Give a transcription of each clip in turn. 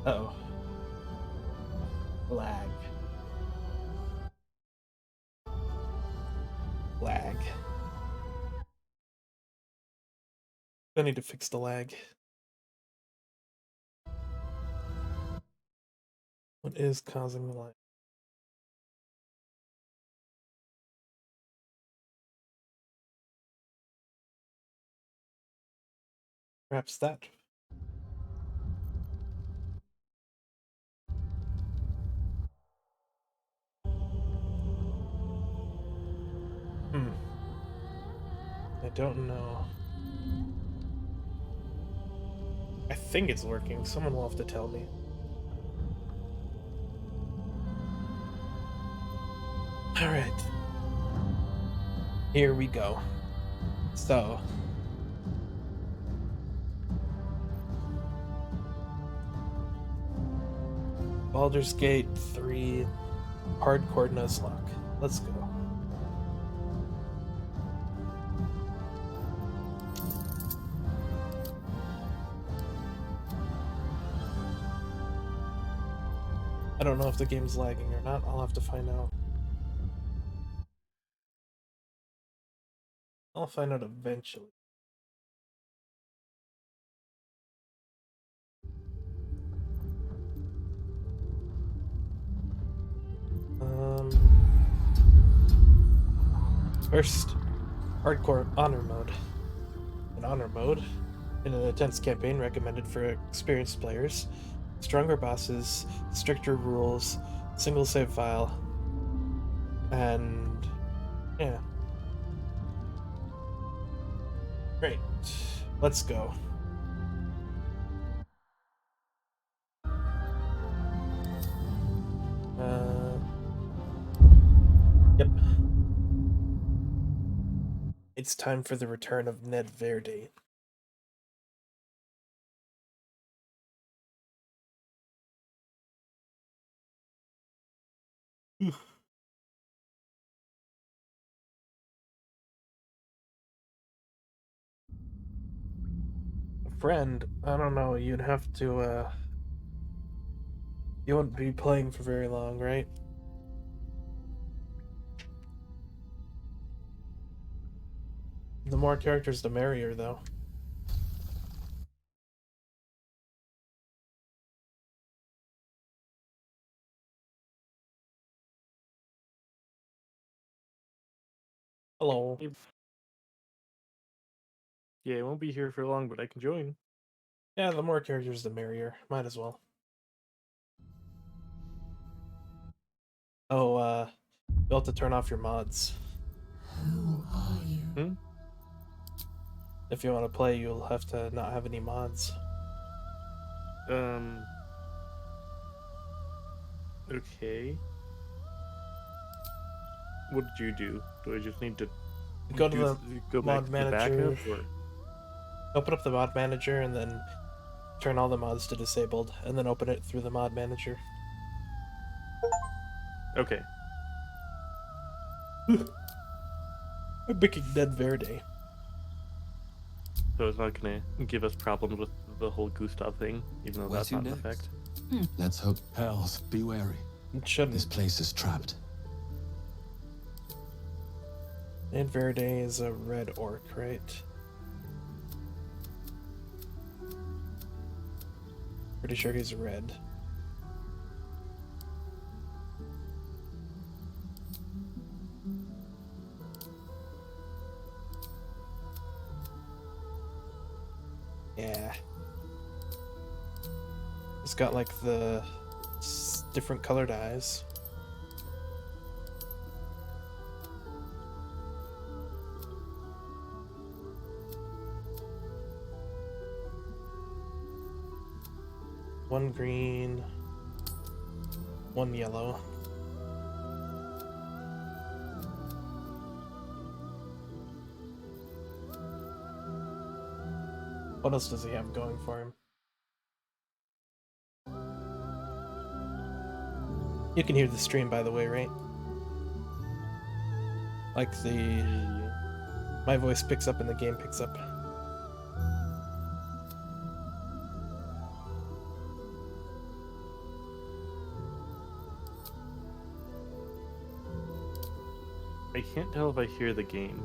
Uh-oh. Lag. Lag. I need to fix the lag. What is causing the lag? Perhaps that. I don't know. I think it's working. Someone will have to tell me. Alright. Here we go. So. Baldur's Gate 3 Hardcore Nuzlocke. Let's go. I don't know if the game's lagging or not. I'll have to find out. I'll find out eventually. First, hardcore honor mode. An honor mode in an intense campaign recommended for experienced players. Stronger bosses, stricter rules, single save file, and yeah. Great. Let's go. Yep. It's time for the return of Ned Verde. Friend, I don't know, you'd have to, you wouldn't be playing for very long, right? The more characters, the merrier, though. Hello. Yeah, I won't be here for long, but I can join. Yeah, the more characters, the merrier. Might as well. Oh, you'll have to turn off your mods. Who are you? If you want to play, you'll have to not have any mods. Okay. What did you do? Do I just need to Go to the go back mod to manager. the backup, or Open up the mod manager and then turn all the mods to disabled, and then open it through the mod manager. okay? I'm picking Ned Verde. So it's not gonna give us problems with the whole Gustav thing, even though Where that's to not in next? effect. Let's hope. Pals, be wary. It shouldn't. This place is trapped. Ned Verde is a red orc, right? Pretty sure he's red. Yeah. He's got like the different colored eyes. One green, one yellow. What else does he have going for him? You can hear the stream, by the way, right? Like my voice picks up and the game picks up. I can't tell if I hear the game.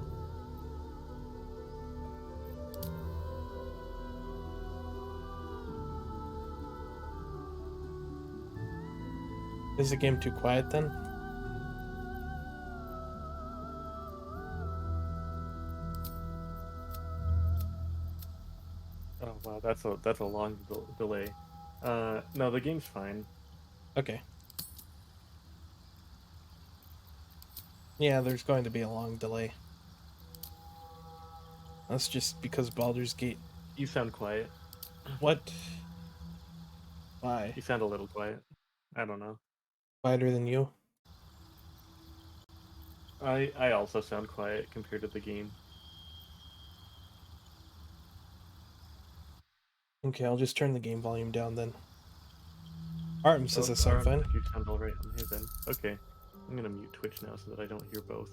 Is the game too quiet then? Oh wow, that's a long delay. No, the game's fine. Okay. Yeah, there's going to be a long delay. That's just because Baldur's Gate. You sound quiet. What? Why? You sound a little quiet. I don't know. Quieter than you? I also sound quiet compared to the game. Okay, I'll just turn the game volume down then. Artem says I sound Aaron fine. said you sound alright on his end. Okay. I'm gonna mute Twitch now so that I don't hear both.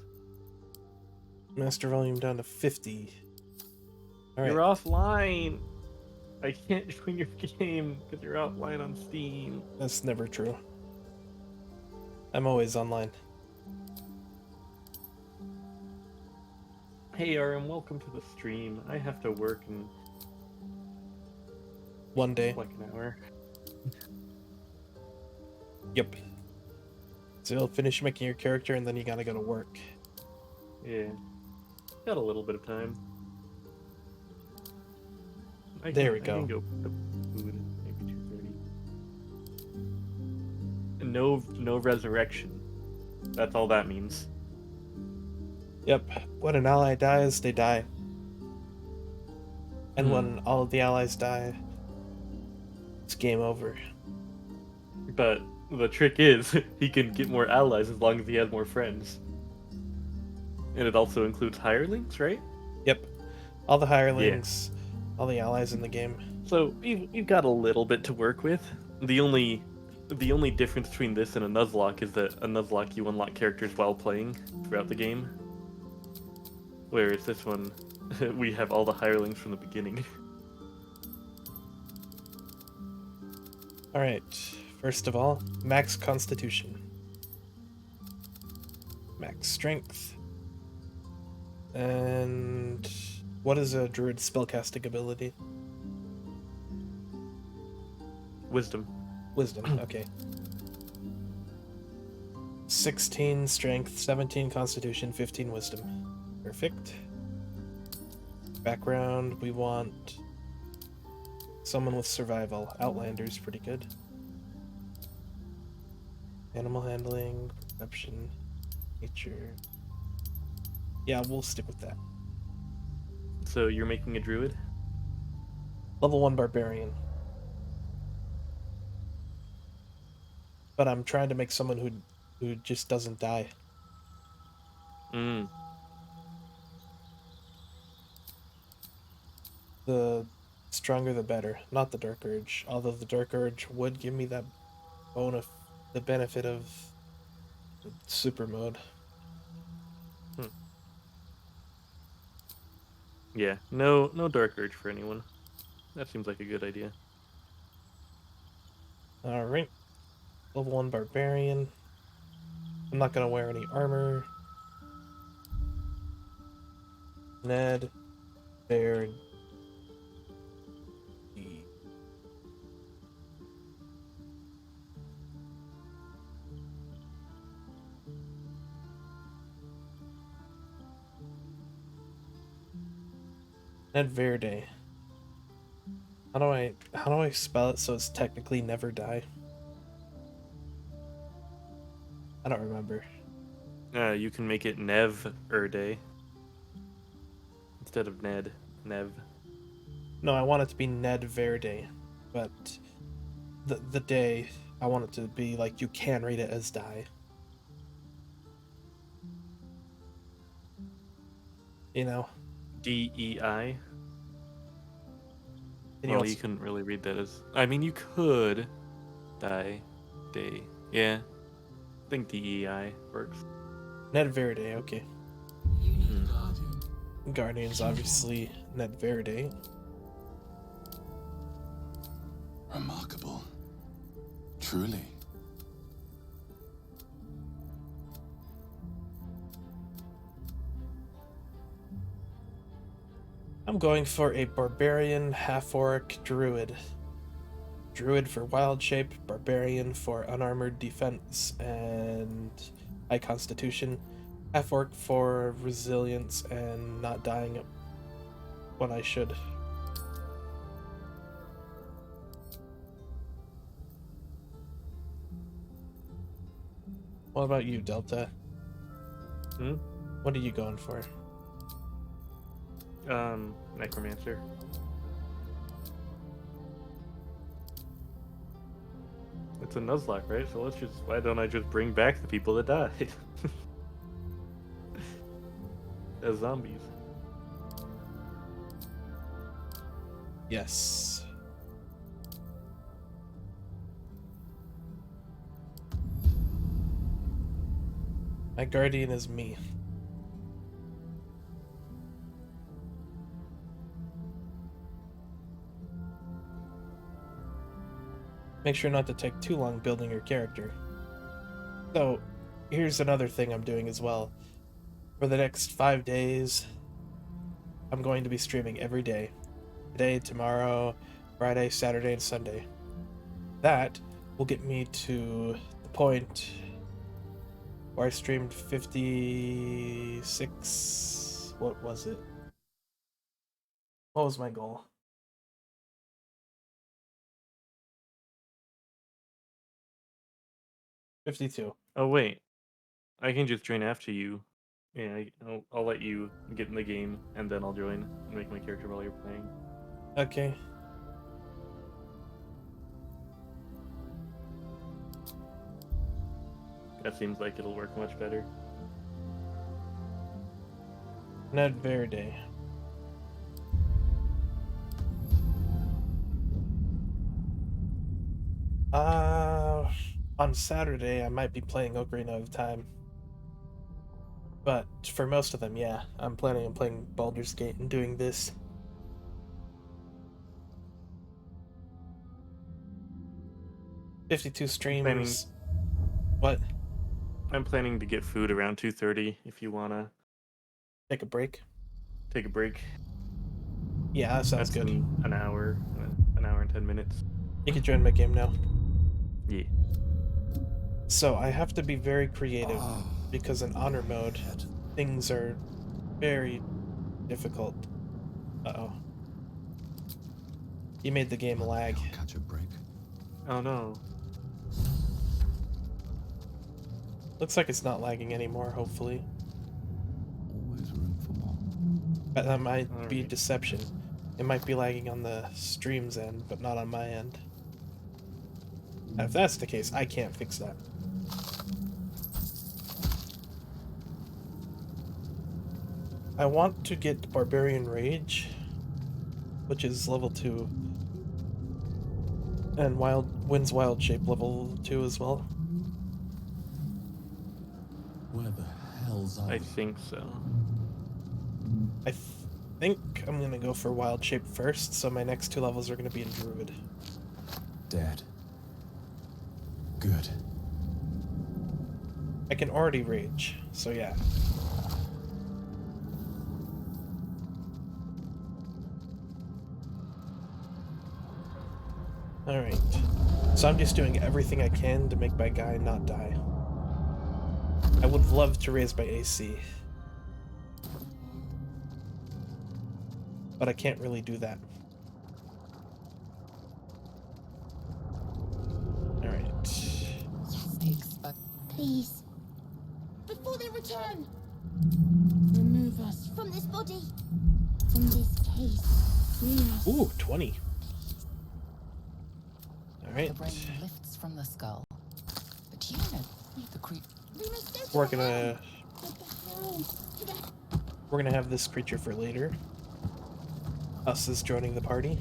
Master volume down to 50. Alright. You're offline! I can't join your game because you're offline on Steam. That's never true. I'm always online. Hey Aaron, welcome to the stream. I have to work in One day. like an hour. Yep. So you'll finish making your character and then you gotta go to work. Yeah. Got a little bit of time. There we I go. can go put the food, maybe 2:30. No resurrection. That's all that means. Yep. When an ally dies, they die. And when all of the allies die, it's game over. But the trick is, he can get more allies as long as he has more friends. And it also includes hirelings, right? Yep. All the hirelings, all the allies in the game. So you've got a little bit to work with. The only difference between this and a Nuzlocke is that a Nuzlocke you unlock characters while playing throughout the game. Whereas this one, we have all the hirelings from the beginning. Alright. First of all, max constitution. Max strength. And what is a druid spellcasting ability? Wisdom. Wisdom, okay. 16 strength, 17 constitution, 15 wisdom. Perfect. Background, we want someone with survival. Outlander's pretty good. Animal handling, perception, nature. Yeah, we'll stick with that. So you're making a druid? Level 1 barbarian. But I'm trying to make someone who just doesn't die. Mm. The stronger the better, not the dark urge. Although the dark urge would give me that the benefit of the super mode. Yeah, no dark urge for anyone. That seems like a good idea. Alright. Level 1 barbarian. I'm not gonna wear any armor. Ned. Bear. Ned Verde. How do I spell it so it's technically never die? I don't remember. You can make it Nev Erde instead of Ned. Nev. No, I want it to be Ned Verde, but the day I want it to be like you can read it as die. You know? DEI. And Well, you couldn't really read that as. I mean, you could. Die. Day. Yeah. I think DEI works. Ned Verde, okay. You need a guardian. Guardian's obviously Ned Verde. Remarkable. Truly. going for a barbarian, half-orc, druid. Druid for wild shape, barbarian for unarmored defense and high constitution, half-orc for resilience and not dying when I should. What about you, Delta? Hmm? What are you going for? Necromancer. It's a Nuzlocke, right? So why don't I just bring back the people that died? As zombies. Yes. My guardian is me. Make sure not to take too long building your character. So, here's another thing I'm doing as well. For the next 5 days, I'm going to be streaming every day. Today, tomorrow, Friday, Saturday, and Sunday. That will get me to the point where I streamed 56... What was it? What was my goal? 52. Oh wait, I can just join after you. Yeah, I'll let you get in the game, and then I'll join and make my character while you're playing. Okay. That seems like it'll work much better. Ned Verde. On Saturday I might be playing Ocarina of Time. But for most of them, yeah, I'm planning on playing Baldur's Gate and doing this. $52 streams. What? I'm planning to get food around 2:30 if you wanna Take a break? take a break. Yeah, that sounds That's good. an hour and 10 minutes. You can join my game now. Yeah. So I have to be very creative because in honor mode, things are very difficult. Uh-oh. You made the game lag. Catch a break. Oh no. Looks like it's not lagging anymore, hopefully. Always room for more. But that might be Alright. deception. It might be lagging on the stream's end, but not on my end. And if that's the case, I can't fix that. I want to get Barbarian Rage, which is level 2. And Wind's Wild Shape level 2 as well. Where the hell's I think so. I think I'm gonna go for Wild Shape first, so my next 2 levels are gonna be in Druid. Dead. Good. I can already Rage, so yeah. Alright. So I'm just doing everything I can to make my guy not die. I would love to raise my AC. But I can't really do that. Alright. Please. Before they return, remove us from this body, from this case. Yes. Ooh, 20. Alright. The brain lifts from the skull. But you know, the creep. We must go to We're the gonna helm. Get the helm. To the... we're gonna have this creature for later. Us is joining the party.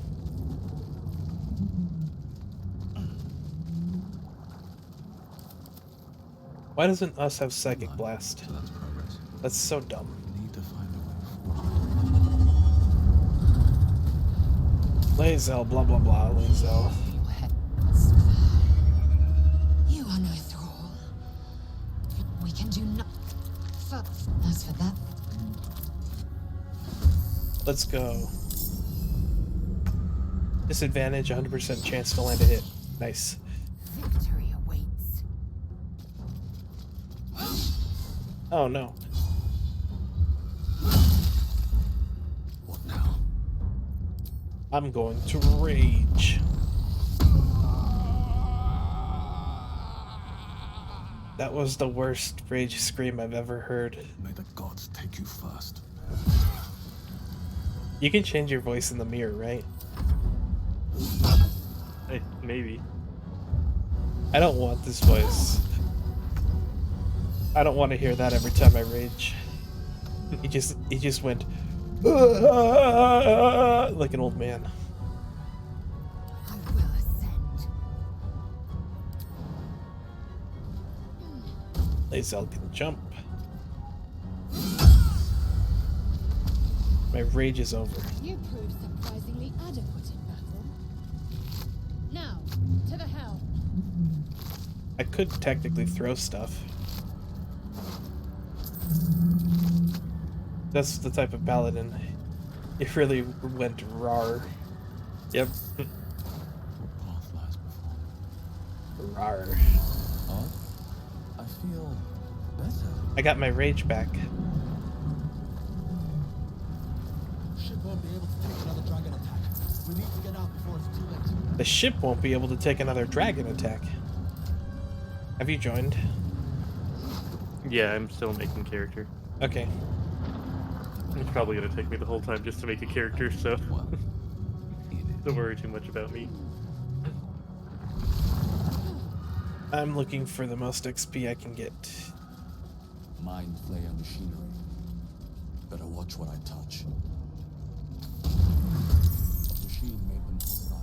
Why doesn't us have Psychic Blast? So that's progress. That's so dumb. We need to find a way forward. Lazel, blah blah blah, Lazel. Your heads. You are no thrall. We can do nothing. As for that, Let's go. Disadvantage, 100% chance to land a hit. Nice. Victory awaits. Oh no. What now? I'm going to rage. That was the worst rage scream I've ever heard. May the gods take you first. You can change your voice in the mirror, right? Hey, maybe. I don't want this voice. I don't want to hear that every time I rage. He just went like an old man. I will ascend. Lae'zel can jump. My rage is over. You proved surprisingly adequate in battle. Now, to the helm. I could technically throw stuff. That's the type of paladin. It really went rar. Yep. What path lies before me? Rar. Oh? I feel better. I got my rage back. Ship won't be able to take another dragon attack. We need to get out before it's too late. The ship won't be able to take another dragon attack. Have you joined? Yeah, I'm still making character. Okay. It's probably gonna take me the whole time just to make a character, so Well, in it. don't worry too much about me. I'm looking for the most XP I can get. Mind flayer machinery. Better watch what I touch. Machine made them hostile.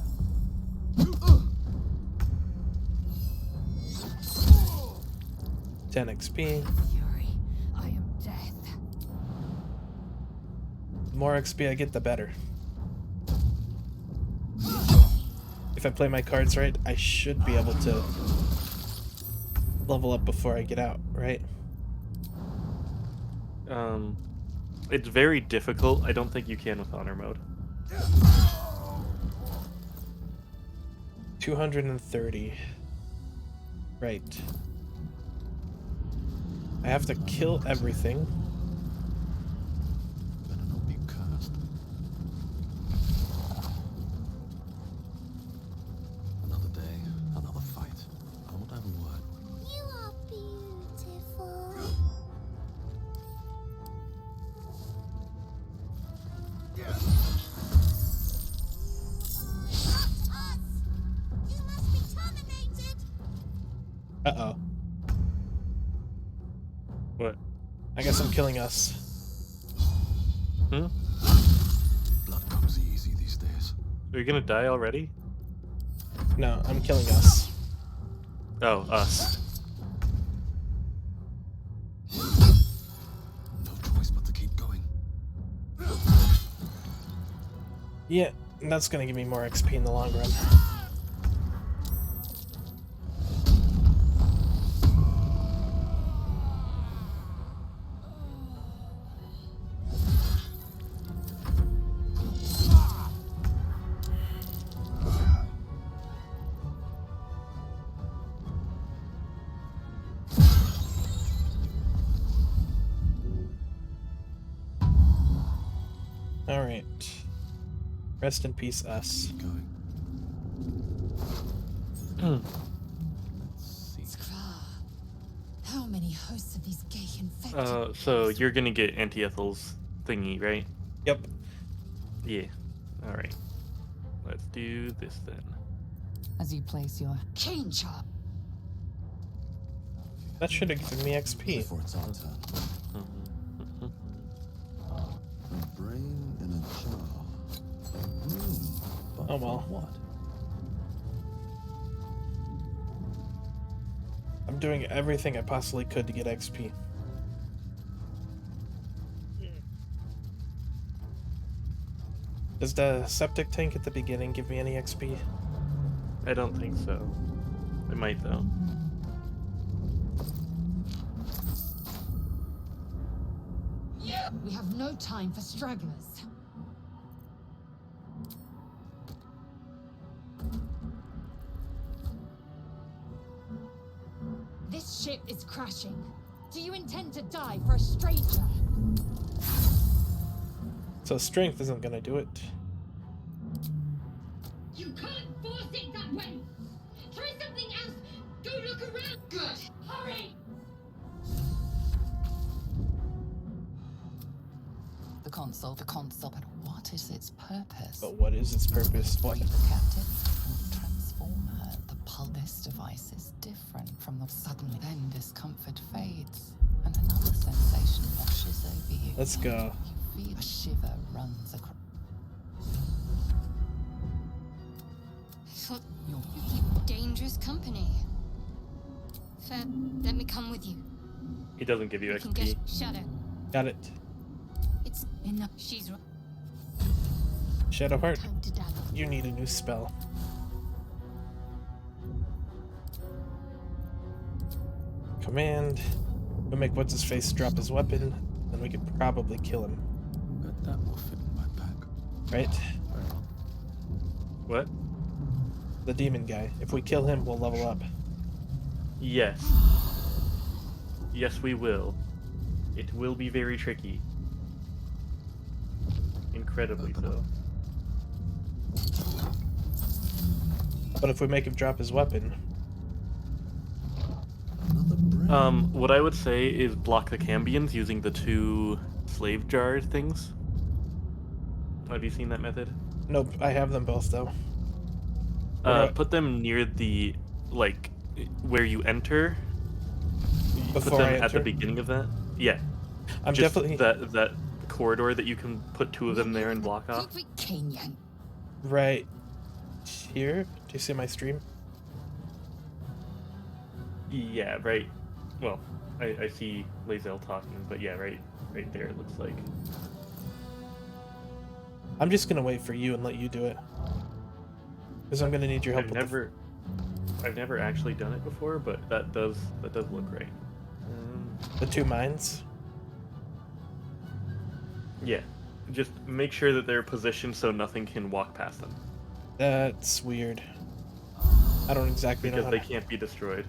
10 XP. Fury, I am death. The more XP I get, the better. If I play my cards right, I should be able to level up before I get out, right? It's very difficult. I don't think you can with honor mode. 230. Right. I have to kill everything. Better not be cursed. Another day, another fight. I won't have a word. You are beautiful. Us! You must be terminated! Uh-oh. What? I guess I'm killing us. Hmm? Blood comes easy these days. Are you gonna die already? No, I'm killing us. Oh, us. No choice but to keep going. Yeah, that's gonna give me more XP in the long run. Alright. Rest in peace, us. Keep going. Let's see. Skrar. How many hosts of these gay infected? So you're gonna get Anti-Ethel's thingy, right? Yep. Yeah. Alright. Let's do this then. As you place your chain chart. That should have given me XP. Before it's our turn. A brain in a jar. But Oh well. for what? I'm doing everything I possibly could to get XP. Does the septic tank at the beginning give me any XP? I don't think so. It might though. We have no time for stragglers. ship is crashing. Do you intend to die for a stranger? So strength isn't gonna do it. You can't force it that way! Try something else! Go look around! Good! Hurry! The console, but what is its purpose? But what is its purpose? What? Free the captive, transform her. The this device is different from the suddenly. Then discomfort fades, and another sensation washes over you. Let's go. You feel a shiver runs across. Thought you keep dangerous company. Fair, let me come with you. It doesn't give you We can XP. get Shadow. Got it. It's enough. She's right. Shadowheart, Time to dabble. you need a new spell. Command. We'll make what's his face drop his weapon, then we could probably kill him, Bet that will fit in my pack. right? What? The demon guy. If we kill him, we'll level up. Yes. Yes, we will. It will be very tricky. Incredibly so. But if we make him drop his weapon, Another brand. What I would say is block the Cambions using the 2 slave jar things. Have you seen that method? nope, I have them both though. Right. Put them near the, like, where you enter. Put Before them I at the enter? beginning of that. Yeah. I'm Just definitely that corridor that you can put 2 of them there and block off. Kenyan. right here. Do you see my stream? Yeah, right. Well, I see Lazel talking, but yeah, right there it looks like. I'm just gonna wait for you and let you do it, because I'm gonna need your help. I've never actually done it before, but that does look right. The 2 mines. Yeah, just make sure that they're positioned so nothing can walk past them, That's weird. I don't exactly know because how they to... can't be destroyed.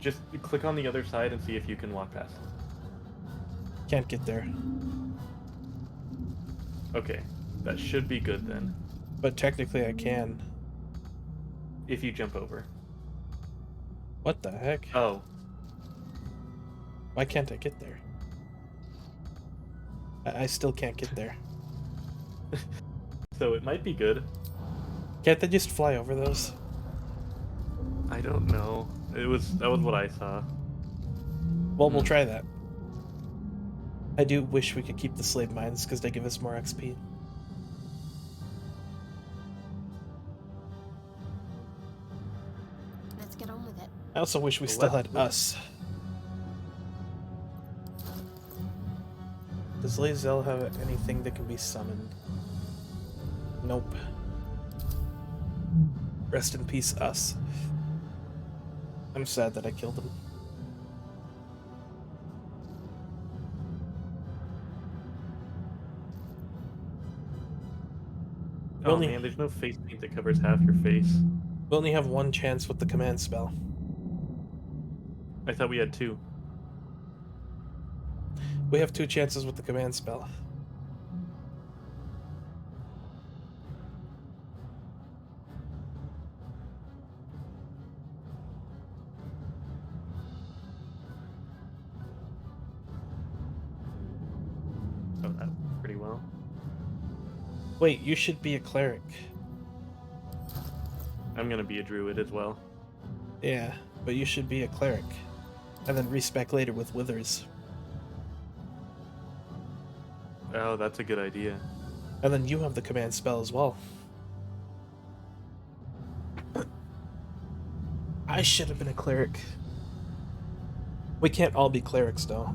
Just click on the other side and see if you can walk past them. Can't get there. Okay, that should be good then. But technically I can. If you jump over. What the heck? Oh, Why can't I get there? I still can't get there. so it might be good. Can't they just fly over those? I don't know. That was what I saw. Well, we'll try that. I do wish we could keep the slave mines because they give us more XP. Let's get on with it. I also wish we Well, still let's- had us. Does Lazel have anything that can be summoned? Nope. Rest in peace, us. I'm sad that I killed him. Oh Only- man, there's no face paint that covers half your face. We only have 1 chance with the command spell. I thought we had 2. We have 2 chances with the command spell. Oh, that pretty well. Wait, you should be a cleric. I'm gonna be a druid as well. Yeah, but you should be a cleric. And then respec later with withers. Oh, that's a good idea. And then you have the command spell as well. I should have been a cleric. We can't all be clerics though.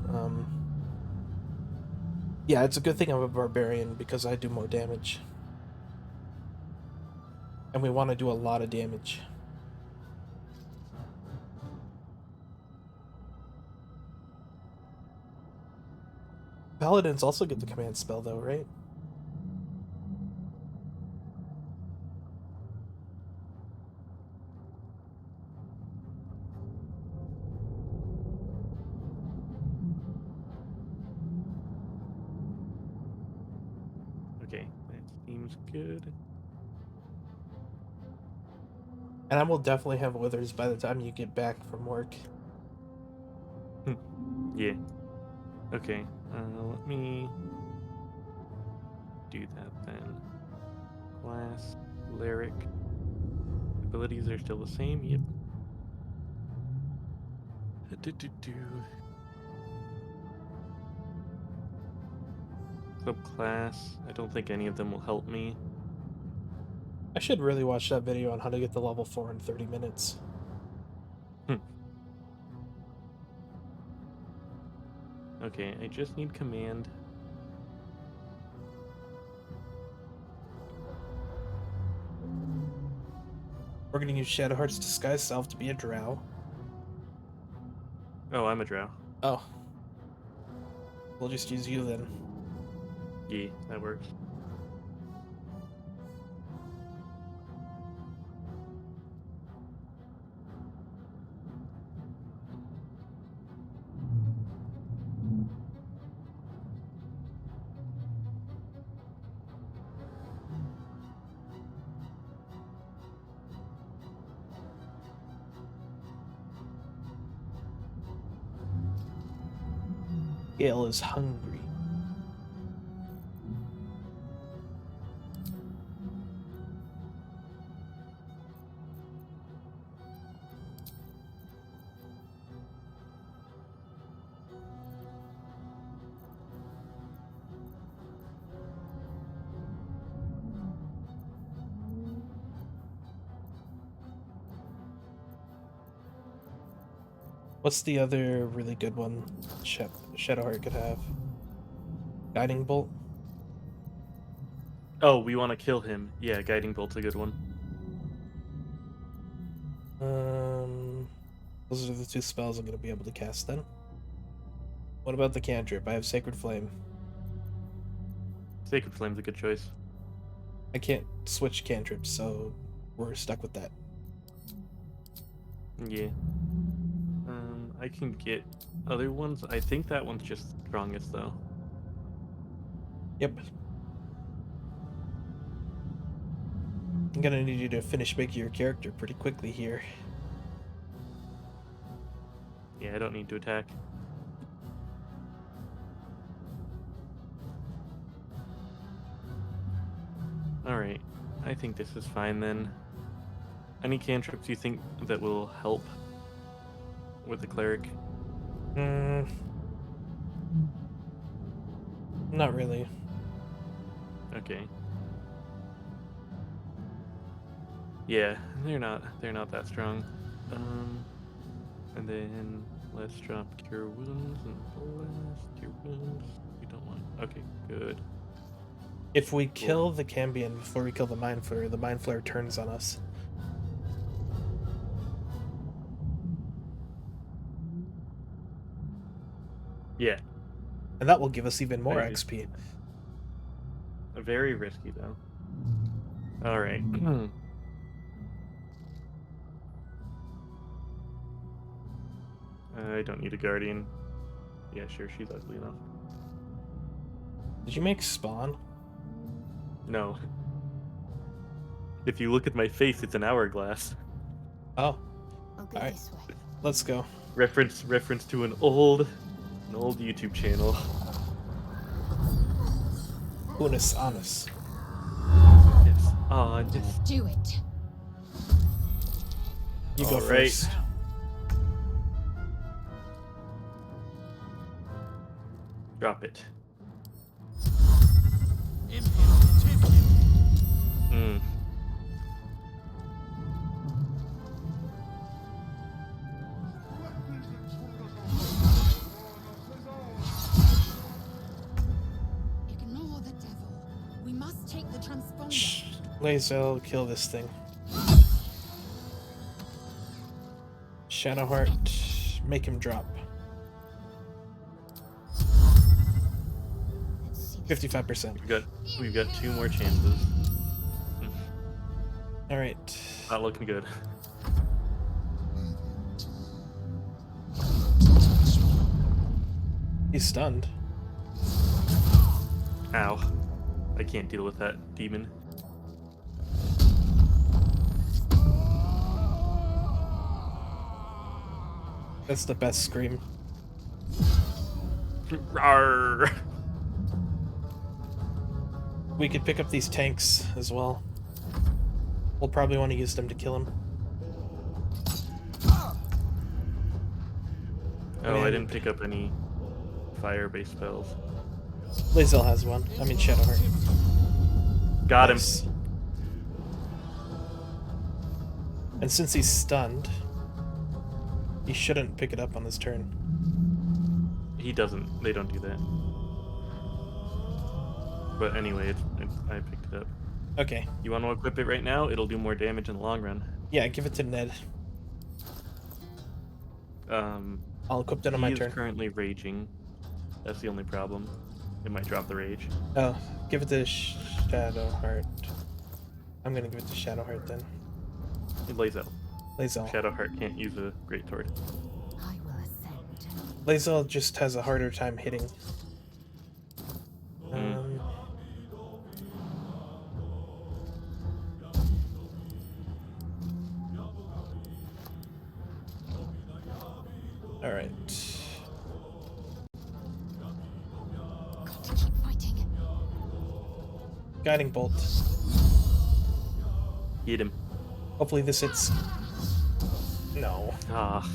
Yeah, it's a good thing I'm a barbarian because I do more damage. And we want to do a lot of damage. Paladins also get the command spell though, right? Seems good. And I will definitely have withers by the time you get back from work. Yeah. Okay. Let me do that then. Class, cleric. Abilities are still the same. Yep. Do-do-do. Subclass. I don't think any of them will help me. I should really watch that video on how to get to level 4 in 30 minutes. Okay, I just need command. We're gonna use Shadowheart's disguised self to be a drow. Oh, I'm a drow. Oh. We'll just use you then. Yeah, that works. Gale is hungry. What's the other really good one Shadowheart could have? Guiding Bolt? Oh, we want to kill him. Yeah, Guiding Bolt's a good one. Those are the two spells I'm going to be able to cast then. What about the cantrip? I have Sacred Flame. Sacred Flame's a good choice. I can't switch cantrips, so we're stuck with that. Yeah. I can get other ones. I think that one's just strongest though. Yep. I'm gonna need you to finish making your character pretty quickly here. Yeah, I don't need to attack. Alright, I think this is fine then. Any cantrips you think that will help with the cleric? Not really. Okay. Yeah, they're not that strong. And then let's drop cure wounds and blast cure wounds. We don't want. Okay, good. If we kill the Cambion before we kill the Mind Flayer, the Mind Flayer turns on us. Yeah, And that will give us even more Maybe. XP. very risky though. All right. I don't need a guardian. Yeah, sure, she's ugly enough. Did you make Spawn? No. If you look at my face, it's an hourglass. Oh, I'll go Alright. this way. let's go. Reference to an old YouTube channel. Unus Annus. Yes. Oh, just Do it. You go Alright. first. drop it. Ignore the devil. We must take the transponder. Shh. Lazel, kill this thing. Shadowheart, make him drop. Let's see this. 55%. We've got 2 more chances. Alright. Not looking good. He's stunned. Ow. I can't deal with that demon. That's the best scream. Rawr. We could pick up these tanks as well. We'll probably want to use them to kill him. Oh, I mean- didn't pick up any fire-based spells. Lae'zel has one. I mean Shadowheart. Got him. Nice. And since he's stunned, he shouldn't pick it up on his turn. He doesn't. They don't do that. But anyway, I picked it up. Okay. You want to equip it right now? It'll do more damage in the long run. Yeah, give it to Ned. I'll equip that on my He is turn. currently raging. That's the only problem. It might drop the rage. Oh, give it to Shadowheart. I'm gonna give it to Shadowheart then. It lays out. Lae'zel. Shadowheart can't use a great sword. I will ascend. Lae'zel just has a harder time hitting. Hmm. All right. Got to keep fighting. Guiding bolt. Hit him. Hopefully this hits. No. Ah.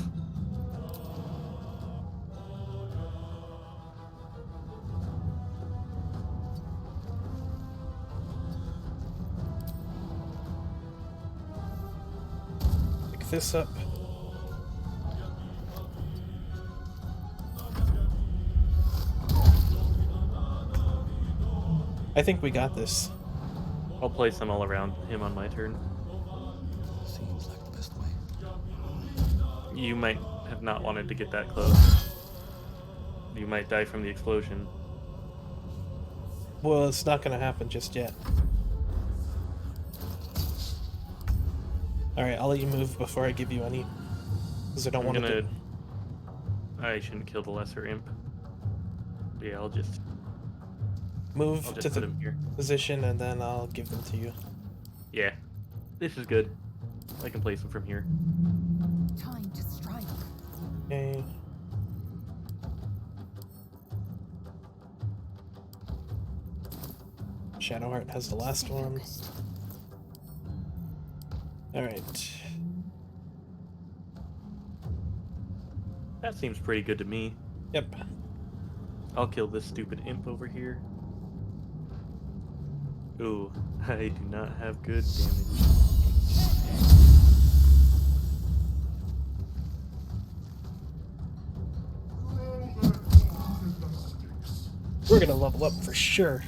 Pick this up. I think we got this. I'll place them all around him on my turn. Seems like the best way. You might have not wanted to get that close. You might die from the explosion. Well, it's not gonna happen just yet. Alright, I'll let you move before I give you any. Because I don't I'm want gonna... to. I shouldn't kill the lesser imp. Yeah, I'll just Move put to the him here. position and then I'll give them to you. Yeah. This is good. I can place him from here. Time to strike. Okay. Shadowheart has the last Stay one. focused. Alright. That seems pretty good to me. Yep. I'll kill this stupid imp over here. Ooh, I do not have good damage. We're gonna level up for sure.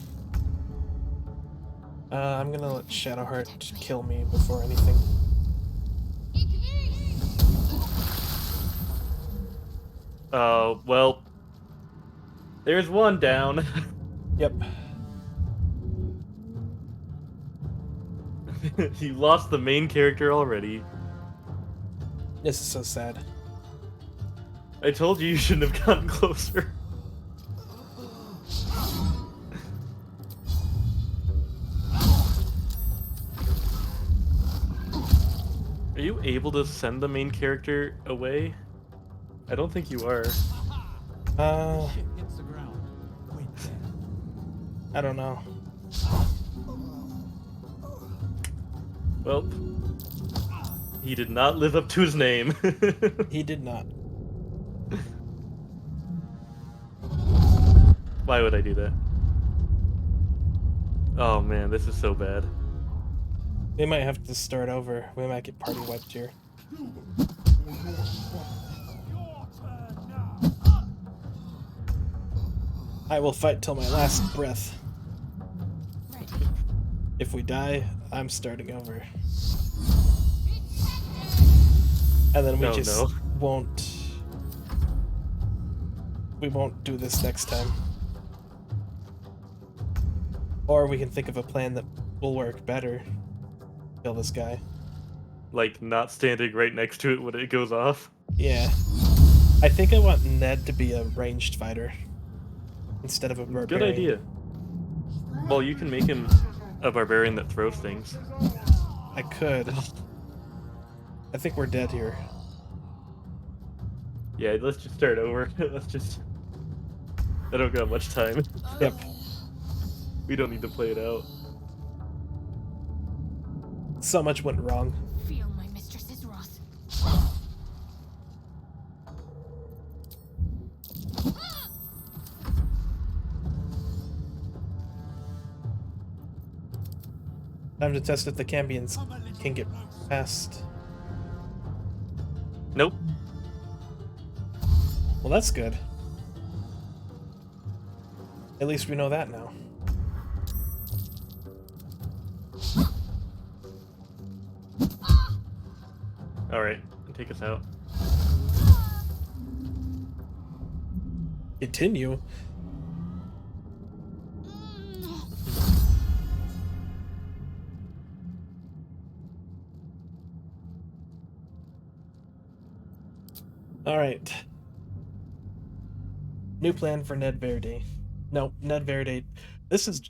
I'm gonna let Shadowheart kill me before anything. Oh, well. There's one down. Yep. You lost the main character already. This is so sad. I told you shouldn't have gotten closer. Are you able to send the main character away? I don't think you are. Shit hits the ground. Wait there. I don't know. Well, he did not live up to his name. He did not. Why would I do that? Oh man, this is so bad. We might have to start over. We might get party wiped here. I will fight till my last breath. If we die, I'm starting over. And then we Oh, just no. won't... We won't do this next time. Or we can think of a plan that will work better. Kill this guy. Like, not standing right next to it when it goes off. Yeah. I think I want Ned to be a ranged fighter. Instead of a barbarian. Good idea. Well, you can make him a barbarian that throws things. I could. I think we're dead here. Yeah, let's just start over. Let's just. I don't got much time. Yep. We don't need to play it out. So much went wrong. Feel my mistress's wrath. Time to test if the Cambions can get past. Nope. Well, that's good. At least we know that now. All right, take us out. Continue. All right. New plan for Ned Verde. No, Ned Verde. This is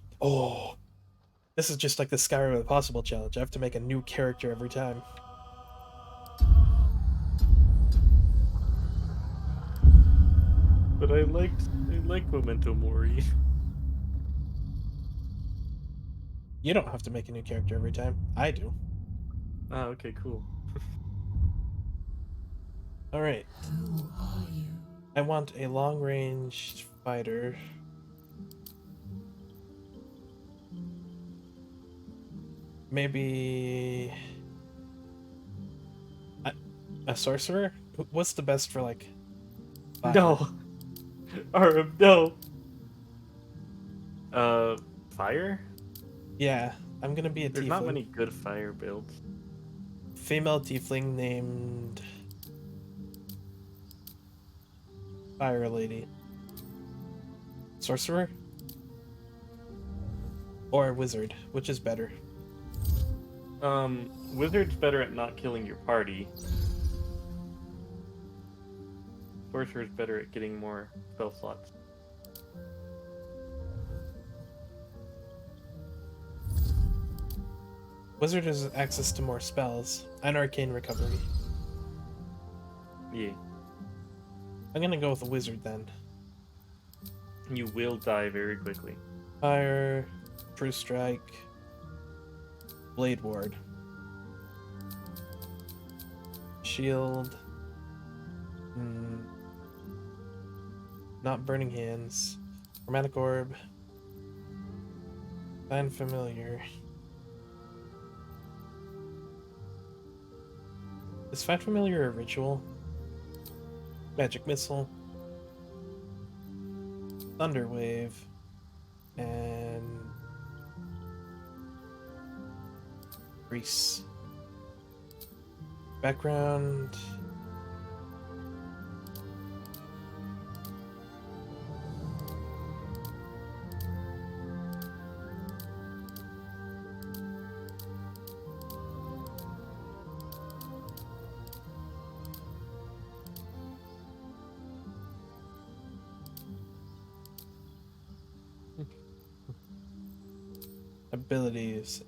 this is just like the Skyrim Impossible challenge. I have to make a new character every time. But I like Memento Mori. You don't have to make a new character every time. I do. Ah, okay, cool. All right. Who are you? I want a long-range fighter. Maybe a sorcerer? What's the best for like fire? No. Or no. Fire? Yeah, I'm gonna be a There's tiefling. not many good fire builds. Female tiefling named Fire Lady. Sorcerer? Or wizard, which is better? Wizard's better at not killing your party. Sorcerer's better at getting more spell slots. Wizard has access to more spells and arcane recovery. Yeah. I'm gonna go with a wizard then. You will die very quickly. Fire, True Strike, Blade Ward, Shield, not Burning Hands, Chromatic Orb, Find Familiar. Is Find Familiar a ritual? Magic Missile, Thunder Wave, and Grease. Background. Abilities.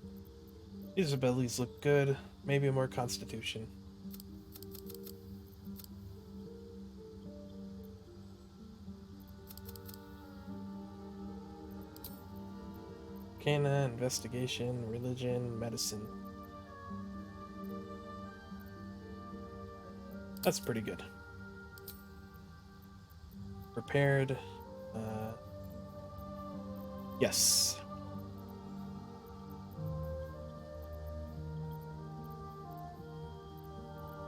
These abilities look good. Maybe more Constitution. Arcana, Investigation, Religion, Medicine. That's pretty good. Prepared. Yes.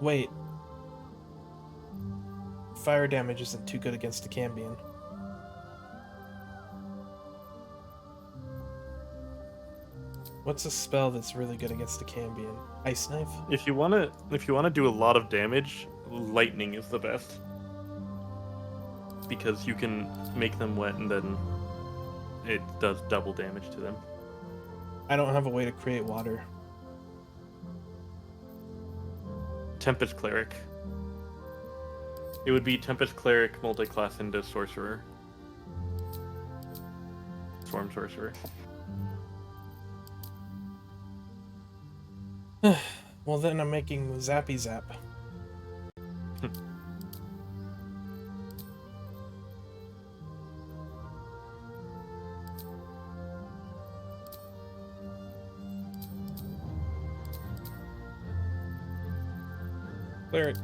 Wait. Fire damage isn't too good against a Cambion. What's a spell that's really good against a Cambion? Ice Knife? If you wanna do a lot of damage, lightning is the best. Because you can make them wet and then it does double damage to them. I don't have a way to create water. Tempest Cleric. It would be Tempest Cleric multi-class into Sorcerer. Swarm Sorcerer. Well, then I'm making Zappy Zap. Cleric.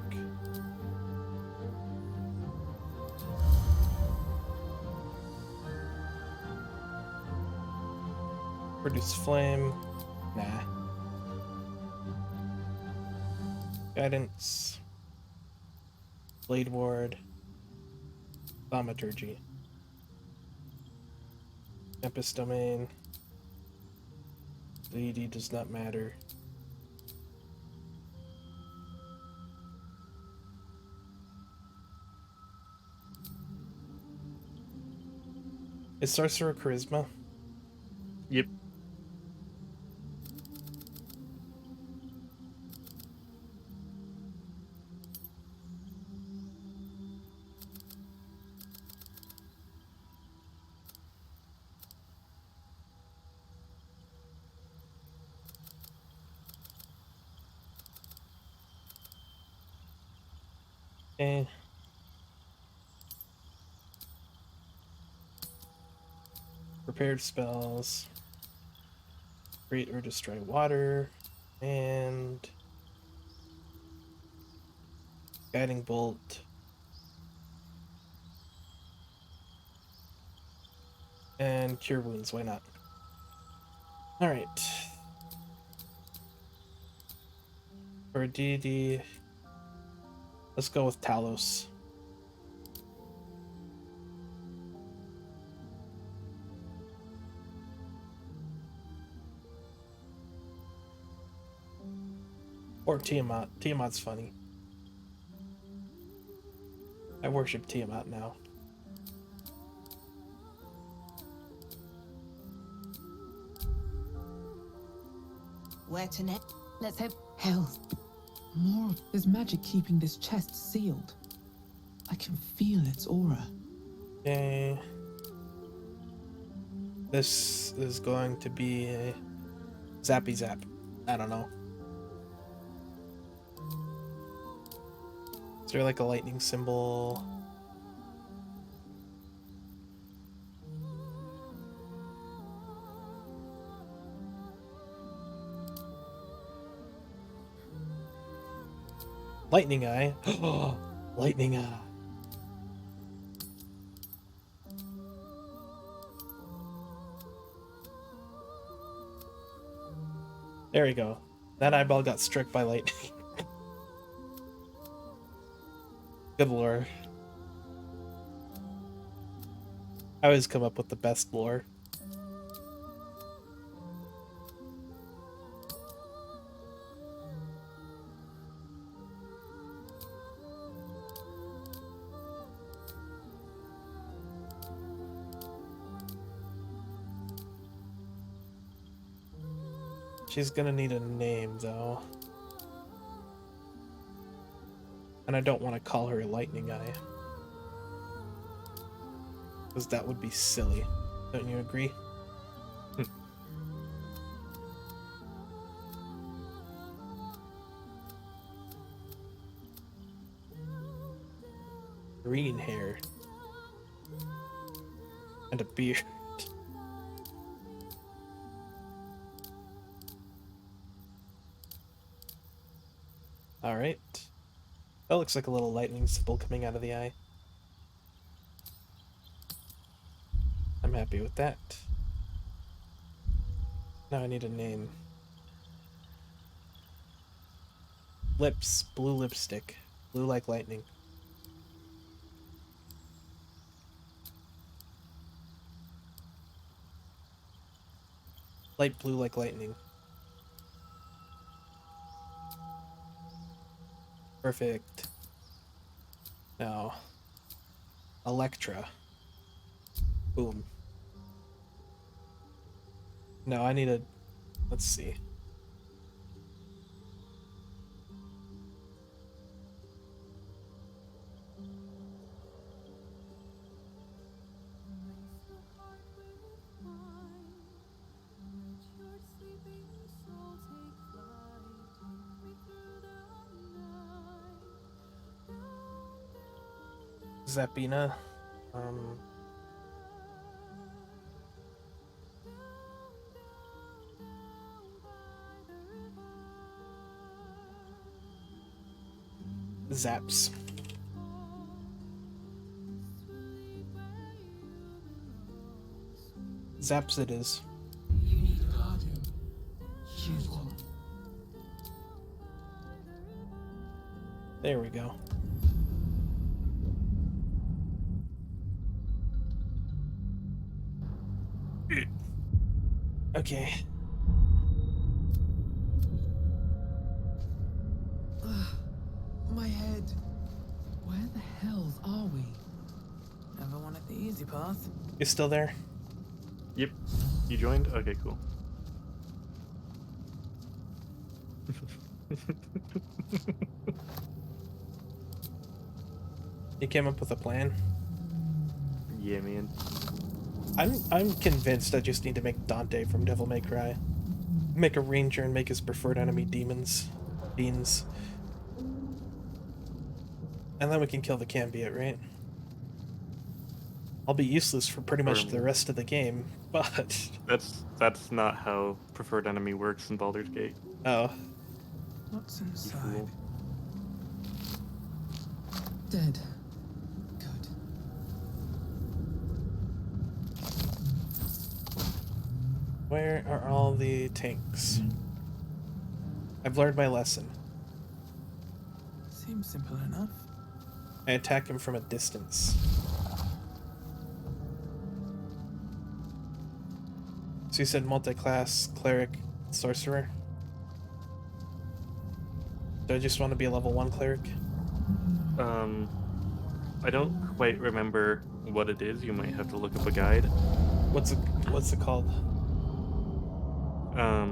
Produce flame. Nah. Guidance. Blade ward. Thaumaturgy. Tempest domain. Deity does not matter. Is Sorcerer Charisma? Yep. Okay. Prepared spells. Create or destroy water. And guiding bolt. And cure wounds, why not? Alright. For a deity, let's go with Talos. Or Tiamat. Tiamat's funny. I worship Tiamat now. Where to next? Let's hope. Hell, more. There's magic keeping this chest sealed. I can feel its aura. Okay. This is going to be a Zappy Zap. I don't know. Is there like a lightning symbol? Lightning Eye. Lightning Eye. There we go. That eyeball got struck by lightning. Good lore. I always come up with the best lore. She's gonna need a name, though. And I don't want to call her Lightning Eye. Because that would be silly. Don't you agree? Green hair. And a beard. Alright. That looks like a little lightning symbol coming out of the eye. I'm happy with that. Now I need a name. Lips. Blue lipstick. Blue like lightning. Light blue like lightning. Perfect. Now, Electra. Boom. No, I need a... Let's see. Zappina. Zaps. Zaps it is. You need a guardian. Choose one. There we go. Okay. My head. Where the hells are we? Never wanted the easy path. You still there? Yep. You joined? Okay, cool. You came up with a plan? Yeah, man. I'm convinced I just need to make Dante from Devil May Cry. Make a ranger and make his preferred enemy demons. Beans. And then we can kill the Cambiot, right? I'll be useless for pretty much the rest of the game, but... That's not how preferred enemy works in Baldur's Gate. Oh. What's You inside? fool. Dead. Good. Where are all the tanks? I've learned my lesson. Seems simple enough. I attack him from a distance. So you said multi-class, cleric, sorcerer? Do I just want to be a level 1 cleric? I don't quite remember what it is. You might have to look up a guide. What's it called? I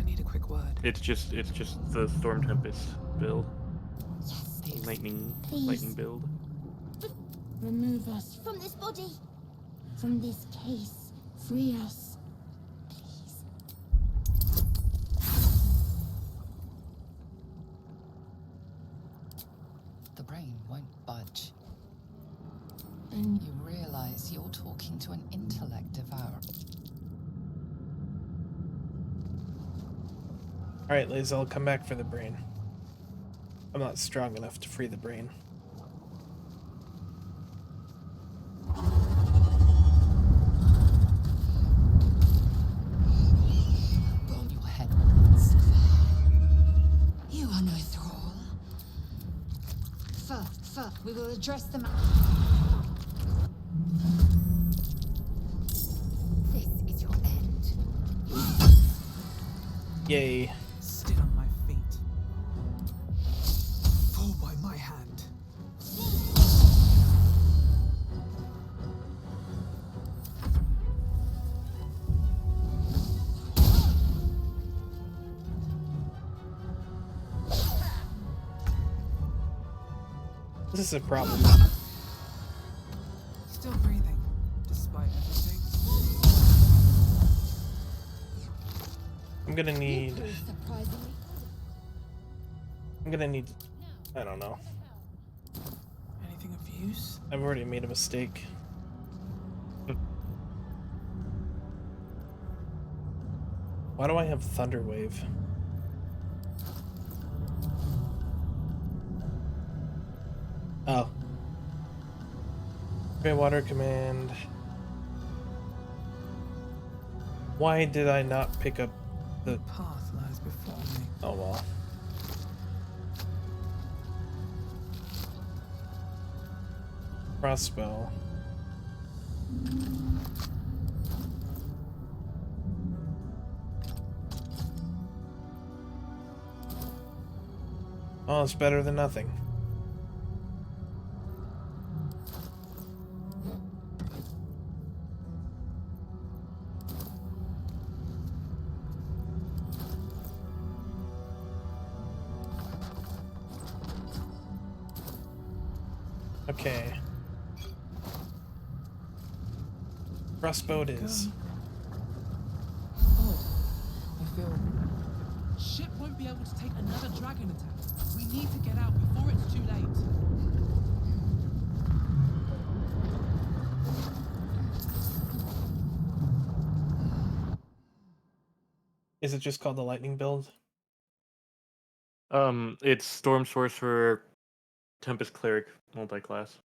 need a quick word. It's just the Storm Tempest build. Yes, please. Lightning build. Remove us from this body. From this case. Free us. Please. The brain won't budge. And You realize you're talking to an intellect devourer. Alright, Liz, I'll come back for the brain. I'm not strong enough to free the brain. Your head. You are no thrall. First, we will address them. This is your end. Yay. Still on my feet. Fall by my hand. This is a problem. Still breathing, despite everything. I'm gonna need... surprisingly. I'm gonna need... I don't know. Anything of use? I've already made a mistake. Why do I have Thunder Wave? Oh. Grey Water Command. Why did I not pick up the... Path lies before me. Oh well. Crossbow. Oh, it's better than nothing. Okay. Crossbow it is. Oh, I feel. Ship won't be able to take another dragon attack. We need to get out before it's too late. Is it just called the lightning build? It's Storm Sorcerer, Tempest Cleric, multi-class.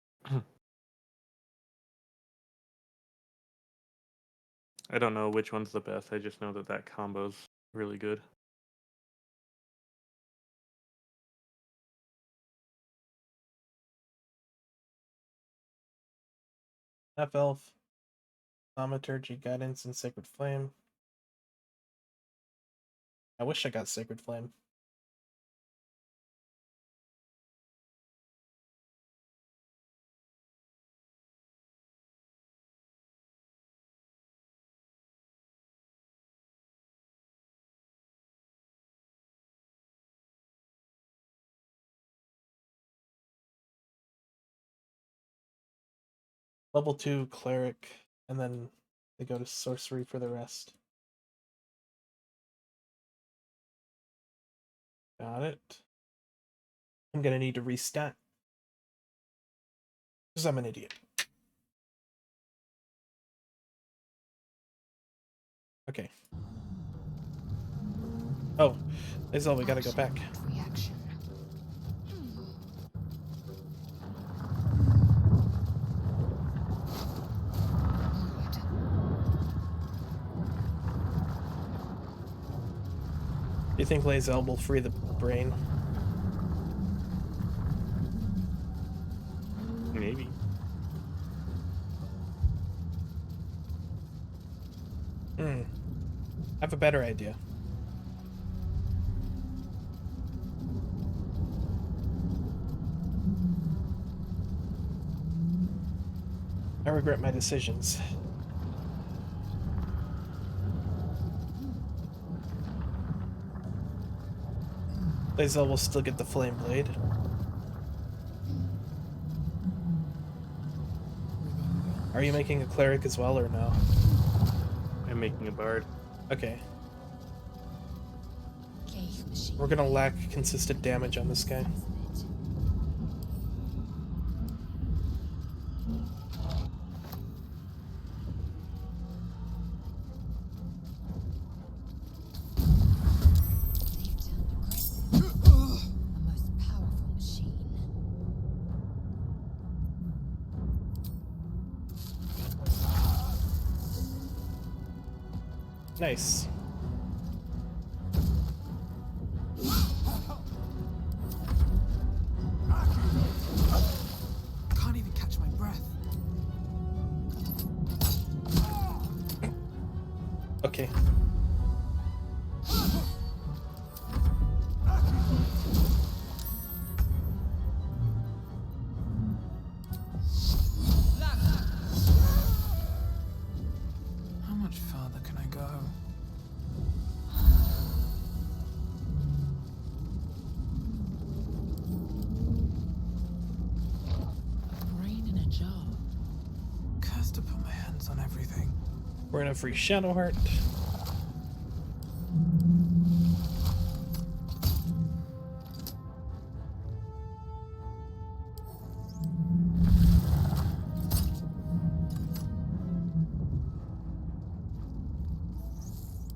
I don't know which one's the best. I just know that that combo's really good. Half Elf, Thaumaturgy, Guidance, and Sacred Flame. I wish I got Sacred Flame. Level 2 Cleric, and then they go to Sorcery for the rest. Got it. I'm gonna need to restat. Because I'm an idiot. Okay. Oh, Isel, we gotta go back. Reaction. Onward. Do you think Lae'zel will free the brain? Maybe. I have a better idea. I regret my decisions. Lae'zel will still get the Flame Blade. Are you making a Cleric as well, or no? I'm making a bard. Okay. Gauge machine. We're gonna lack consistent damage on this guy. They've turned aggressive. The most powerful machine. Nice. Can't even catch my breath. Okay. How much farther can I go? A brain in a jar. Cursed to put my hands on everything. We're gonna free Shadowheart.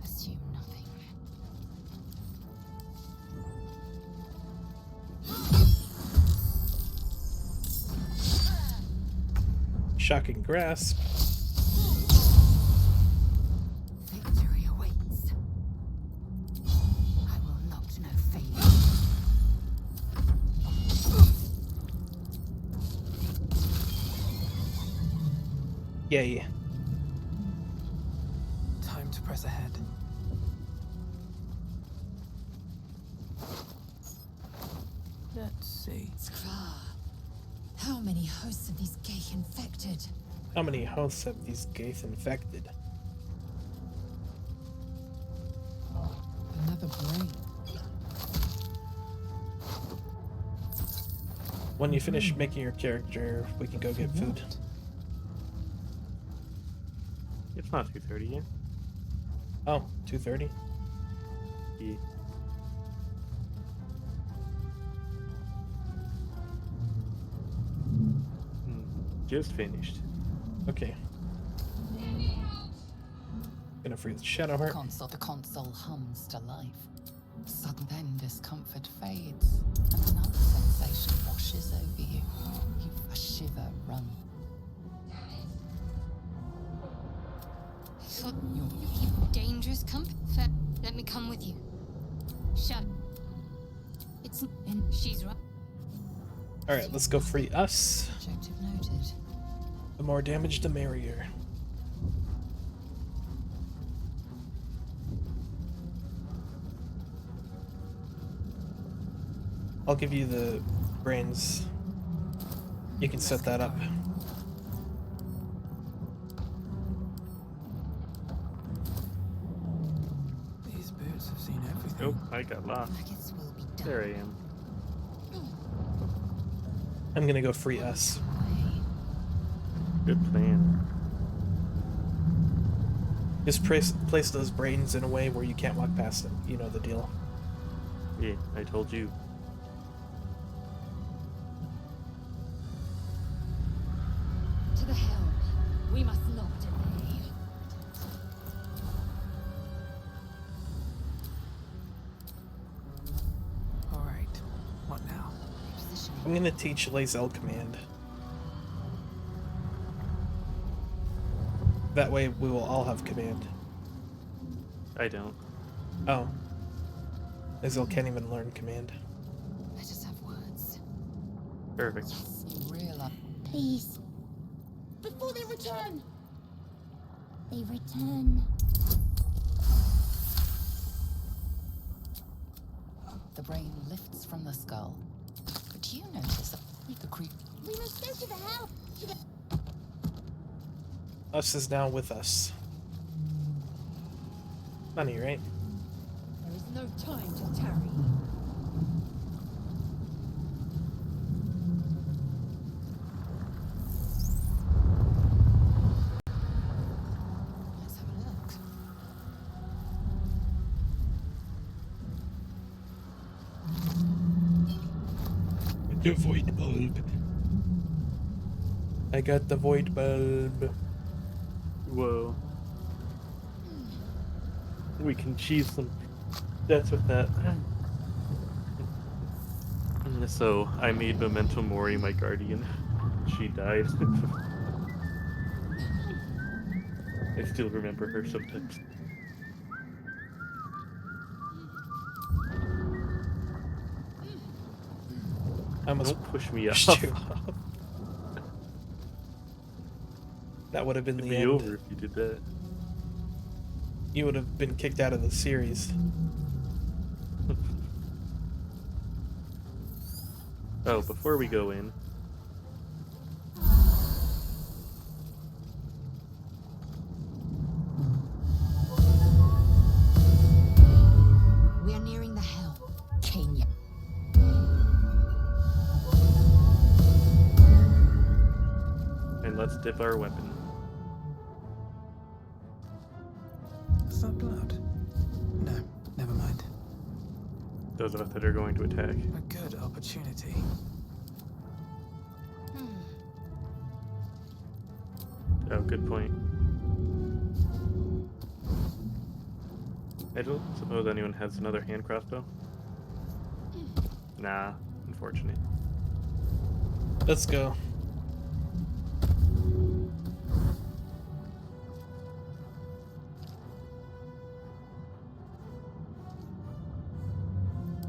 Assume nothing. Shocking Grasp. Victory awaits. I will not know failure. Yay. Time to press ahead. Let's see. Skra. How many hosts of these gay infected? How many hosts have these Gaith infected? Another brain. When you finish making your character, we can go get food. It's not 2:30 yet. Oh, 2:30? Yeah. Just finished. Okay. Gonna free the Shadowheart. The console hums to life. Sudden then discomfort fades, and another sensation washes over you. A shiver run. You keep dangerous company. Let me come with you. Shut. It's in. She's right. All right, let's go free us. Objective noted. The more damage, the merrier. I'll give you the brains. You can set that up. These boots have seen everything. Oh, I got lost. Nuggets will be done. There I am. I'm gonna go free us. Good plan. Just place those brains in a way where you can't walk past them. You know the deal. Yeah, I told you. To the helm. We must not delay. All right. What now? I'm gonna teach Lae'zel command. That way we will all have command. I don't. Oh. Lae'zel can't even learn command. Let us have words. Perfect. You realize Please. Before they return. They return. the brain lifts from the skull. But you notice the creep. We must go to the helm. To the Us is now with us. Funny, right? There is no time to tarry. Let's have a look. The void bulb. I got the void bulb. Whoa. We can cheese some deaths with that. So, I made Memento Mori my guardian. She died. I still remember her sometimes. I almost Don't push me off. pushed you off. That would have been It'd the be end. over if you did that. You would have been kicked out of the series. Oh, before we go in, We are nearing the helm. Kenya. and let's dip our weapon. Is that blood? No, never mind. Those of us that are going to attack. A good opportunity. Oh, good point. I don't suppose anyone has another hand crossbow? Nah, unfortunate. Let's go.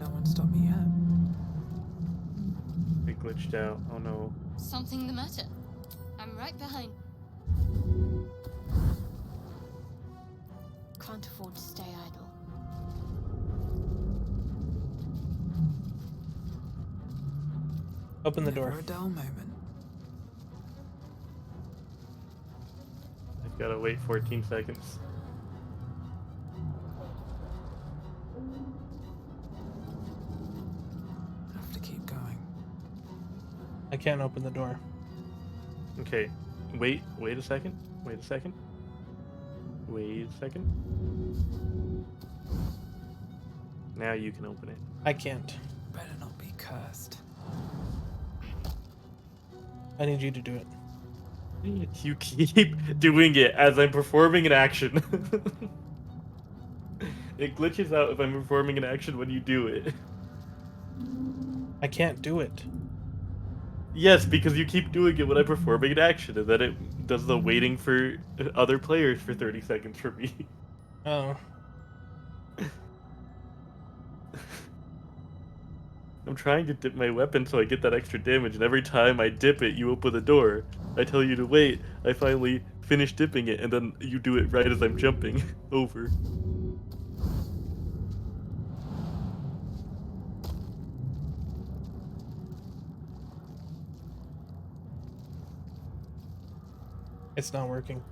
No one stopped me yet. We glitched out. Oh no. something the matter? I'm right behind. Can't afford to stay idle. Open the Never door. a dull moment. I've got to wait 14 seconds. Have to keep going. I can't open the door. Okay. Wait a second. Wait a second. Wait a second. Now you can open it. I can't. Better not be cursed. I need you to do it. You keep doing it as I'm performing an action. It glitches out if I'm performing an action when you do it. I can't do it. Yes, because you keep doing it when I'm performing an action, and then it does the waiting for other players for 30 seconds for me. Oh. I'm trying to dip my weapon so I get that extra damage, and every time I dip it, you open the door. I tell you to wait, I finally finish dipping it, and then you do it right as I'm jumping over. It's not working.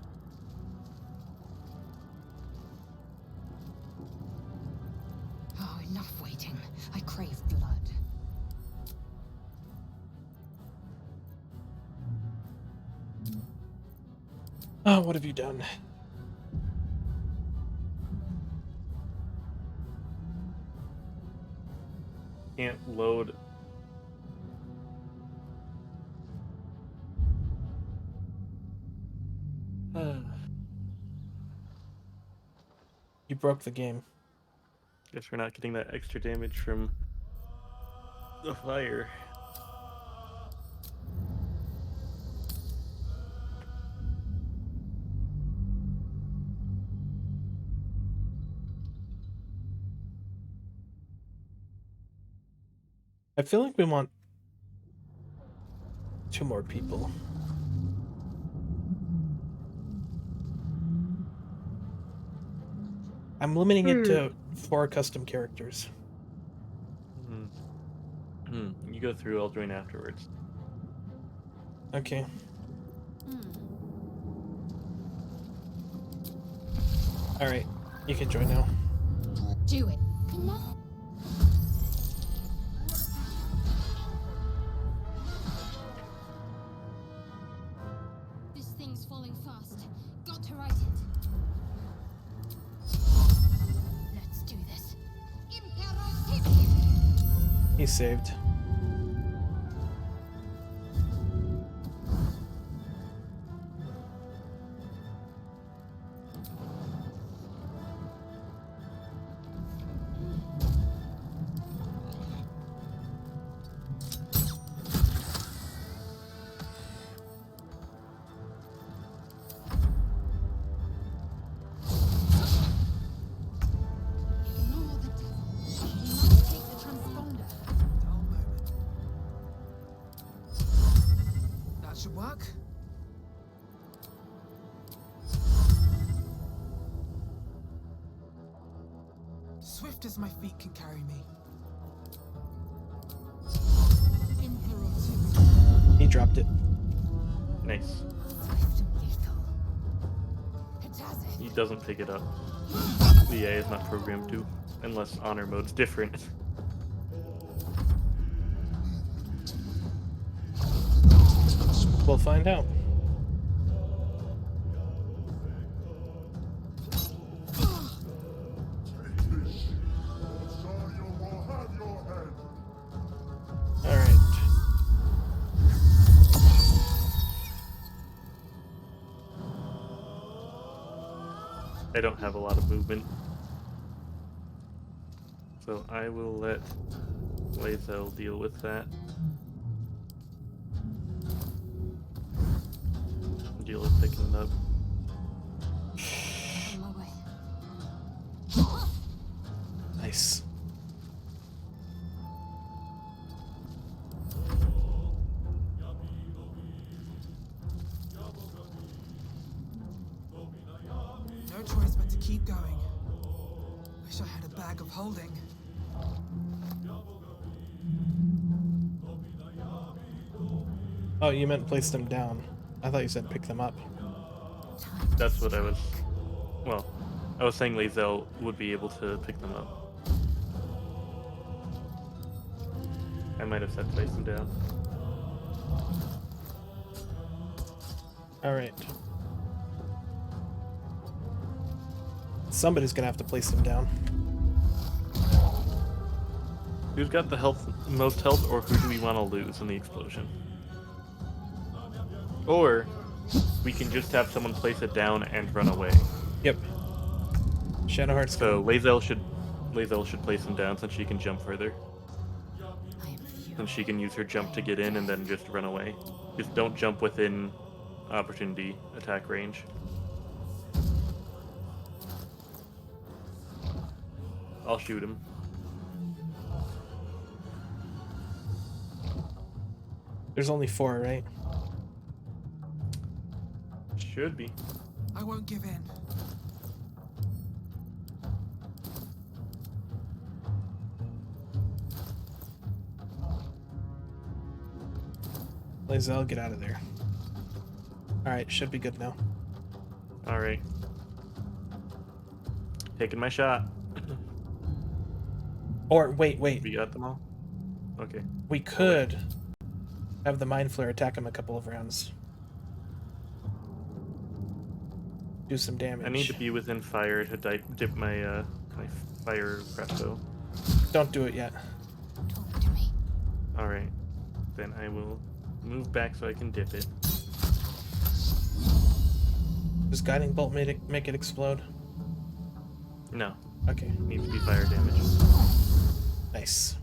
Oh, enough waiting. I crave blood. Oh, what have you done? Can't load. You broke the game. Guess we're not getting that extra damage from the fire. I feel like we want 2 more people. I'm limiting it to 4 custom characters. You go through, I'll join afterwards. Okay. Alright, you can join now. Do it. Enough. This thing's falling fast. Got to right it. Let's do this. He's saved. Ignore the devil. We must take the transponder. Dull moment. That should work. Swift as my feet can carry me. Imperative. He dropped it. Nice. Swift and lethal. It has it. He doesn't pick it up. The AI is not programmed to, unless honor mode's different. We'll find out. Alright. I don't have a lot of movement. So I will let Lazel deal with that. Deal with picking it up. On my way. Nice. No choice but to keep going. Wish I had a bag of holding. Oh, you meant place them down. I thought you said pick them up. That's what I was. Well, I was saying Lazel would be able to pick them up. I might have said place them down. Alright. Somebody's gonna have to place them down. Who's got the most health, or who do we want to lose in the explosion? Or we can just have someone place it down and run away. Yep. Shadowheart's So going. Lae'zel should place him down since she can jump further. I am furious. And she can use her jump to get in and then just run away. Just don't jump within opportunity attack range. I'll shoot him. There's only 4, right? Should be. I won't give in. Lae'zel, get out of there. Alright, should be good now. Alright. Taking my shot. Or, wait. We got them all? Okay. We could have the Mind Flare attack him a couple of rounds. Do some damage. I need to be within fire to dip my my fire crossbow. Don't do it yet. Talk to me. Alright. Then I will move back so I can dip it. Does Guiding Bolt make it explode? No. Okay, Needs to be fire damage. nice.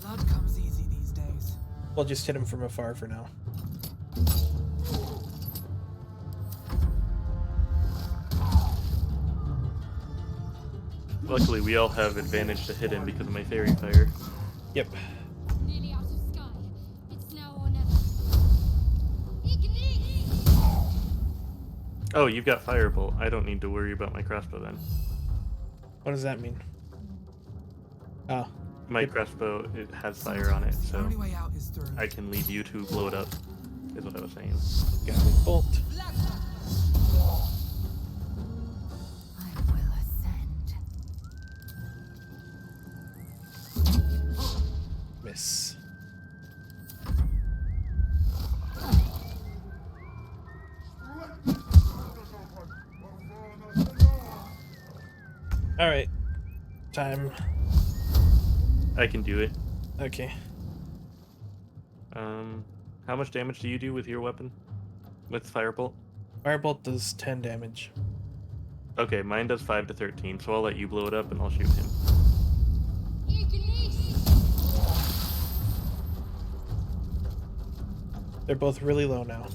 Blood comes easy these days. We'll just hit him from afar for now. Luckily, we all have advantage to hit him because of my fairy fire. Yep. Nearly out of sky. It's now or never. Ignite! Oh, you've got firebolt. I don't need to worry about my crossbow then. What does that mean? Oh, My crossbow, it has fire on it, The so only way out is through. I can leave you to blow it up, is what I was saying. Guiding Bolt. I will ascend. Miss. Alright. Time. I can do it. Okay. How much damage do you do with your weapon? With firebolt? Firebolt does 10 damage. Okay, mine does 5 to 13, so I'll let you blow it up and I'll shoot him. Ignite! They're both really low now.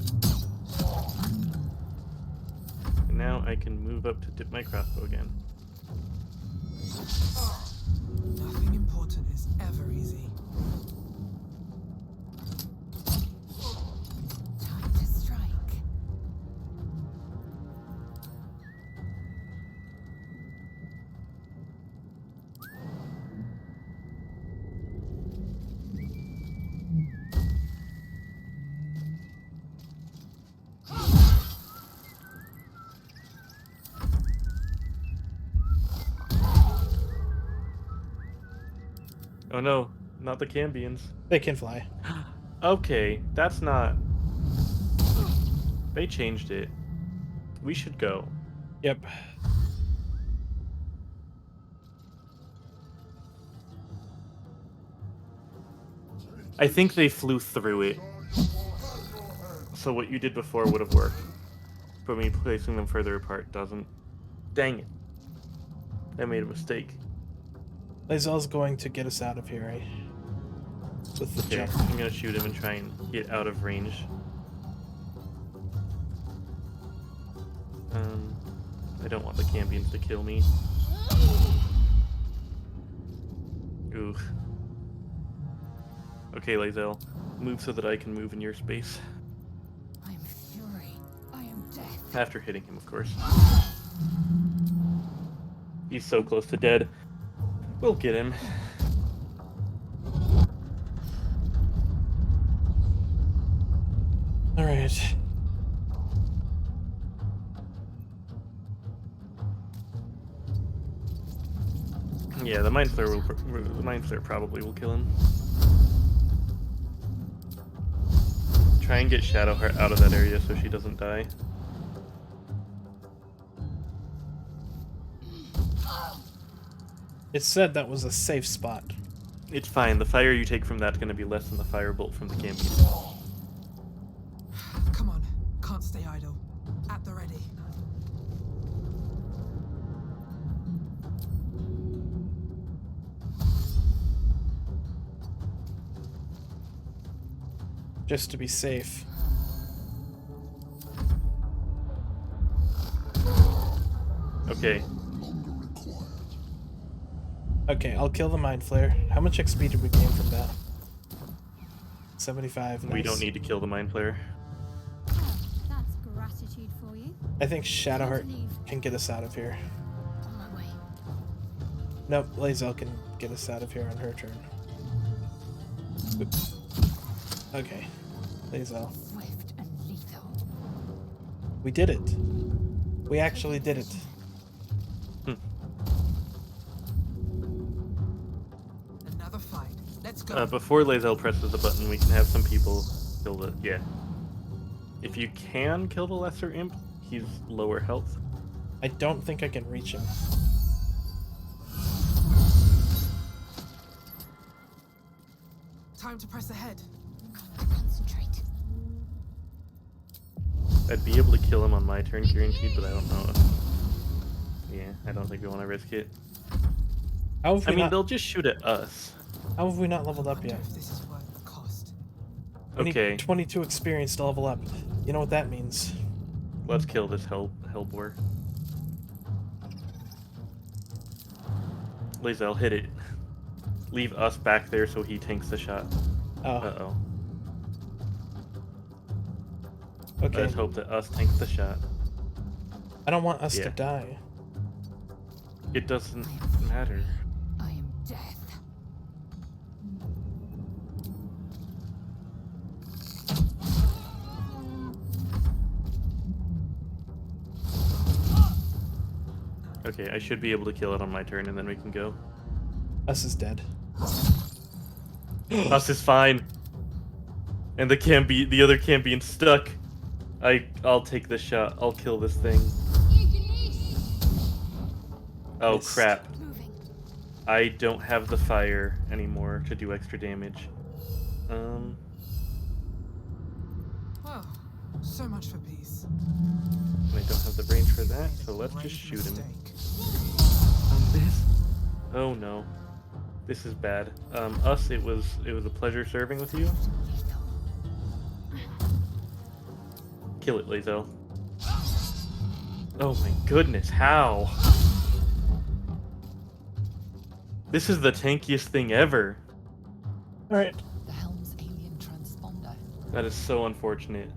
And now I can move up to dip my crossbow again. Nothing important is ever easy. Time to strike. Oh no, not the Cambions. They can fly. Okay, that's not... They changed it. We should go. Yep. I think they flew through it. So what you did before would have worked. But me placing them further apart doesn't. Dang it. I made a mistake. Lae'zel's going to get us out of here, right? With the Okay, jump. I'm gonna shoot him and try and get out of range. I don't want the Cambions to kill me. Ooh. Okay, Lae'zel. Move so that I can move in your space. I am fury. I am death. After hitting him, of course. He's so close to dead. We'll get him. Alright. Yeah, the Mind Flare probably will kill him. Try and get Shadowheart out of that area so she doesn't die. It said that was a safe spot. It's fine. The fire you take from that's going to be less than the firebolt from the Cambion. just to be safe. Okay. Okay, I'll kill the Mind Flare. How much XP did we gain from that? 75. We don't Nice. need to kill the Mind Flayer. That's gratitude for you. I think Shadowheart Time to leave. can get us out of here. On my way. Nope, Lae'zel can get us out of here on her turn. Oops. Okay, Lae'zel. Swift and lethal. We did it. We actually did it. Another fight. Let's go. Before Lae'zel presses the button, we can have some people kill the... Yeah. If you can kill the Lesser Imp, he's lower health. I don't think I can reach him. Time to press ahead. Concentrate. I'd be able to kill him on my turn guaranteed, but I don't know if... Yeah, I don't think we want to risk it. How have I we mean, not, they'll just shoot at us. how have we not leveled up Wonder yet? if this is worth the cost. We Okay, need 22 experience to level up. You know what that means. let's kill this Hellbore. Lae'zel, hit it. Leave us back there so he tanks the shot. Oh, Uh-oh. okay. Let's hope that us tanks the shot. I don't want us Yeah. to die. It doesn't matter. I am death. Okay, I should be able to kill it on my turn and then we can go. Us is dead. Us is fine. And the other Campion's stuck. I'll take this shot. I'll kill this thing. Oh Missed. crap. Moving. I don't have the fire anymore to do extra damage. Oh, so much for peace. And I don't have the range for that, so let's just shoot him. Mistake. This. Oh no. This is bad. Us, it was a pleasure serving with you. Kill it, Lae'zel. Oh my goodness, how? This is the tankiest thing ever. Alright. The helm's alien transponder. That is so unfortunate.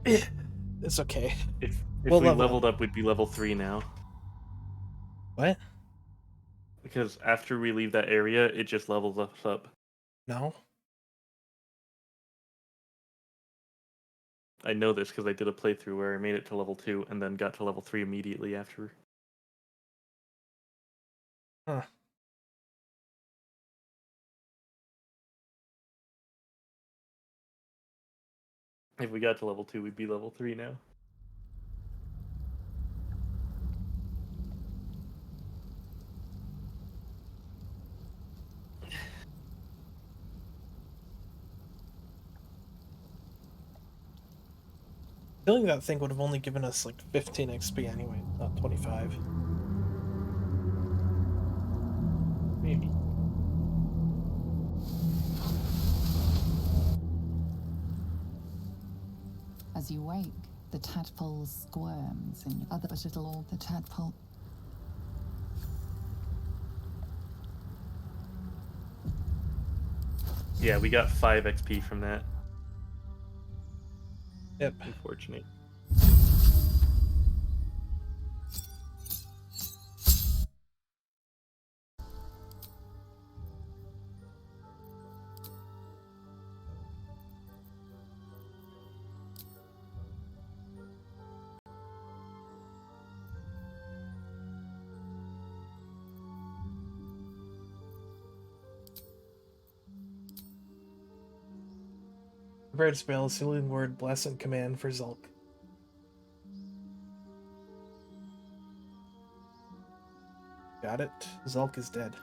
It's okay. If We'll we level leveled up, we'd be level 3 now. What? Because after we leave that area, it just levels us up. No? I know this because I did a playthrough where I made it to level 2 and then got to level 3 immediately after. Huh. If we got to level 2, we'd be level 3 now. Killing that thing would have only given us like 15 XP anyway, not 25. Maybe. As you wake, the tadpole squirms in other little the tadpole. Yeah, we got 5 XP from that. Yep. Unfortunate. Prepare to spell a sealing word, blessing command for Zulk. Got it. Zulk is dead.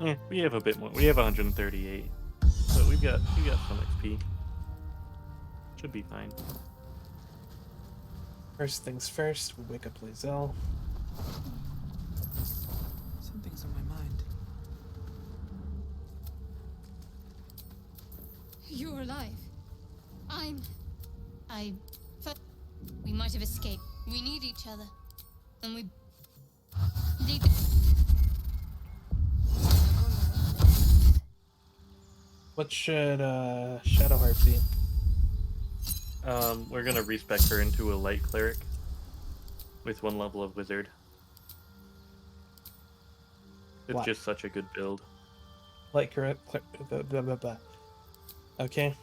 Yeah, we have a bit more. We have 138. So we got some XP. Should be fine. First things first, we wake up Lae'zel. Something's on my mind. You're alive. We might have escaped. We need each other. And we need What should Shadowheart be? We're gonna respec her into a light cleric with 1 level of wizard. It's What? just such a good build. Light correct. Blah, blah, blah, blah. Okay.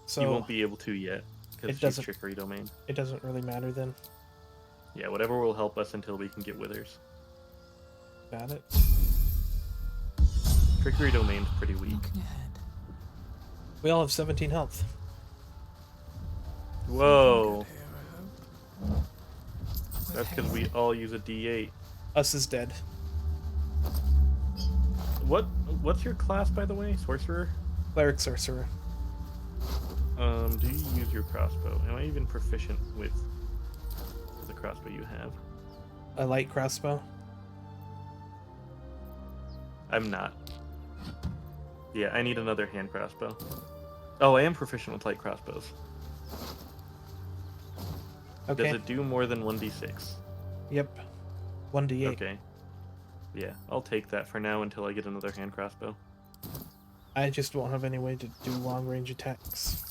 So You won't be able to yet it because she's doesn't- trickery domain. it doesn't really matter then. Yeah, whatever will help us until we can get withers. Got it. Trickery domain's pretty weak. Looking ahead. We all have 17 health. Whoa, Good here, I hope. With that's because we haste. all use a D8. Us is dead. What's your class, by the way? Sorcerer? Cleric sorcerer. Do you use your crossbow? Am I even proficient with the crossbow you have? A light crossbow. I'm not. Yeah, I need another hand crossbow. Oh, I am proficient with light crossbows. Okay. Does it do more than 1d6? Yep. 1d8. Okay. Yeah, I'll take that for now until I get another hand crossbow. I just won't have any way to do long range attacks.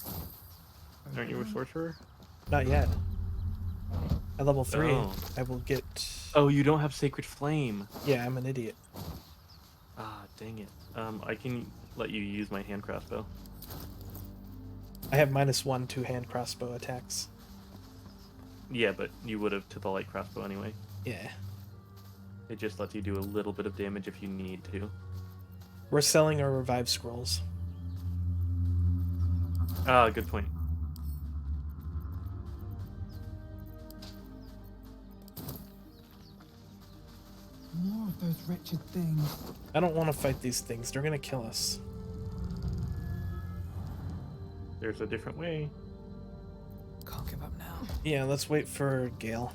Aren't you a sorcerer? Not yet. At level 3, Oh. I will get. Oh, you don't have Sacred Flame. Yeah, I'm an idiot. Ah, dang it. I can let you use my hand crossbow. I have -1 to hand crossbow attacks. Yeah, but you would have to the light crossbow anyway. Yeah. It just lets you do a little bit of damage if you need to. We're selling our revive scrolls. Ah, good point. More of those wretched things. I don't want to fight these things. They're gonna kill us. There's a different way. Can't give up now. Yeah, let's wait for Gale.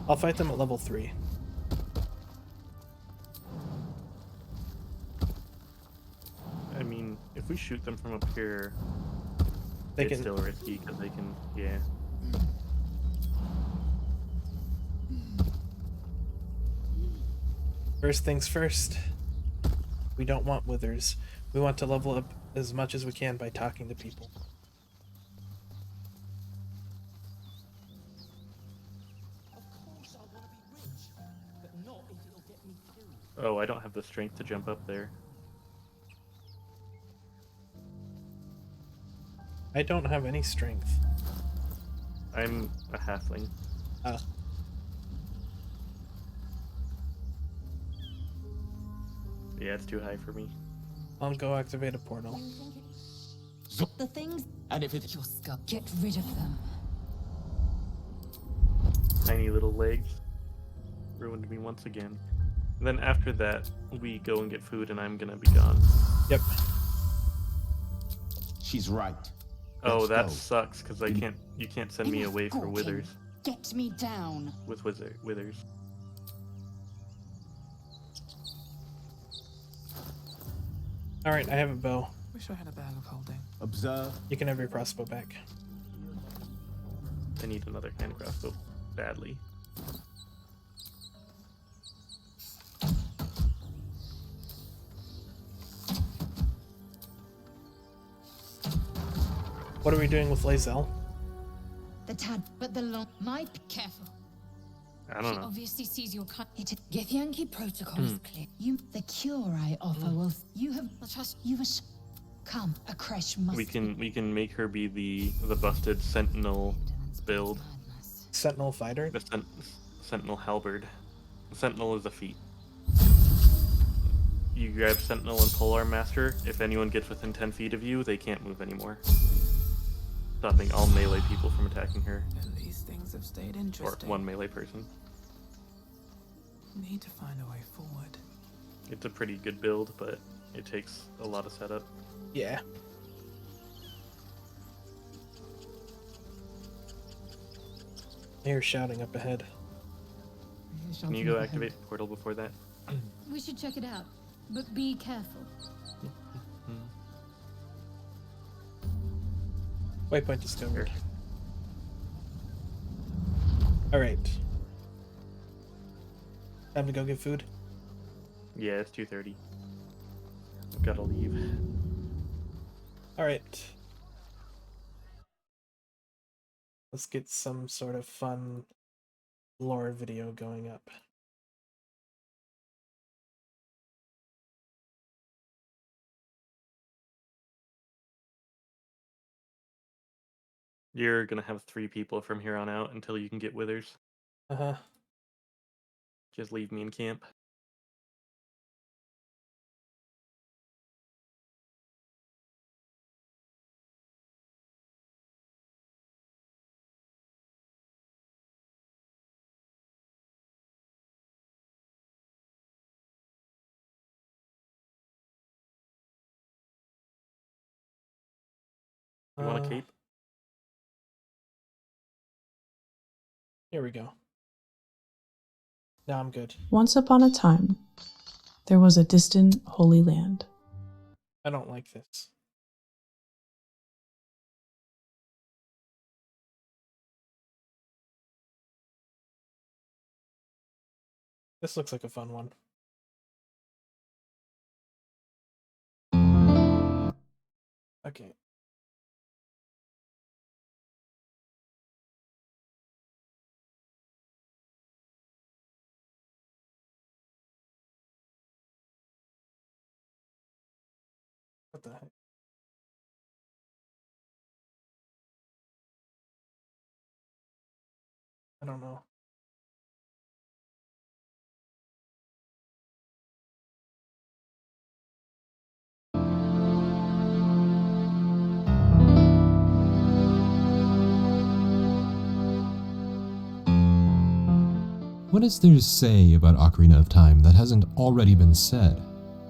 I'll fight them at level 3. I mean, if we shoot them from up here, They it's can. still risky because they can, yeah. First things first. We don't want withers. We want to level up as much as we can by talking to people. Oh, I don't have the strength to jump up there. I don't have any strength. I'm a halfling. Ah. Yeah, it's too high for me. I'll go activate a portal. the things. And if it's Your skull. Get rid of them. Tiny little legs ruined me once again. And then after that, we go and get food, and I'm gonna be gone. Yep. she's right. Oh, Let's that go. sucks because you can't send me Enough away for talking. withers Get me down. with withers. Alright, I have a bow. Wish I had a bag of holding. Observe. You can have your crossbow back. I need another hand crossbow badly. What are we doing with Lae'zel? The tad, but the long. My careful. I don't She know. obviously sees your cut. Githyanki protocol is clear. You, the cure I offer will. You have. Trust. You was. Come, a crash must. We can make her be the busted sentinel build. Madness. Sentinel fighter? The sentinel halberd. Sentinel is a feat. You grab sentinel and polearm master. If anyone gets within 10 feet of you, they can't move anymore, stopping all melee people from attacking her, At least things have stayed or interesting. one melee person. Need to find a way forward. It's a pretty good build, but it takes a lot of setup. Yeah. I hear shouting up ahead. Can you go activate the portal before that? We should check it out, but be careful. Waypoint discovered. Alright. Time to go get food? Yeah, it's 2:30. I've gotta leave. Alright. Let's get some sort of fun lore video going up. You're gonna have 3 people from here on out until you can get withers. Uh-huh. Just leave me in camp. You want a cape? Here we go. Now I'm good. Once upon a time, there was a distant holy land. I don't like this. This looks like a fun one. Okay. What the heck? I don't know. What is there to say about Ocarina of Time that hasn't already been said?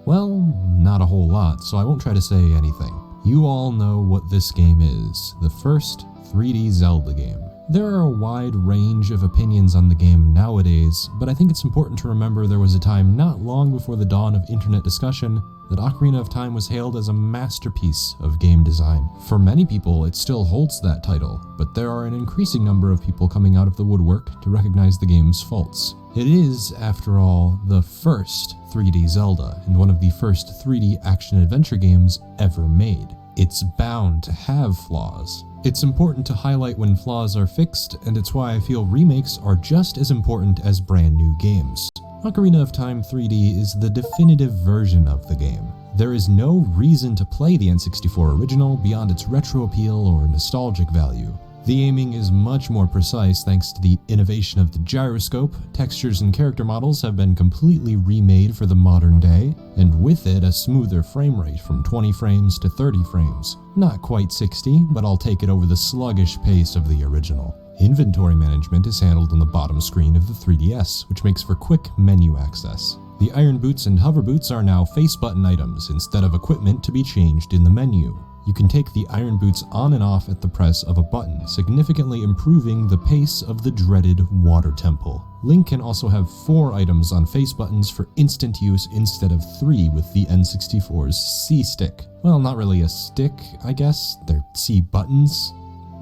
Well, not a whole lot, so I won't try to say anything. You all know what this game is, the first 3D Zelda game. There are a wide range of opinions on the game nowadays, but I think it's important to remember there was a time not long before the dawn of internet discussion that Ocarina of Time was hailed as a masterpiece of game design. For many people, it still holds that title, but there are an increasing number of people coming out of the woodwork to recognize the game's faults. It is, after all, the first 3D Zelda, and one of the first 3D action-adventure games ever made. It's bound to have flaws. It's important to highlight when flaws are fixed, and it's why I feel remakes are just as important as brand new games. Ocarina of Time 3D is the definitive version of the game. There is no reason to play the N64 original beyond its retro appeal or nostalgic value. The aiming is much more precise thanks to the innovation of the gyroscope. Textures and character models have been completely remade for the modern day, and with it a smoother frame rate from 20 frames to 30 frames. Not quite 60, but I'll take it over the sluggish pace of the original. Inventory management is handled on the bottom screen of the 3DS, which makes for quick menu access. The iron boots and hover boots are now face button items instead of equipment to be changed in the menu. You can take the iron boots on and off at the press of a button, significantly improving the pace of the dreaded water temple. Link can also have 4 items on face buttons for instant use instead of 3 with the N64's C stick. Well, not really a stick, I guess. They're C buttons.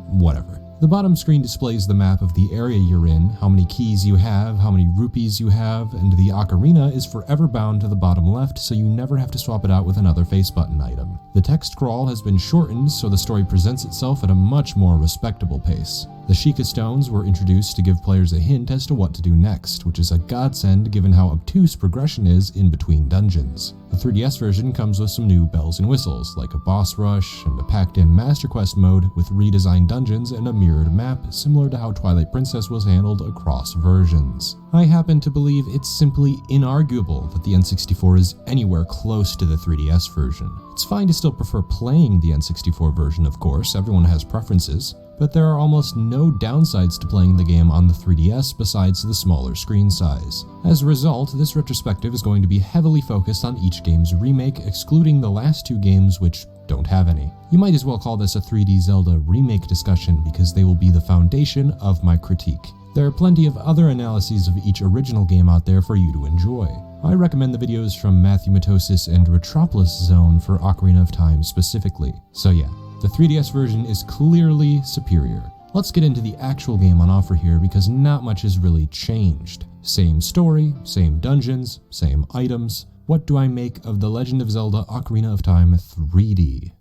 Whatever. The bottom screen displays the map of the area you're in, how many keys you have, how many rupees you have, and the ocarina is forever bound to the bottom left so you never have to swap it out with another face button item. The text scroll has been shortened so the story presents itself at a much more respectable pace. The Sheikah Stones were introduced to give players a hint as to what to do next, which is a godsend given how obtuse progression is in between dungeons. The 3DS version comes with some new bells and whistles, like a boss rush and a packed-in Master Quest mode with redesigned dungeons and a mirrored map, similar to how Twilight Princess was handled across versions. I happen to believe it's simply inarguable that the N64 is anywhere close to the 3DS version. It's fine to still prefer playing the N64 version, of course, everyone has preferences, but there are almost no downsides to playing the game on the 3DS besides the smaller screen size. As a result, this retrospective is going to be heavily focused on each game's remake, excluding the last 2 games which don't have any. You might as well call this a 3D Zelda remake discussion because they will be the foundation of my critique. There are plenty of other analyses of each original game out there for you to enjoy. I recommend the videos from Matthew Matosis and Retropolis Zone for Ocarina of Time specifically. So yeah, The 3DS version is clearly superior. Let's get into the actual game on offer here because not much has really changed. Same story, same dungeons, same items. What do I make of The Legend of Zelda Ocarina of Time 3D?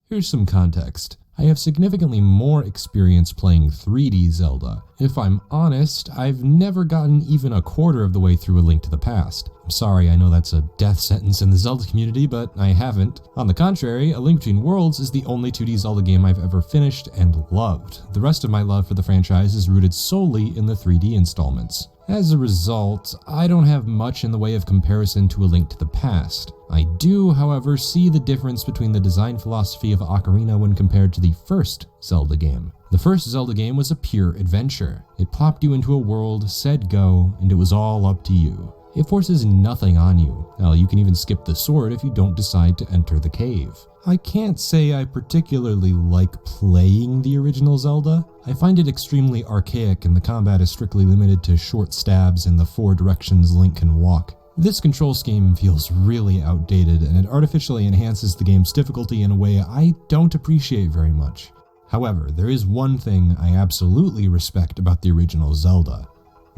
Here's some context. I have significantly more experience playing 3D Zelda. If I'm honest, I've never gotten even a quarter of the way through A Link to the Past. I'm sorry, I know that's a death sentence in the Zelda community, but I haven't. On the contrary, A Link Between Worlds is the only 2D Zelda game I've ever finished and loved. The rest of my love for the franchise is rooted solely in the 3D installments. As a result, I don't have much in the way of comparison to A Link to the Past. I do, however, see the difference between the design philosophy of Ocarina when compared to the first Zelda game. The first Zelda game was a pure adventure. It plopped you into a world, said go, and it was all up to you. It forces nothing on you. Hell, you can even skip the sword if you don't decide to enter the cave. I can't say I particularly like playing the original Zelda. I find it extremely archaic and the combat is strictly limited to short stabs in the 4 directions Link can walk. This control scheme feels really outdated and it artificially enhances the game's difficulty in a way I don't appreciate very much. However, there is one thing I absolutely respect about the original Zelda: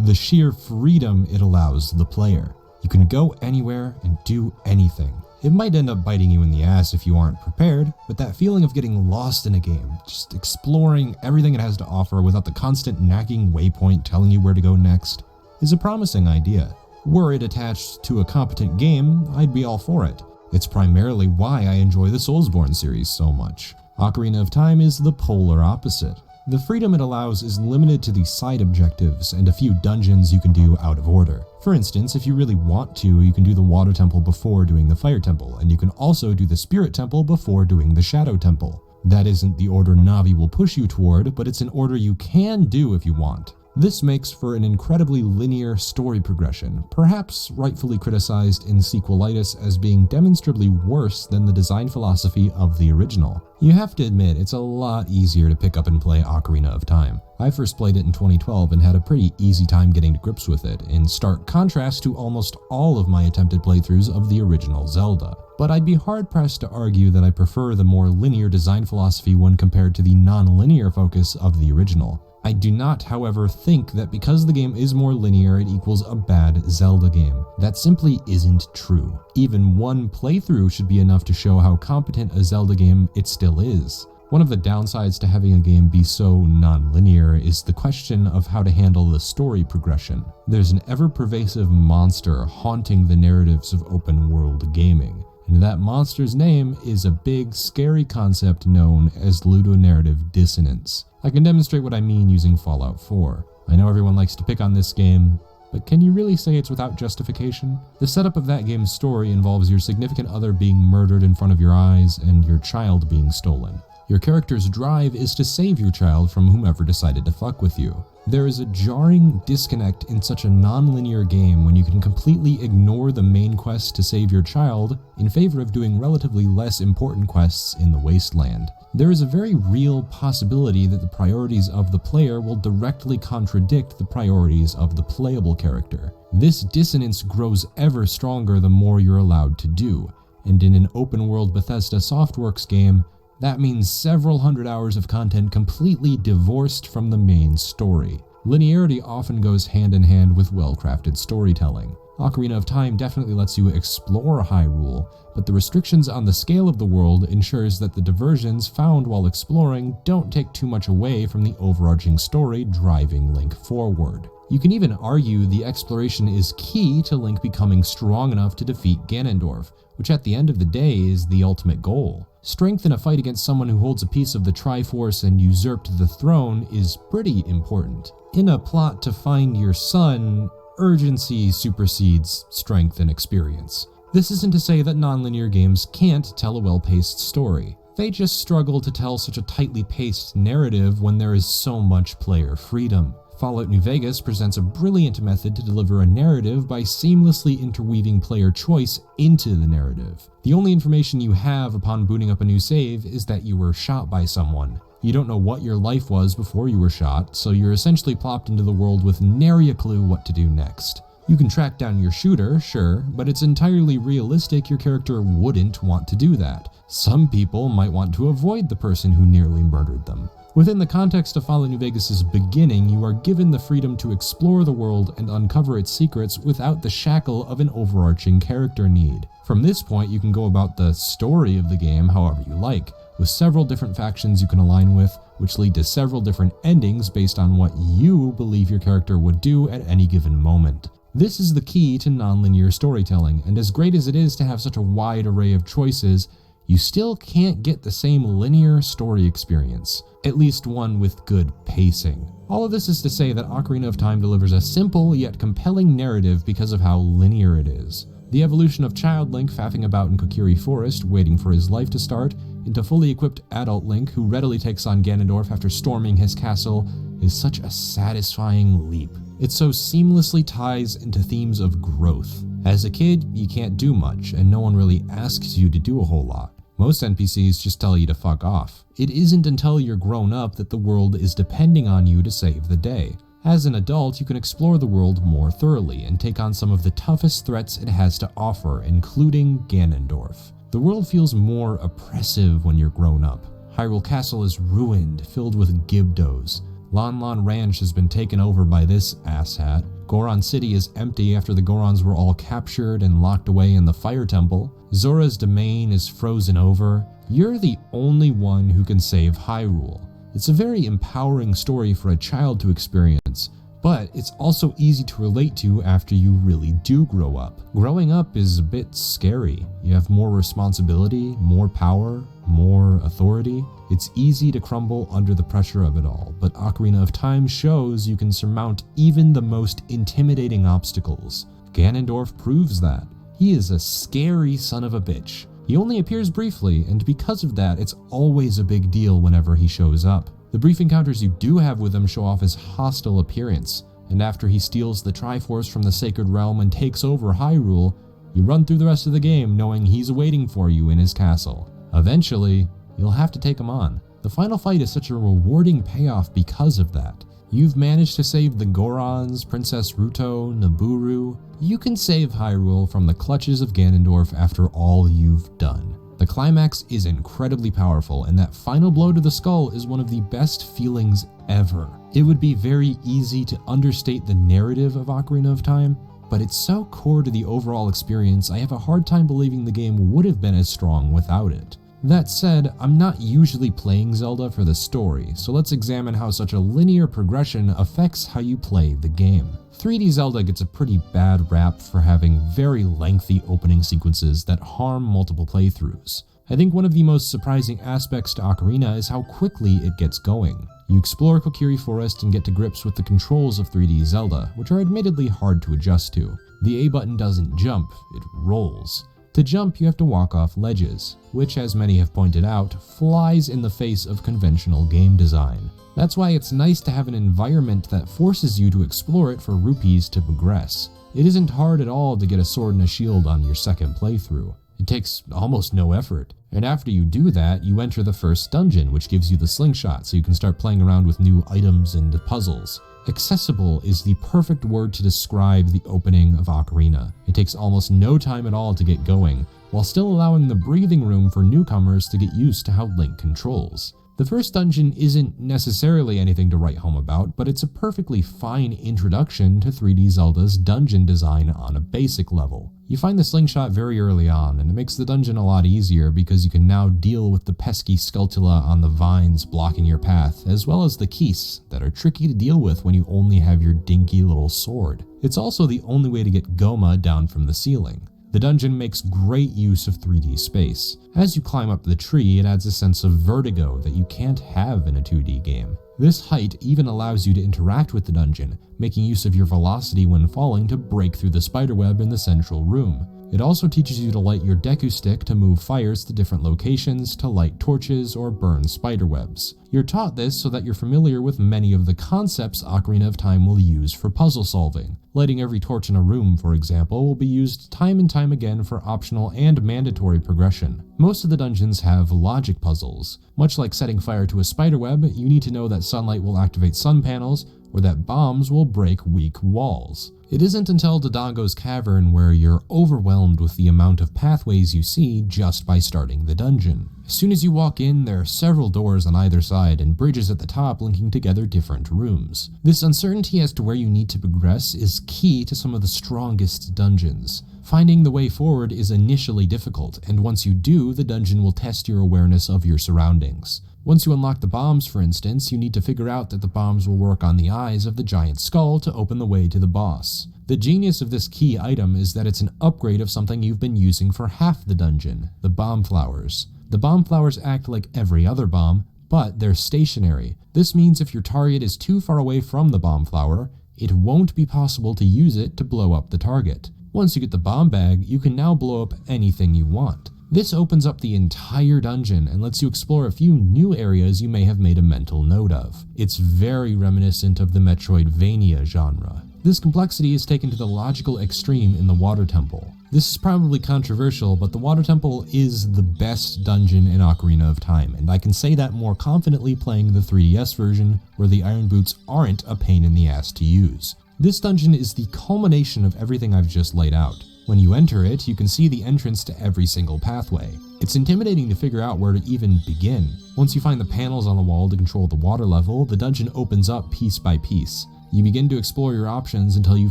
the sheer freedom it allows the player. You can go anywhere and do anything. It might end up biting you in the ass if you aren't prepared, but that feeling of getting lost in a game, just exploring everything it has to offer without the constant nagging waypoint telling you where to go next, is a promising idea. Were it attached to a competent game, I'd be all for it. It's primarily why I enjoy the Soulsborne series so much. Ocarina of Time is the polar opposite. The freedom it allows is limited to the side objectives and a few dungeons you can do out of order. For instance, if you really want to, you can do the Water Temple before doing the Fire Temple, and you can also do the Spirit Temple before doing the Shadow Temple. That isn't the order Navi will push you toward, but it's an order you can do if you want. This makes for an incredibly linear story progression, perhaps rightfully criticized in sequelitis as being demonstrably worse than the design philosophy of the original. You have to admit, it's a lot easier to pick up and play Ocarina of Time. I first played it in 2012 and had a pretty easy time getting to grips with it, in stark contrast to almost all of my attempted playthroughs of the original Zelda. But I'd be hard-pressed to argue that I prefer the more linear design philosophy when compared to the non-linear focus of the original. I do not, however, think that because the game is more linear, it equals a bad Zelda game. That simply isn't true. Even one playthrough should be enough to show how competent a Zelda game it still is. One of the downsides to having a game be so non-linear is the question of how to handle the story progression. There's an ever-pervasive monster haunting the narratives of open-world gaming, and that monster's name is a big, scary concept known as ludonarrative dissonance. I can demonstrate what I mean using Fallout 4. I know everyone likes to pick on this game, but can you really say it's without justification? The setup of that game's story involves your significant other being murdered in front of your eyes and your child being stolen. Your character's drive is to save your child from whomever decided to fuck with you. There is a jarring disconnect in such a non-linear game when you can completely ignore the main quest to save your child in favor of doing relatively less important quests in the wasteland. There is a very real possibility that the priorities of the player will directly contradict the priorities of the playable character. This dissonance grows ever stronger the more you're allowed to do, and in an open-world Bethesda Softworks game, that means several hundred hours of content completely divorced from the main story. Linearity often goes hand in hand with well-crafted storytelling. Ocarina of Time definitely lets you explore Hyrule, but the restrictions on the scale of the world ensures that the diversions found while exploring don't take too much away from the overarching story driving Link forward. You can even argue the exploration is key to Link becoming strong enough to defeat Ganondorf, which at the end of the day is the ultimate goal. Strength in a fight against someone who holds a piece of the Triforce and usurped the throne is pretty important. In a plot to find your son, urgency supersedes strength and experience. This isn't to say that non-linear games can't tell a well-paced story. They just struggle to tell such a tightly paced narrative when there is so much player freedom. Fallout New Vegas presents a brilliant method to deliver a narrative by seamlessly interweaving player choice into the narrative. The only information you have upon booting up a new save is that you were shot by someone. You don't know what your life was before you were shot, so you're essentially plopped into the world with nary a clue what to do next. You can track down your shooter, sure, but it's entirely realistic your character wouldn't want to do that. Some people might want to avoid the person who nearly murdered them. Within the context of Fallout New Vegas' beginning, you are given the freedom to explore the world and uncover its secrets without the shackle of an overarching character need. From this point, you can go about the story of the game however you like, with several different factions you can align with, which lead to several different endings based on what you believe your character would do at any given moment. This is the key to non-linear storytelling, and as great as it is to have such a wide array of choices, you still can't get the same linear story experience, at least one with good pacing. All of this is to say that Ocarina of Time delivers a simple yet compelling narrative because of how linear it is. The evolution of Child Link faffing about in Kokiri Forest, waiting for his life to start, into fully equipped adult Link who readily takes on Ganondorf after storming his castle, is such a satisfying leap. It so seamlessly ties into themes of growth. As a kid, you can't do much, and no one really asks you to do a whole lot. Most NPCs just tell you to fuck off. It isn't until you're grown up that the world is depending on you to save the day. As an adult, you can explore the world more thoroughly and take on some of the toughest threats it has to offer, including Ganondorf. The world feels more oppressive when you're grown up. Hyrule Castle is ruined, filled with Gibdos. Lon Lon Ranch has been taken over by this asshat. Goron City is empty after the Gorons were all captured and locked away in the Fire Temple. Zora's domain is frozen over. You're the only one who can save Hyrule. It's a very empowering story for a child to experience, but it's also easy to relate to after you really do grow up. Growing up is a bit scary. You have more responsibility, more power, more authority. It's easy to crumble under the pressure of it all, but Ocarina of Time shows you can surmount even the most intimidating obstacles. Ganondorf proves that. He is a scary son of a bitch. He only appears briefly, and because of that, it's always a big deal whenever he shows up. The brief encounters you do have with him show off his hostile appearance, and after he steals the Triforce from the Sacred Realm and takes over Hyrule, you run through the rest of the game knowing he's waiting for you in his castle. Eventually, you'll have to take him on. The final fight is such a rewarding payoff because of that. You've managed to save the Gorons, Princess Ruto, Nabooru. You can save Hyrule from the clutches of Ganondorf after all you've done. The climax is incredibly powerful, and that final blow to the skull is one of the best feelings ever. It would be very easy to understate the narrative of Ocarina of Time, but it's so core to the overall experience I have a hard time believing the game would have been as strong without it. That said, I'm not usually playing Zelda for the story, so let's examine how such a linear progression affects how you play the game. 3D Zelda gets a pretty bad rap for having very lengthy opening sequences that harm multiple playthroughs. I think one of the most surprising aspects to Ocarina is how quickly it gets going. You explore Kokiri Forest and get to grips with the controls of 3D Zelda, which are admittedly hard to adjust to. The A button doesn't jump, it rolls. To jump, you have to walk off ledges, which, as many have pointed out, flies in the face of conventional game design. That's why it's nice to have an environment that forces you to explore it for rupees to progress. It isn't hard at all to get a sword and a shield on your second playthrough. It takes almost no effort. And after you do that, you enter the first dungeon, which gives you the slingshot so you can start playing around with new items and puzzles. Accessible is the perfect word to describe the opening of Ocarina. It takes almost no time at all to get going, while still allowing the breathing room for newcomers to get used to how Link controls. The first dungeon isn't necessarily anything to write home about, but it's a perfectly fine introduction to 3D Zelda's dungeon design on a basic level. You find the slingshot very early on, and it makes the dungeon a lot easier because you can now deal with the pesky Skulltula on the vines blocking your path, as well as the Keese that are tricky to deal with when you only have your dinky little sword. It's also the only way to get Goma down from the ceiling. The dungeon makes great use of 3D space. As you climb up the tree, it adds a sense of vertigo that you can't have in a 2D game. This height even allows you to interact with the dungeon, making use of your velocity when falling to break through the spiderweb in the central room. It also teaches you to light your Deku Stick to move fires to different locations, to light torches, or burn spiderwebs. You're taught this so that you're familiar with many of the concepts Ocarina of Time will use for puzzle solving. Lighting every torch in a room, for example, will be used time and time again for optional and mandatory progression. Most of the dungeons have logic puzzles. Much like setting fire to a spiderweb, you need to know that sunlight will activate sun panels, or that bombs will break weak walls. It isn't until Dodongo's Cavern where you're overwhelmed with the amount of pathways you see just by starting the dungeon. As soon as you walk in, there are several doors on either side and bridges at the top linking together different rooms. This uncertainty as to where you need to progress is key to some of the strongest dungeons. Finding the way forward is initially difficult, and once you do, the dungeon will test your awareness of your surroundings. Once you unlock the bombs, for instance, you need to figure out that the bombs will work on the eyes of the giant skull to open the way to the boss. The genius of this key item is that it's an upgrade of something you've been using for half the dungeon, the bomb flowers. The bomb flowers act like every other bomb, but they're stationary. This means if your target is too far away from the bomb flower, it won't be possible to use it to blow up the target. Once you get the bomb bag, you can now blow up anything you want. This opens up the entire dungeon and lets you explore a few new areas you may have made a mental note of. It's very reminiscent of the Metroidvania genre. This complexity is taken to the logical extreme in the Water Temple. This is probably controversial, but the Water Temple is the best dungeon in Ocarina of Time, and I can say that more confidently playing the 3DS version, where the Iron Boots aren't a pain in the ass to use. This dungeon is the culmination of everything I've just laid out. When you enter it, you can see the entrance to every single pathway. It's intimidating to figure out where to even begin. Once you find the panels on the wall to control the water level, the dungeon opens up piece by piece. You begin to explore your options until you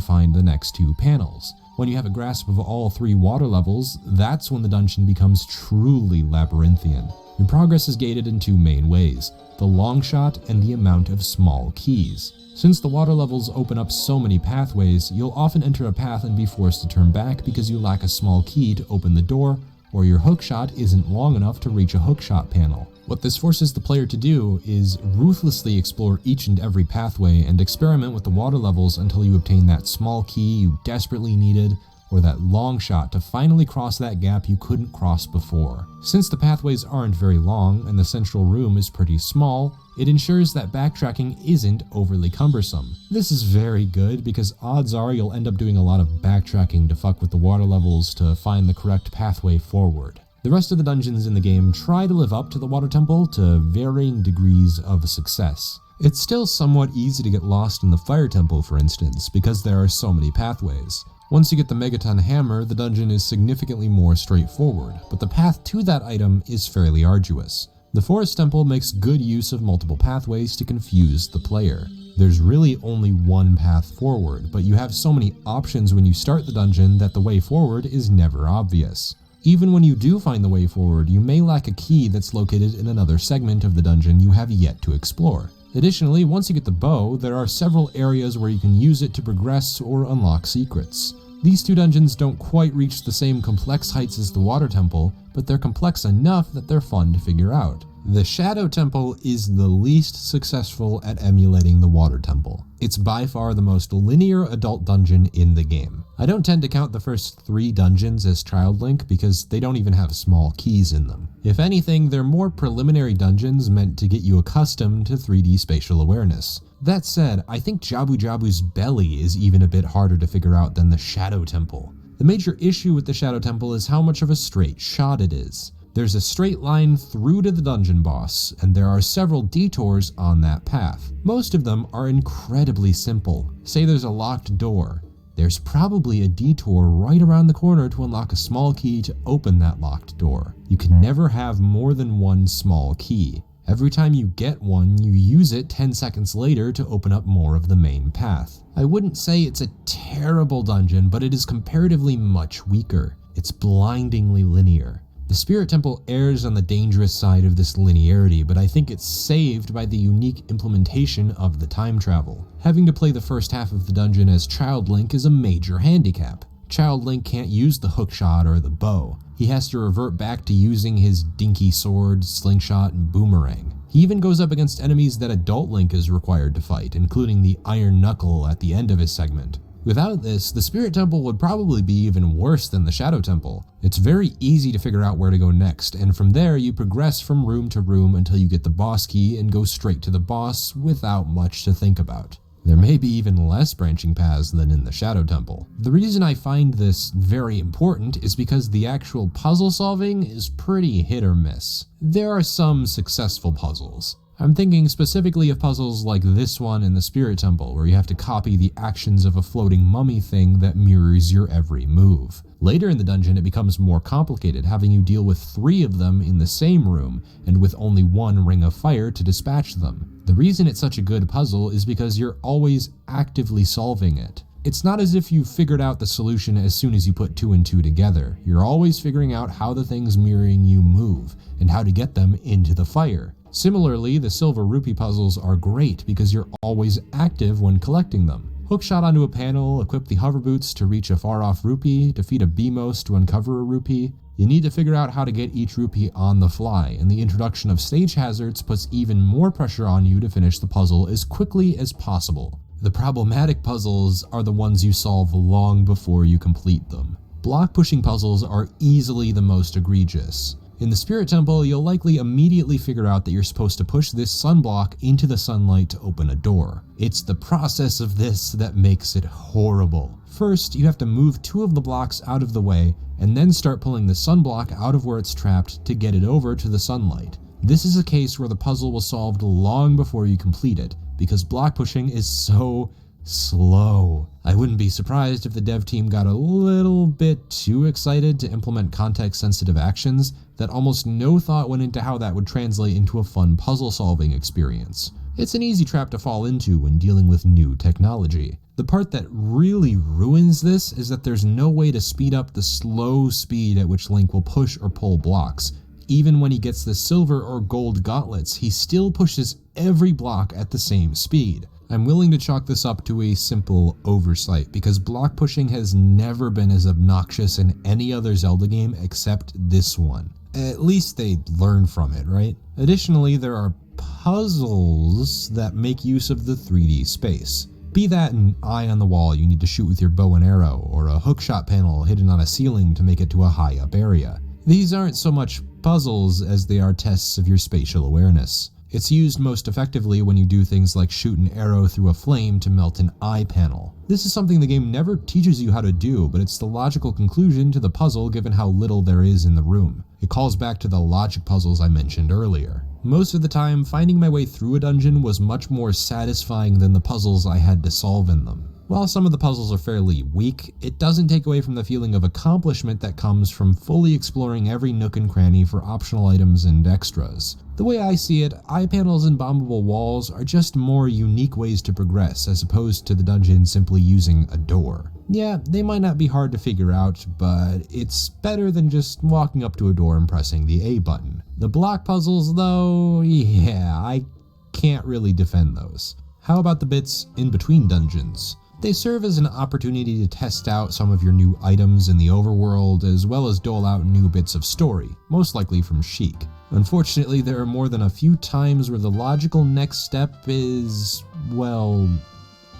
find the next two panels. When you have a grasp of all three water levels, that's when the dungeon becomes truly labyrinthian. Your progress is gated in two main ways: the long shot and the amount of small keys. Since the water levels open up so many pathways, you'll often enter a path and be forced to turn back because you lack a small key to open the door, or your hookshot isn't long enough to reach a hookshot panel. What this forces the player to do is ruthlessly explore each and every pathway and experiment with the water levels until you obtain that small key you desperately needed, or that long shot to finally cross that gap you couldn't cross before. Since the pathways aren't very long and the central room is pretty small, it ensures that backtracking isn't overly cumbersome. This is very good because odds are you'll end up doing a lot of backtracking to fuck with the water levels to find the correct pathway forward. The rest of the dungeons in the game try to live up to the Water Temple to varying degrees of success. It's still somewhat easy to get lost in the Fire Temple, for instance, because there are so many pathways. Once you get the Megaton Hammer, the dungeon is significantly more straightforward, but the path to that item is fairly arduous. The Forest Temple makes good use of multiple pathways to confuse the player. There's really only one path forward, but you have so many options when you start the dungeon that the way forward is never obvious. Even when you do find the way forward, you may lack a key that's located in another segment of the dungeon you have yet to explore. Additionally, once you get the bow, there are several areas where you can use it to progress or unlock secrets. These two dungeons don't quite reach the same complex heights as the Water Temple, but they're complex enough that they're fun to figure out. The Shadow Temple is the least successful at emulating the Water Temple. It's by far the most linear adult dungeon in the game. I don't tend to count the first 3 dungeons as Child Link because they don't even have small keys in them. If anything, they're more preliminary dungeons meant to get you accustomed to 3D spatial awareness. That said, I think Jabu Jabu's belly is even a bit harder to figure out than the Shadow Temple. The major issue with the Shadow Temple is how much of a straight shot it is. There's a straight line through to the dungeon boss, and there are several detours on that path. Most of them are incredibly simple. Say there's a locked door. There's probably a detour right around the corner to unlock a small key to open that locked door. You can never have more than one small key. Every time you get one, you use it 10 seconds later to open up more of the main path. I wouldn't say it's a terrible dungeon, but it is comparatively much weaker. It's blindingly linear. The Spirit Temple errs on the dangerous side of this linearity, but I think it's saved by the unique implementation of the time travel. Having to play the first half of the dungeon as Child Link is a major handicap. Child Link can't use the hookshot or the bow. He has to revert back to using his dinky sword, slingshot, and boomerang. He even goes up against enemies that Adult Link is required to fight, including the Iron Knuckle at the end of his segment. Without this, the Spirit Temple would probably be even worse than the Shadow Temple. It's very easy to figure out where to go next, and from there you progress from room to room until you get the boss key and go straight to the boss without much to think about. There may be even less branching paths than in the Shadow Temple. The reason I find this very important is because the actual puzzle solving is pretty hit or miss. There are some successful puzzles. I'm thinking specifically of puzzles like this one in the Spirit Temple, where you have to copy the actions of a floating mummy thing that mirrors your every move. Later in the dungeon, it becomes more complicated, having you deal with 3 of them in the same room, and with only 1 ring of fire to dispatch them. The reason it's such a good puzzle is because you're always actively solving it. It's not as if you figured out the solution as soon as you put 2 and 2 together. You're always figuring out how the things mirroring you move, and how to get them into the fire. Similarly, the silver rupee puzzles are great because you're always active when collecting them. Hookshot onto a panel, equip the hover boots to reach a far-off rupee, defeat a Beamos to uncover a rupee. You need to figure out how to get each rupee on the fly, and the introduction of stage hazards puts even more pressure on you to finish the puzzle as quickly as possible. The problematic puzzles are the ones you solve long before you complete them. Block pushing puzzles are easily the most egregious. In the Spirit Temple, you'll likely immediately figure out that you're supposed to push this sunblock into the sunlight to open a door. It's the process of this that makes it horrible. First, you have to move 2 of the blocks out of the way, and then start pulling the sunblock out of where it's trapped to get it over to the sunlight. This is a case where the puzzle was solved long before you complete it, because block pushing is so slow. I wouldn't be surprised if the dev team got a little bit too excited to implement context-sensitive actions that almost no thought went into how that would translate into a fun puzzle-solving experience. It's an easy trap to fall into when dealing with new technology. The part that really ruins this is that there's no way to speed up the slow speed at which Link will push or pull blocks. Even when he gets the silver or gold gauntlets, he still pushes every block at the same speed. I'm willing to chalk this up to a simple oversight, because block pushing has never been as obnoxious in any other Zelda game except this one. At least they learn from it, right? Additionally, there are puzzles that make use of the 3D space. Be that an eye on the wall you need to shoot with your bow and arrow, or a hookshot panel hidden on a ceiling to make it to a high up area. These aren't so much puzzles as they are tests of your spatial awareness. It's used most effectively when you do things like shoot an arrow through a flame to melt an eye panel. This is something the game never teaches you how to do, but it's the logical conclusion to the puzzle given how little there is in the room. It calls back to the logic puzzles I mentioned earlier. Most of the time, finding my way through a dungeon was much more satisfying than the puzzles I had to solve in them. While some of the puzzles are fairly weak, it doesn't take away from the feeling of accomplishment that comes from fully exploring every nook and cranny for optional items and extras. The way I see it, eye panels and bombable walls are just more unique ways to progress as opposed to the dungeon simply using a door. Yeah, they might not be hard to figure out, but it's better than just walking up to a door and pressing the A button. The block puzzles though, yeah, I can't really defend those. How about the bits in between dungeons? They serve as an opportunity to test out some of your new items in the overworld, as well as dole out new bits of story, most likely from Sheik. Unfortunately, there are more than a few times where the logical next step is, well,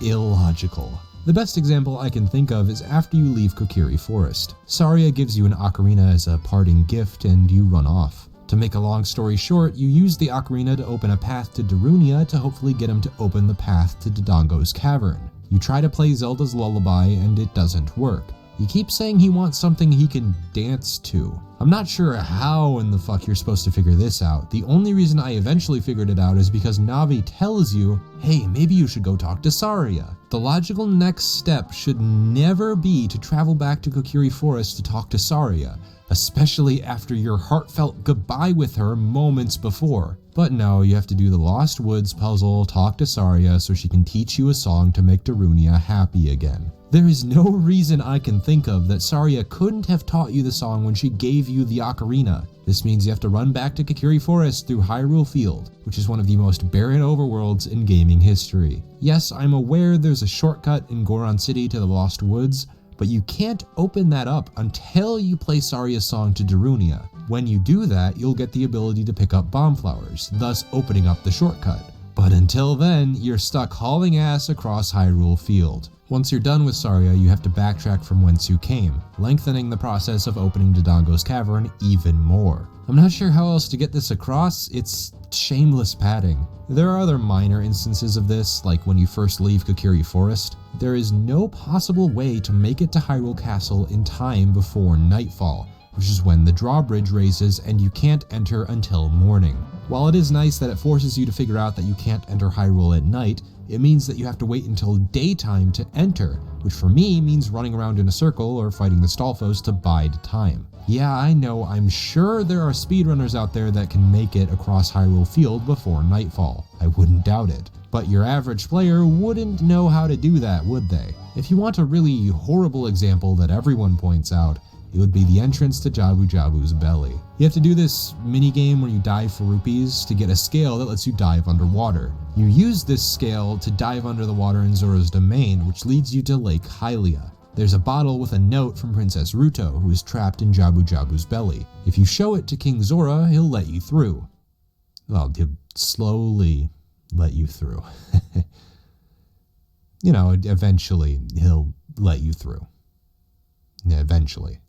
illogical. The best example I can think of is after you leave Kokiri Forest. Saria gives you an ocarina as a parting gift and you run off. To make a long story short, you use the ocarina to open a path to Darunia to hopefully get him to open the path to Dodongo's cavern. You try to play Zelda's lullaby and it doesn't work. He keeps saying he wants something he can dance to. I'm not sure how in the fuck you're supposed to figure this out. The only reason I eventually figured it out is because Navi tells you, hey, maybe you should go talk to Saria. The logical next step should never be to travel back to Kokiri Forest to talk to Saria, especially after your heartfelt goodbye with her moments before. But no, you have to do the Lost Woods puzzle, talk to Saria so she can teach you a song to make Darunia happy again. There is no reason I can think of that Saria couldn't have taught you the song when she gave you the ocarina. This means you have to run back to Kokiri Forest through Hyrule Field, which is one of the most barren overworlds in gaming history. Yes, I'm aware there's a shortcut in Goron City to the Lost Woods, but you can't open that up until you play Saria's song to Darunia. When you do that, you'll get the ability to pick up bomb flowers, thus opening up the shortcut. But until then, you're stuck hauling ass across Hyrule Field. Once you're done with Saria, you have to backtrack from whence you came, lengthening the process of opening Dodongo's cavern even more. I'm not sure how else to get this across, it's shameless padding. There are other minor instances of this, like when you first leave Kokiri Forest. There is no possible way to make it to Hyrule Castle in time before nightfall, which is when the drawbridge raises and you can't enter until morning. While it is nice that it forces you to figure out that you can't enter Hyrule at night, it means that you have to wait until daytime to enter, which for me means running around in a circle or fighting the Stalfos to bide time. Yeah, I know, I'm sure there are speedrunners out there that can make it across Hyrule Field before nightfall. I wouldn't doubt it. But your average player wouldn't know how to do that, would they? If you want a really horrible example that everyone points out, it would be the entrance to Jabu Jabu's belly. You have to do this mini-game where you dive for rupees to get a scale that lets you dive underwater. You use this scale to dive under the water in Zora's domain, which leads you to Lake Hylia. There's a bottle with a note from Princess Ruto, who is trapped in Jabu Jabu's belly. If you show it to King Zora, he'll let you through. Well, he'll slowly let you through. You know, eventually he'll let you through. Yeah, eventually.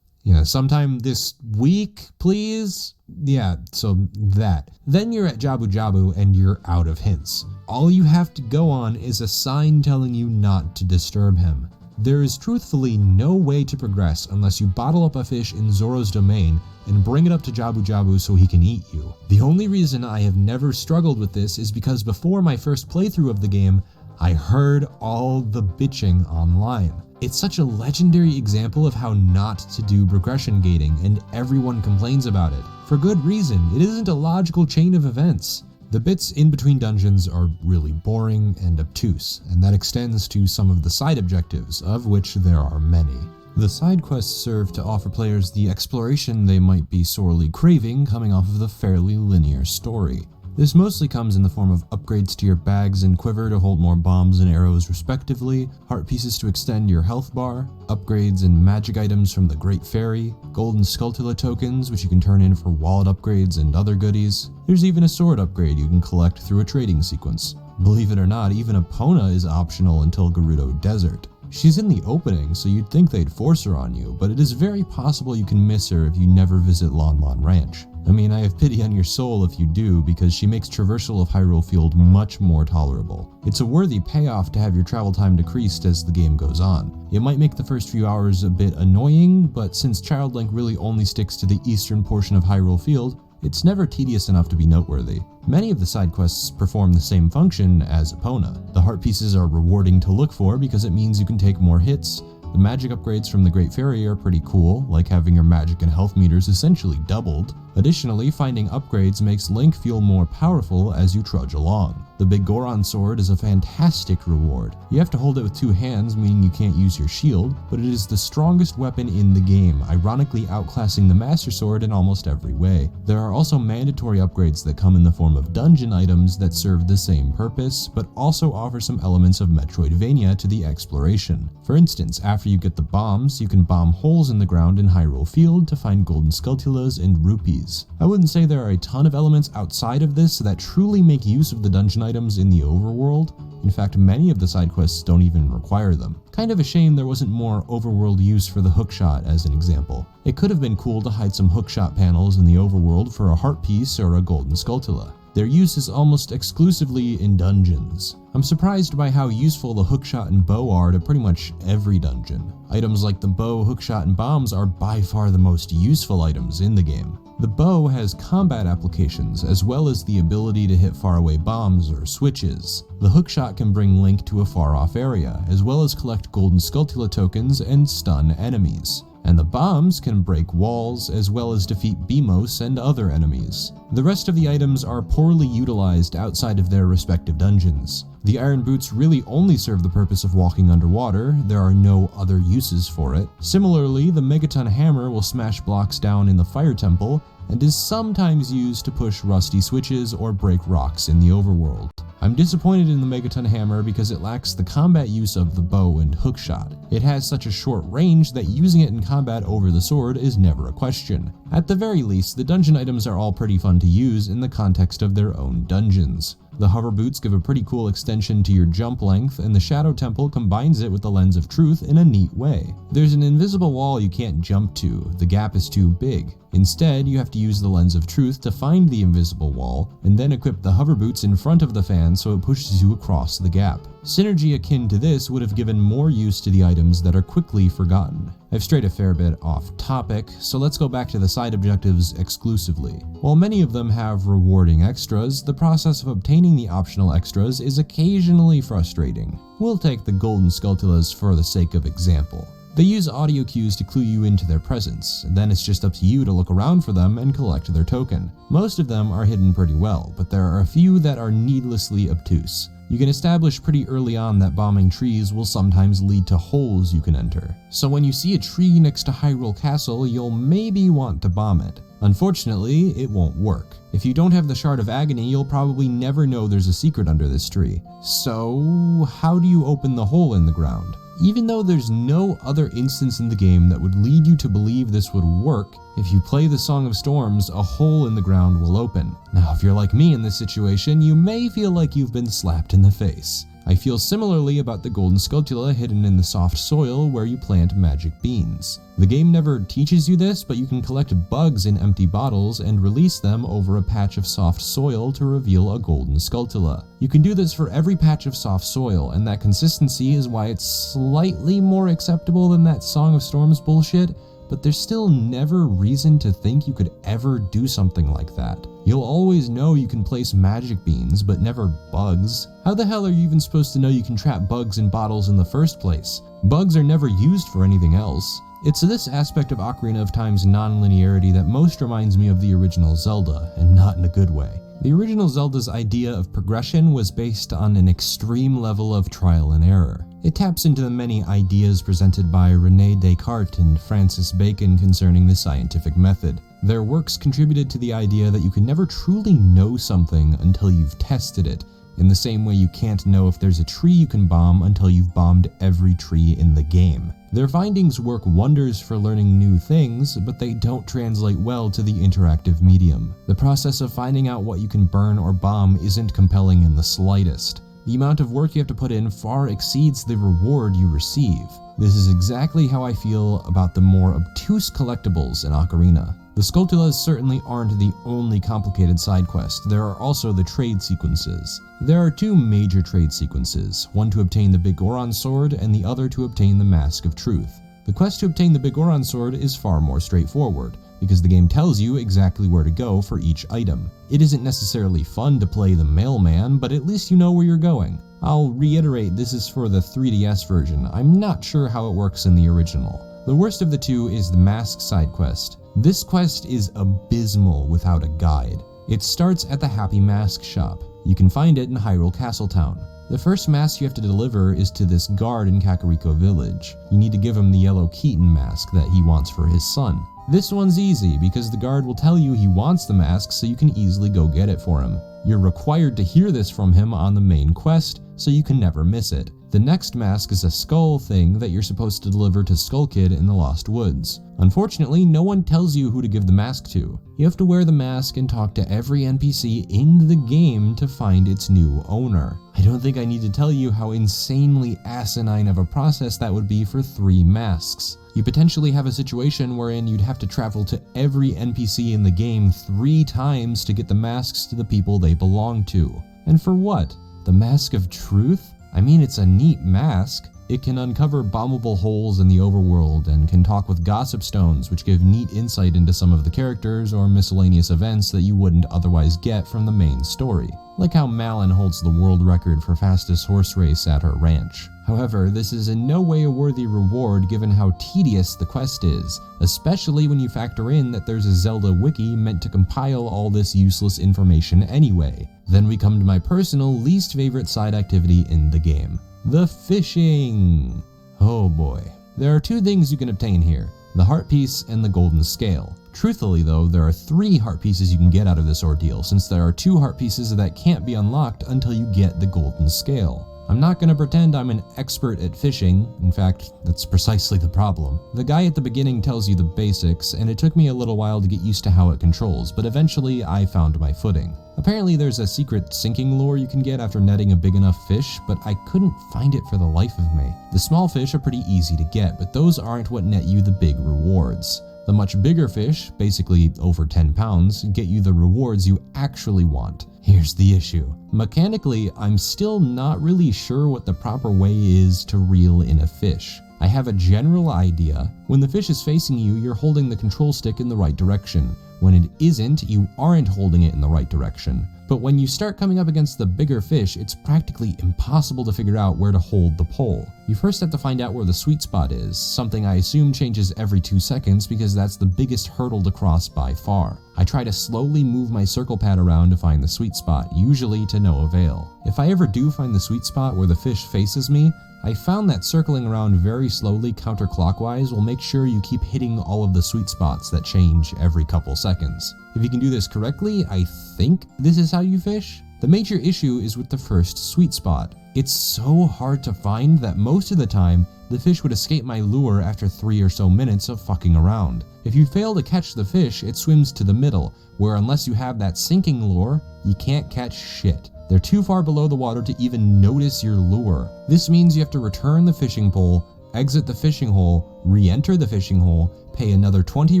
You know, sometime this week, please? Yeah, so that. Then you're at Jabu Jabu and you're out of hints. All you have to go on is a sign telling you not to disturb him. There is truthfully no way to progress unless you bottle up a fish in Zora's domain and bring it up to Jabu Jabu so he can eat you. The only reason I have never struggled with this is because before my first playthrough of the game, I heard all the bitching online. It's such a legendary example of how not to do progression gating, and everyone complains about it. For good reason, it isn't a logical chain of events. The bits in between dungeons are really boring and obtuse, and that extends to some of the side objectives, of which there are many. The side quests serve to offer players the exploration they might be sorely craving coming off of the fairly linear story. This mostly comes in the form of upgrades to your bags and quiver to hold more bombs and arrows respectively, heart pieces to extend your health bar, upgrades and magic items from the Great Fairy, golden Skulltula tokens which you can turn in for wallet upgrades and other goodies. There's even a sword upgrade you can collect through a trading sequence. Believe it or not, even Epona is optional until Gerudo Desert. She's in the opening, so you'd think they'd force her on you, but it is very possible you can miss her if you never visit Lon Lon Ranch. I mean, I have pity on your soul if you do, because she makes traversal of Hyrule Field much more tolerable. It's a worthy payoff to have your travel time decreased as the game goes on. It might make the first few hours a bit annoying, but since Child Link really only sticks to the eastern portion of Hyrule Field, it's never tedious enough to be noteworthy. Many of the side quests perform the same function as Epona. The heart pieces are rewarding to look for because it means you can take more hits. The magic upgrades from the Great Fairy are pretty cool, like having your magic and health meters essentially doubled. Additionally, finding upgrades makes Link feel more powerful as you trudge along. The Big Goron sword is a fantastic reward. You have to hold it with two hands, meaning you can't use your shield, but it is the strongest weapon in the game, ironically outclassing the Master Sword in almost every way. There are also mandatory upgrades that come in the form of dungeon items that serve the same purpose, but also offer some elements of Metroidvania to the exploration. For instance, after you get the bombs, you can bomb holes in the ground in Hyrule Field to find golden Skulltulas and rupees. I wouldn't say there are a ton of elements outside of this that truly make use of the dungeon items in the overworld. In fact, many of the side quests don't even require them. Kind of a shame there wasn't more overworld use for the hookshot as an example. It could have been cool to hide some hookshot panels in the overworld for a heart piece or a golden Skulltula. Their use is almost exclusively in dungeons. I'm surprised by how useful the hookshot and bow are to pretty much every dungeon. Items like the bow, hookshot, and bombs are by far the most useful items in the game. The bow has combat applications, as well as the ability to hit faraway bombs or switches. The hookshot can bring Link to a far-off area, as well as collect golden Skulltula tokens and stun enemies. And the bombs can break walls, as well as defeat Beamos and other enemies. The rest of the items are poorly utilized outside of their respective dungeons. The iron boots really only serve the purpose of walking underwater, there are no other uses for it. Similarly, the Megaton hammer will smash blocks down in the Fire Temple, and is sometimes used to push rusty switches or break rocks in the overworld. I'm disappointed in the Megaton hammer because it lacks the combat use of the bow and hookshot. It has such a short range that using it in combat over the sword is never a question. At the very least, the dungeon items are all pretty fun to use in the context of their own dungeons. The hover boots give a pretty cool extension to your jump length, and the Shadow Temple combines it with the Lens of Truth in a neat way. There's an invisible wall you can't jump to, the gap is too big. Instead, you have to use the lens of truth to find the invisible wall, and then equip the hover boots in front of the fan so it pushes you across the gap. Synergy akin to this would have given more use to the items that are quickly forgotten. I've strayed a fair bit off topic, so let's go back to the side objectives exclusively. While many of them have rewarding extras, the process of obtaining the optional extras is occasionally frustrating. We'll take the golden sculptulas for the sake of example. They use audio cues to clue you into their presence, and then it's just up to you to look around for them and collect their token. Most of them are hidden pretty well, but there are a few that are needlessly obtuse. You can establish pretty early on that bombing trees will sometimes lead to holes you can enter. So when you see a tree next to Hyrule Castle, you'll maybe want to bomb it. Unfortunately, it won't work. If you don't have the Shard of Agony, you'll probably never know there's a secret under this tree. So, how do you open the hole in the ground? Even though there's no other instance in the game that would lead you to believe this would work, if you play the Song of Storms, a hole in the ground will open. Now, if you're like me in this situation, you may feel like you've been slapped in the face. I feel similarly about the golden sculptula hidden in the soft soil where you plant magic beans. The game never teaches you this, but you can collect bugs in empty bottles and release them over a patch of soft soil to reveal a golden sculptula. You can do this for every patch of soft soil, and that consistency is why it's slightly more acceptable than that Song of Storms bullshit, but there's still never reason to think you could ever do something like that. You'll always know you can place magic beans, but never bugs. How the hell are you even supposed to know you can trap bugs in bottles in the first place? Bugs are never used for anything else. It's this aspect of Ocarina of Time's non-linearity that most reminds me of the original Zelda, and not in a good way. The original Zelda's idea of progression was based on an extreme level of trial and error. It taps into the many ideas presented by René Descartes and Francis Bacon concerning the scientific method. Their works contributed to the idea that you can never truly know something until you've tested it, in the same way you can't know if there's a tree you can bomb until you've bombed every tree in the game. Their findings work wonders for learning new things, but they don't translate well to the interactive medium. The process of finding out what you can burn or bomb isn't compelling in the slightest. The amount of work you have to put in far exceeds the reward you receive. This is exactly how I feel about the more obtuse collectibles in Ocarina. The Sculptulas certainly aren't the only complicated side quest, there are also the trade sequences. There are two major trade sequences, one to obtain the Big Goron sword and the other to obtain the Mask of Truth. The quest to obtain the Big Goron sword is far more straightforward, because the game tells you exactly where to go for each item. It isn't necessarily fun to play the mailman, but at least you know where you're going. I'll reiterate, this is for the 3DS version. I'm not sure how it works in the original. The worst of the two is the mask side quest. This quest is abysmal without a guide. It starts at the Happy Mask shop. You can find it in Hyrule Castle Town. The first mask you have to deliver is to this guard in Kakariko Village. You need to give him the yellow Keaton mask that he wants for his son. This one's easy because the guard will tell you he wants the mask so you can easily go get it for him. You're required to hear this from him on the main quest, so you can never miss it. The next mask is a skull thing that you're supposed to deliver to Skull Kid in the Lost Woods. Unfortunately, no one tells you who to give the mask to. You have to wear the mask and talk to every NPC in the game to find its new owner. I don't think I need to tell you how insanely asinine of a process that would be for 3 masks. You potentially have a situation wherein you'd have to travel to every NPC in the game 3 times to get the masks to the people they belong to. And for what? The Mask of Truth? I mean, it's a neat mask. It can uncover bombable holes in the overworld and can talk with gossip stones, which give neat insight into some of the characters or miscellaneous events that you wouldn't otherwise get from the main story. Like how Malin holds the world record for fastest horse race at her ranch. However, this is in no way a worthy reward given how tedious the quest is, especially when you factor in that there's a Zelda wiki meant to compile all this useless information anyway. Then we come to my personal least favorite side activity in the game. The fishing! Oh boy. There are 2 things you can obtain here, the heart piece and the golden scale. Truthfully though, there are 3 heart pieces you can get out of this ordeal, since there are 2 heart pieces that can't be unlocked until you get the golden scale. I'm not gonna pretend I'm an expert at fishing, in fact, that's precisely the problem. The guy at the beginning tells you the basics, and it took me a little while to get used to how it controls, but eventually I found my footing. Apparently there's a secret sinking lure you can get after netting a big enough fish, but I couldn't find it for the life of me. The small fish are pretty easy to get, but those aren't what net you the big rewards. The much bigger fish, basically over 10 pounds, get you the rewards you actually want. Here's the issue. Mechanically, I'm still not really sure what the proper way is to reel in a fish. I have a general idea. When the fish is facing you, you're holding the control stick in the right direction. When it isn't, you aren't holding it in the right direction. But when you start coming up against the bigger fish, it's practically impossible to figure out where to hold the pole. You first have to find out where the sweet spot is, something I assume changes every 2 seconds because that's the biggest hurdle to cross by far. I try to slowly move my circle pad around to find the sweet spot, usually to no avail. If I ever do find the sweet spot where the fish faces me, I found that circling around very slowly counterclockwise will make sure you keep hitting all of the sweet spots that change every couple seconds. If you can do this correctly, I think this is how you fish. The major issue is with the first sweet spot. It's so hard to find that most of the time, the fish would escape my lure after 3 or so minutes of fucking around. If you fail to catch the fish, it swims to the middle, where unless you have that sinking lure, you can't catch shit. They're too far below the water to even notice your lure. This means you have to return the fishing pole, exit the fishing hole, re-enter the fishing hole, pay another 20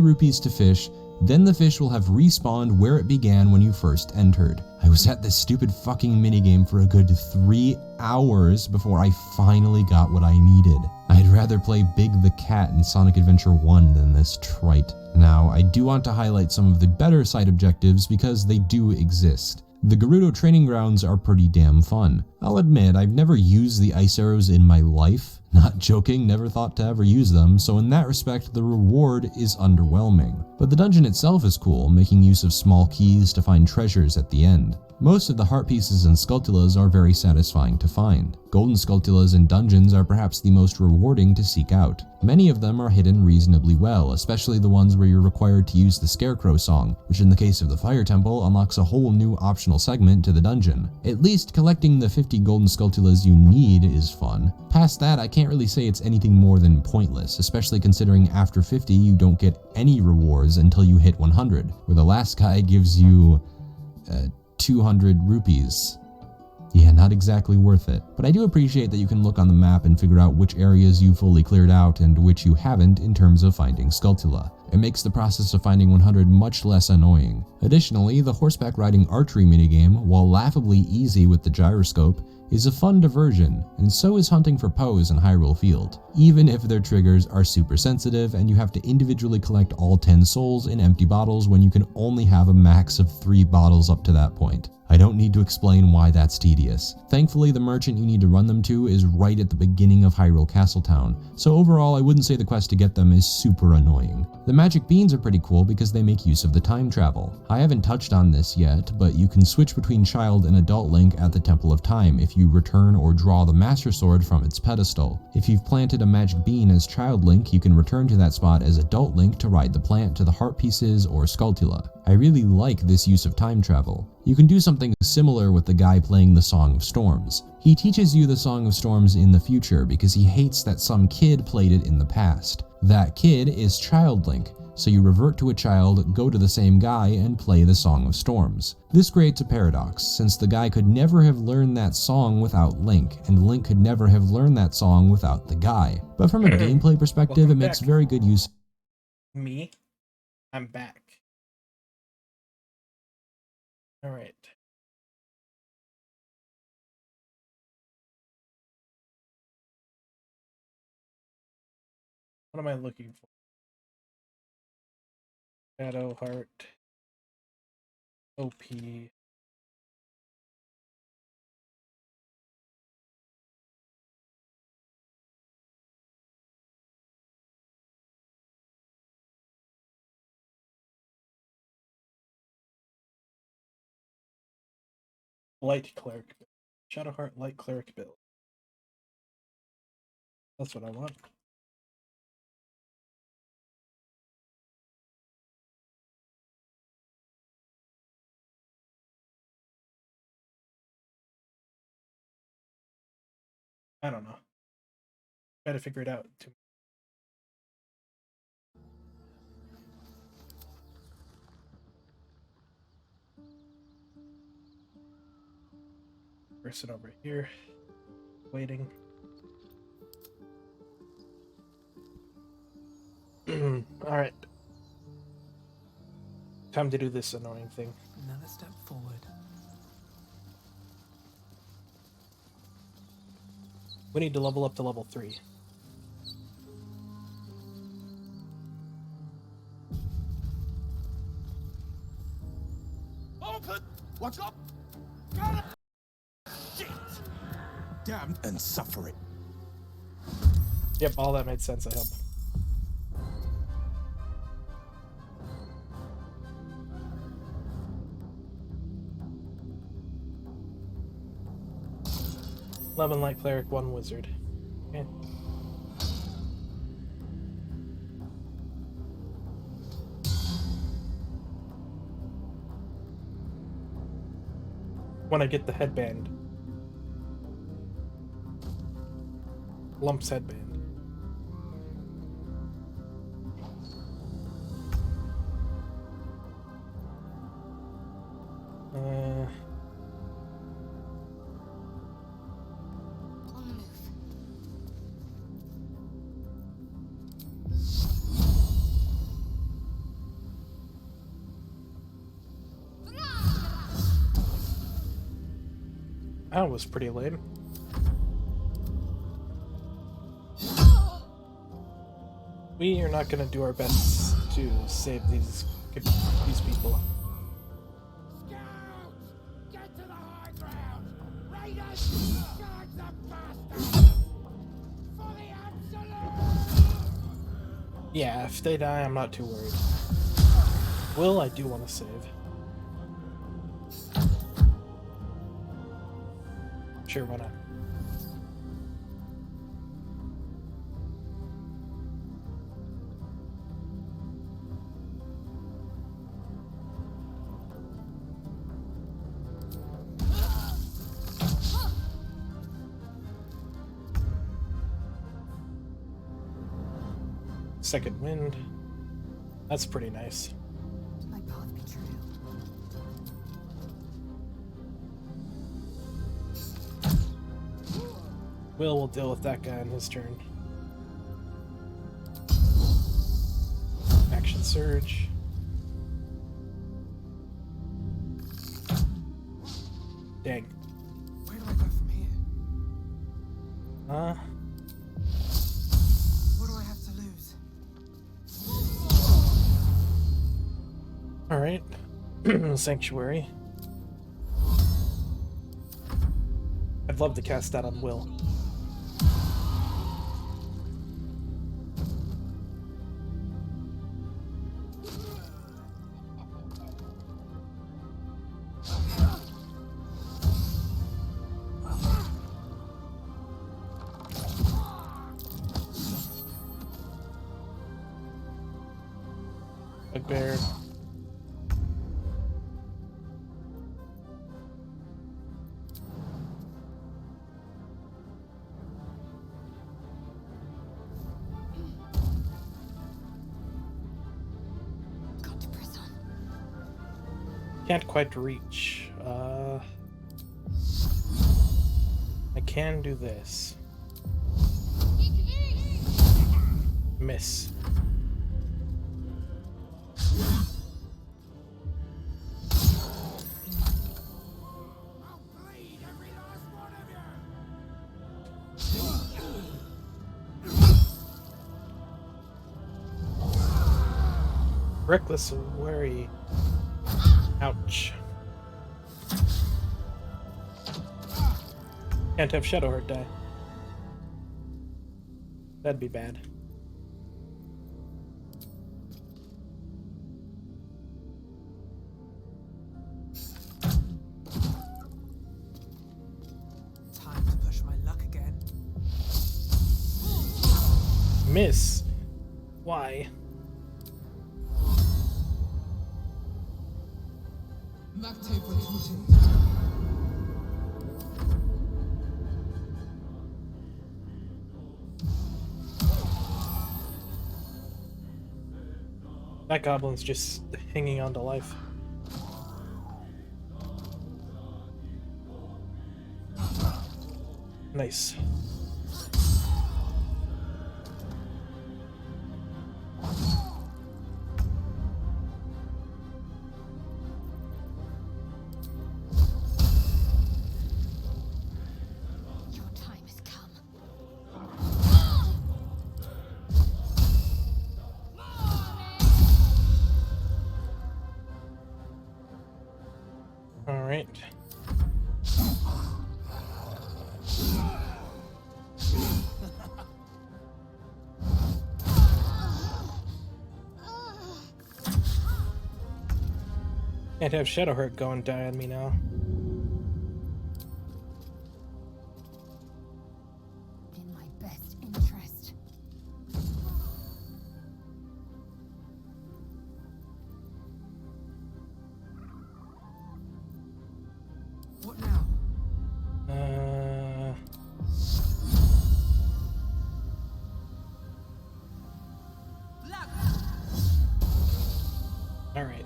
rupees to fish, then the fish will have respawned where it began when you first entered. I was at this stupid fucking minigame for a good 3 hours before I finally got what I needed. I'd rather play Big the Cat in Sonic Adventure 1 than this trite. Now, I do want to highlight some of the better side objectives because they do exist. The Gerudo training grounds are pretty damn fun. I'll admit, I've never used the ice arrows in my life. Not joking, never thought to ever use them, so in that respect, the reward is underwhelming. But the dungeon itself is cool, making use of small keys to find treasures at the end. Most of the heart pieces and sculptulas are very satisfying to find. Golden sculptulas in dungeons are perhaps the most rewarding to seek out. Many of them are hidden reasonably well, especially the ones where you're required to use the Scarecrow song, which in the case of the Fire Temple unlocks a whole new optional segment to the dungeon. At least collecting the 50 golden sculptulas you need is fun. Past that, I can't really say it's anything more than pointless, especially considering after 50 you don't get any rewards until you hit 100, where the last guy gives you 200 rupees. Yeah, not exactly worth it. But I do appreciate that you can look on the map and figure out which areas you fully cleared out and which you haven't in terms of finding Skulltula. It makes the process of finding 100 much less annoying. Additionally, the horseback riding archery minigame, while laughably easy with the gyroscope, is a fun diversion, and so is hunting for Poes in Hyrule Field, even if their triggers are super sensitive and you have to individually collect all 10 souls in empty bottles when you can only have a max of 3 bottles up to that point. I don't need to explain why that's tedious. Thankfully, the merchant you need to run them to is right at the beginning of Hyrule Castletown, so overall I wouldn't say the quest to get them is super annoying. The magic beans are pretty cool because they make use of the time travel. I haven't touched on this yet, but you can switch between child and adult Link at the Temple of Time if you return or draw the Master Sword from its pedestal. If you've planted a magic bean as child Link, you can return to that spot as adult Link to ride the plant to the heart pieces or Skulltula. I really like this use of time travel. You can do something similar with the guy playing the Song of Storms. He teaches you the Song of Storms in the future because he hates that some kid played it in the past. That kid is Child Link, so you revert to a child, go to the same guy, and play the Song of Storms. This creates a paradox, since the guy could never have learned that song without Link, and Link could never have learned that song without the guy. But from a gameplay perspective, it makes very good use. Me? I'm back. Alright. What am I looking for? Shadow Heart. OP. Light Cleric. Shadowheart Light Cleric build. That's what I want. I don't know. Try to figure it out. Person over here. Waiting. Alright. Time to do this annoying thing. Another step forward. We need to level up to level 3. Open! What's up? Got it! Shit! Damn, and suffer it. Yep, all that made sense, I hope. Lemon Light Cleric, 1 Wizard. Okay. When I get the headband. Lump's headband. On the move. That was pretty lame. We are not going to do our best to save these people. Scouts! Get to the high ground! Raiders! Guard the bastards! For the absolute! Yeah, if they die, I'm not too worried. Will, I do want to save. Sure, why not? Second wind. That's pretty nice. My path be true. Will deal with that guy on his turn. Action surge. Dang. Where do I go from here? What do I have to lose? Alright. Sanctuary. I'd love to cast that on Will. Bugbear. Got to press on. Can't quite reach. I can do this. Miss. I'll bleed every last one of you! Reckless and wary. Ouch. Can't have Shadowheart die. That'd be bad. Time to push my luck again. Miss. Why? Lactate recruiting. That goblin's just hanging on to life. Nice. Can't have Shadowheart go and die on me now. In my best interest. What now? All right.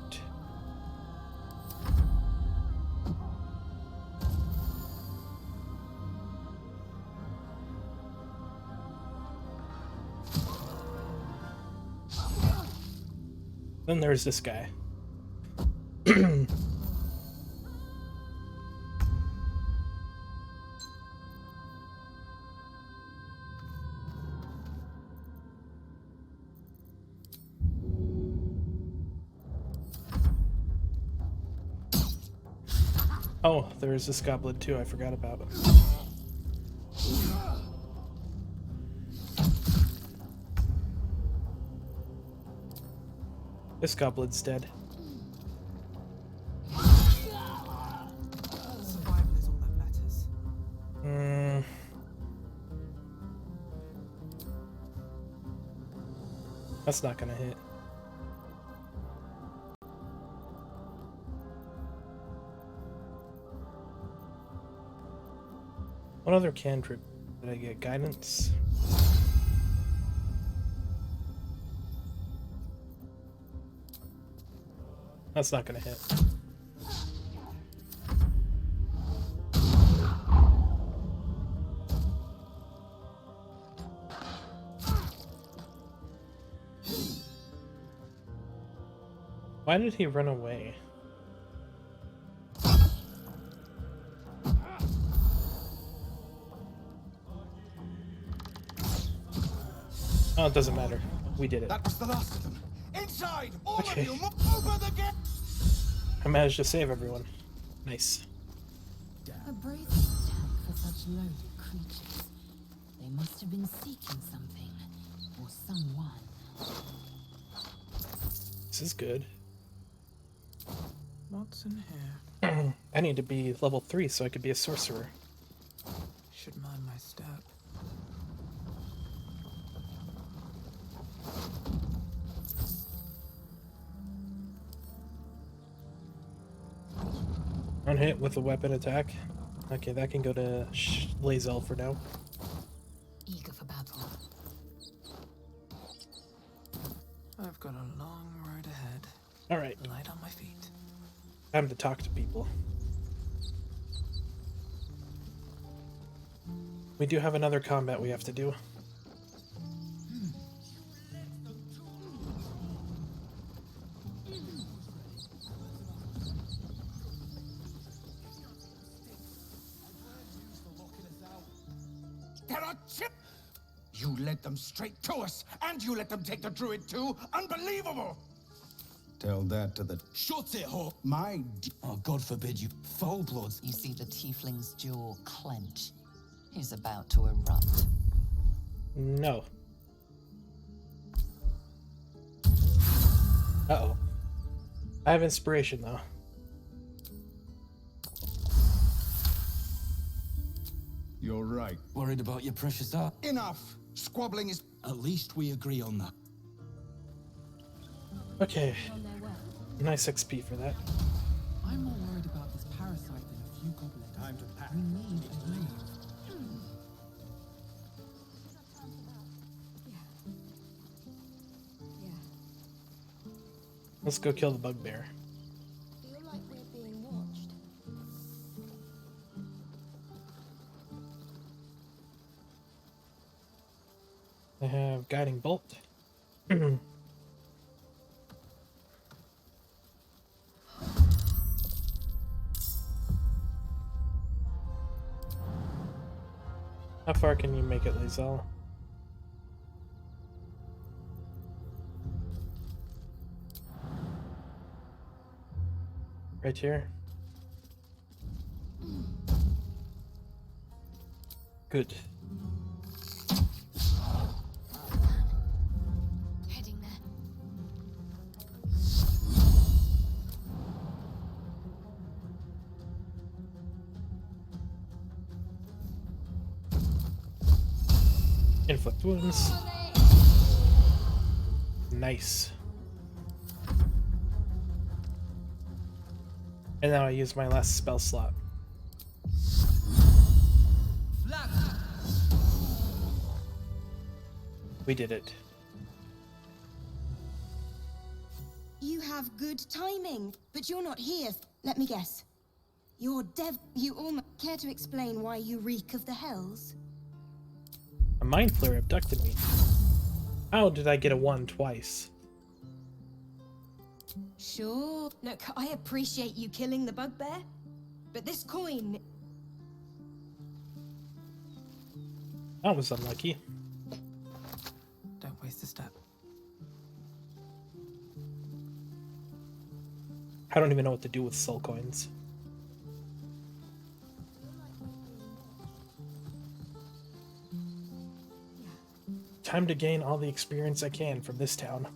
Then there's this guy. Oh, there's this goblin too, I forgot about. This goblin's dead. Survival is all that matters. That's not gonna hit. What other cantrip did I get? Guidance? That's not gonna hit. Why did he run away? Oh, it doesn't matter. We did it. That was the last of them. Inside! All Okay. of you! Over the gate! I managed to save everyone. Nice. A brave attack for such lowly creatures. They must have been seeking something or someone. This is good. What's in here? I need to be level 3 so I could be a sorcerer. Should mind my step. One hit with a weapon attack. Okay, that can go to Lae'zel for now. Eager for battle. I've got a long road ahead. Alright, Light on my feet. time to talk to people. We do have another combat we have to do. There are chip! You led them straight to us, and you let them take the druid too? Unbelievable! Tell that to the... Shut it, Hawk! My Oh, God forbid you foul bloods. You see the tiefling's jaw clench. He's about to erupt. No. Uh-oh. I have inspiration, though. You're right. Worried about your precious art? Enough! Squabbling is... At least we agree on that. Okay. Nice XP for that. I'm more worried about this parasite than a few goblins. Time to pack. We need to leave. Let's go kill the bugbear. Feel like we're being watched. I have guiding bolt. How far can you make it, Lae'zel? Right here. Good. Heading there. Inflict wounds. Nice. And now I use my last spell slot. We did it. You have good timing, but you're not here. Let me guess. You're You almost care to explain why you reek of the hells? A mind flayer abducted me. How did I get a 1 twice? Sure. Look, I appreciate you killing the bugbear, but this coin... That was unlucky. Don't waste a step. I don't even know what to do with soul coins. Time to gain all the experience I can from this town.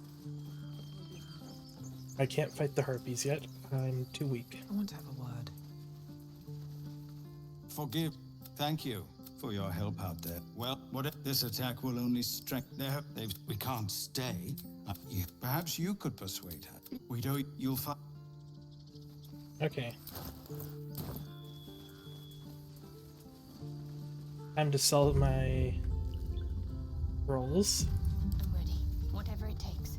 I can't fight the harpies yet. I'm too weak. I want to have a word. Forgive. Thank you for your help out there. Well, what if this attack will only strengthen their... We can't stay. Perhaps you could persuade her. We don't... You'll find... Okay. Time to sell my rolls. I'm ready. Whatever it takes.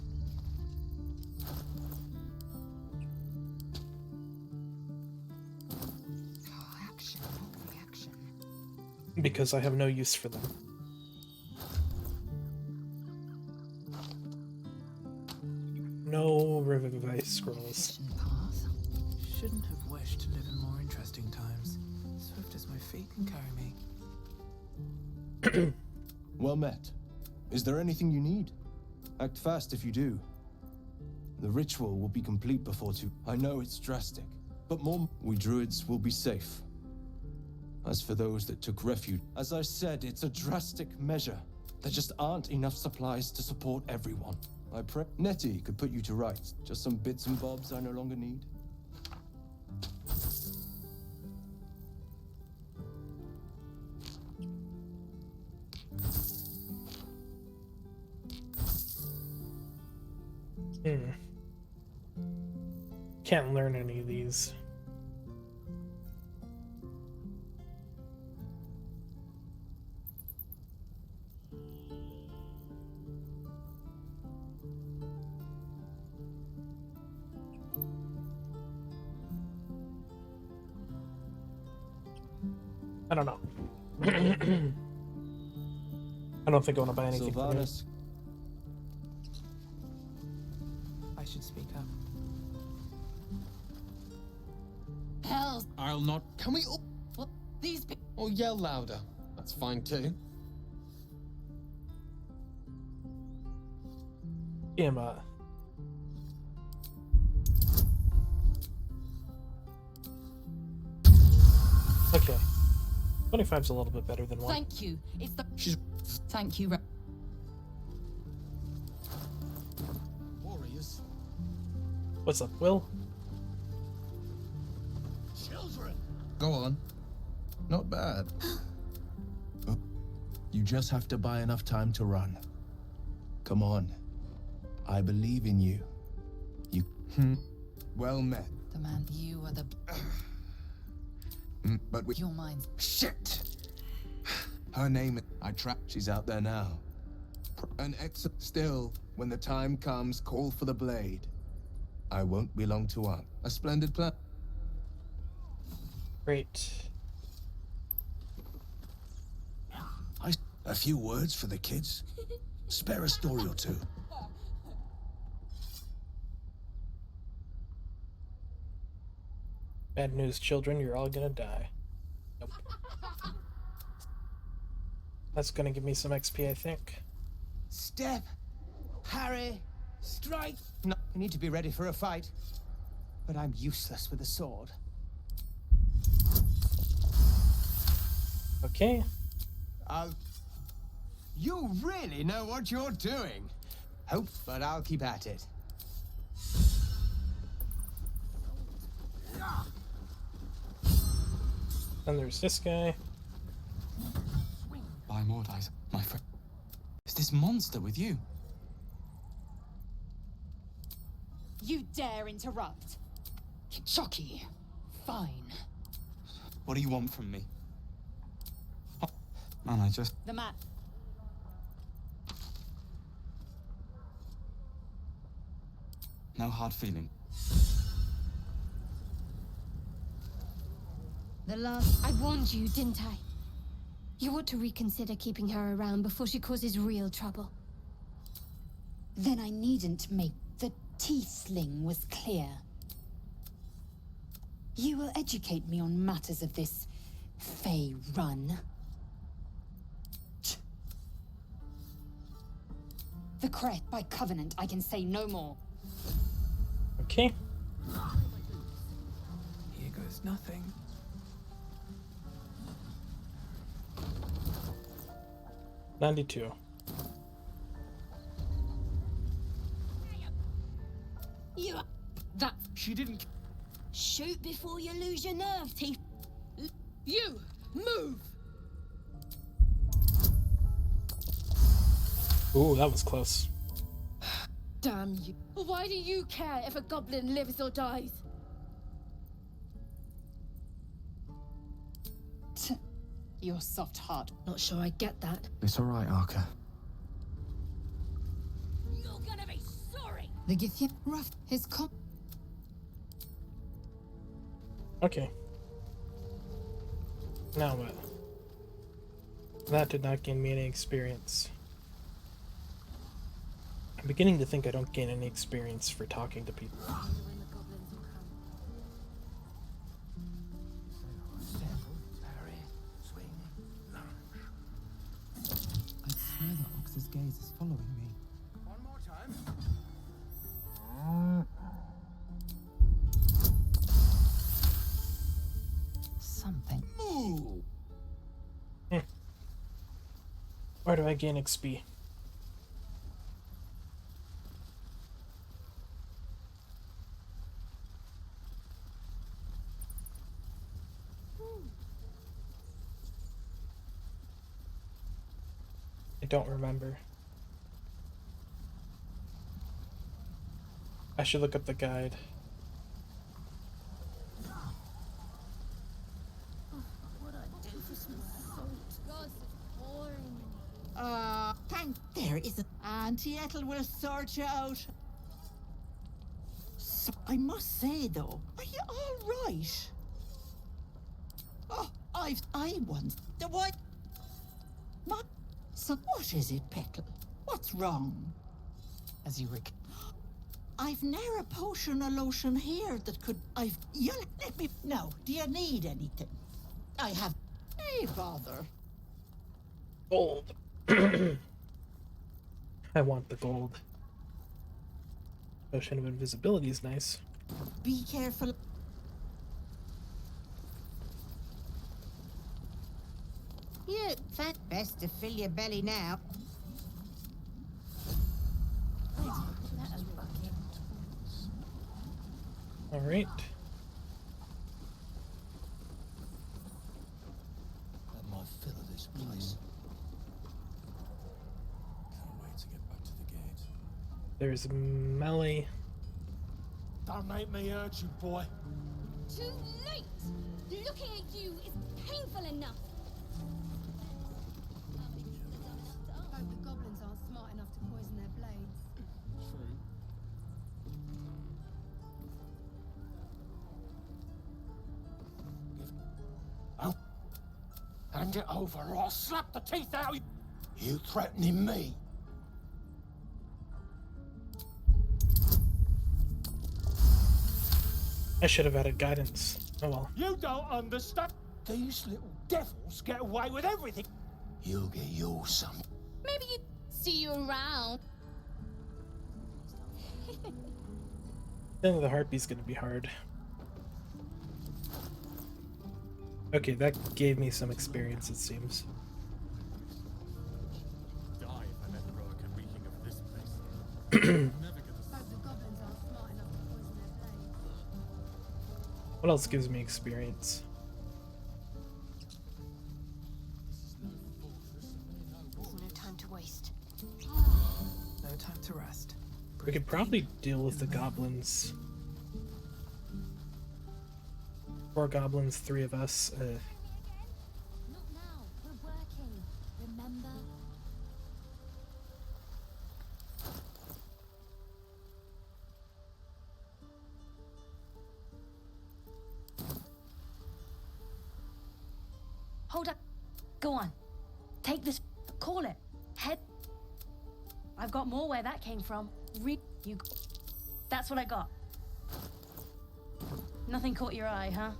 Action, not reaction. Because I have no use for them. No revive scrolls. Efficient path. Shouldn't have wished to live in more interesting times. Swift as my feet can carry me. Well met. Is there anything you need? Act fast if you do. The ritual will be complete before two. I know it's drastic, but we druids will be safe. As for those that took refuge, as I said, it's a drastic measure. There just aren't enough supplies to support everyone. I pray Nettie could put you to rights. Just some bits and bobs I no longer need. Can't learn any of these. I don't know. I don't think I want to buy anything from you. I should speak up. Hells! I'll not. Can we? What? These people... Or yell louder. That's fine too. Emma. Okay. 25's a little bit better than 1. Thank you. It's the... She's. Thank you. Warriors. What's up, Will? Children. Go on. Not bad. You just have to buy enough time to run. Come on. I believe in you. You. Well met. The man, you are the. But we. Your mind's. Shit! Her name. I trap. She's out there now. An ex. Still, when the time comes, call for the blade. I won't be long to up. A splendid plan. Great. A few words for the kids. Spare a story or two. Bad news, children. You're all gonna die. Nope. That's gonna give me some XP, I think. Step, Harry, strike. No, I need to be ready for a fight. But I'm useless with a sword. Okay. You really know what you're doing. Hope, but I'll keep at it. Then there's this guy. Buy more dice, my friend. Is this monster with you? You dare interrupt? Chucky, fine. What do you want from me? Oh, man, I just... The map. No hard feeling. The last... I warned you, didn't I? You ought to reconsider keeping her around before she causes real trouble. Then I needn't make the tiefling was clear. You will educate me on matters of this Fey run. The Cret by covenant, I can say no more. Okay. Here goes nothing. $92. You... That... She didn't... Shoot before you lose your nerve, Teeth. You! Move! Ooh, that was close. Damn you. Why do you care if a goblin lives or dies? Your soft heart. Not sure I get that. It's all right, Arca. You're gonna be sorry! The Githyan rough his Okay. Now what? That did not gain me any experience. I'm beginning to think I don't gain any experience for talking to people. I swear the Ox's gaze is following me. One more time. Something. Move! Where do I gain XP? I don't remember. I should look up the guide. There isn't. Auntie Ethel will sort you out. So, I must say though, are you all right? Oh, I once the what? What? So what is it, Petal? What's wrong? As you I've ne'er a potion or lotion here that could. You'll let me. No, do you need anything? I have. Hey, bother. Gold. I want the gold. Potion of invisibility is nice. Be careful. You, fat best to fill your belly now. All right. Had my fill of this place. Can't wait to get back to the gate. There's melee. Don't make me hurt you, boy. Too late! Looking at you is painful enough. Hope the goblins aren't smart enough to poison their blades. True. Oh. Hand it over or I'll slap the teeth out of you. You threatening me? I should have added guidance. Oh well. You don't understand. These little devils get away with everything. You'll get yours some. Maybe you see you around. Then the heartbeat's gonna be hard. Okay, that gave me some experience, it seems. Die if I let Rourke and reeking of this place. Never gonna Hope the goblins aren't smart enough to poison their blades. What else gives me experience? There's no time to waste. no time to rest. We could probably deal with the goblins. 4 goblins, 3 of us. Not now. We're working. Remember? Hold up. Go on. Take this. Call it. Head. I've got more where that came from. You. That's what I got. Nothing caught your eye, huh?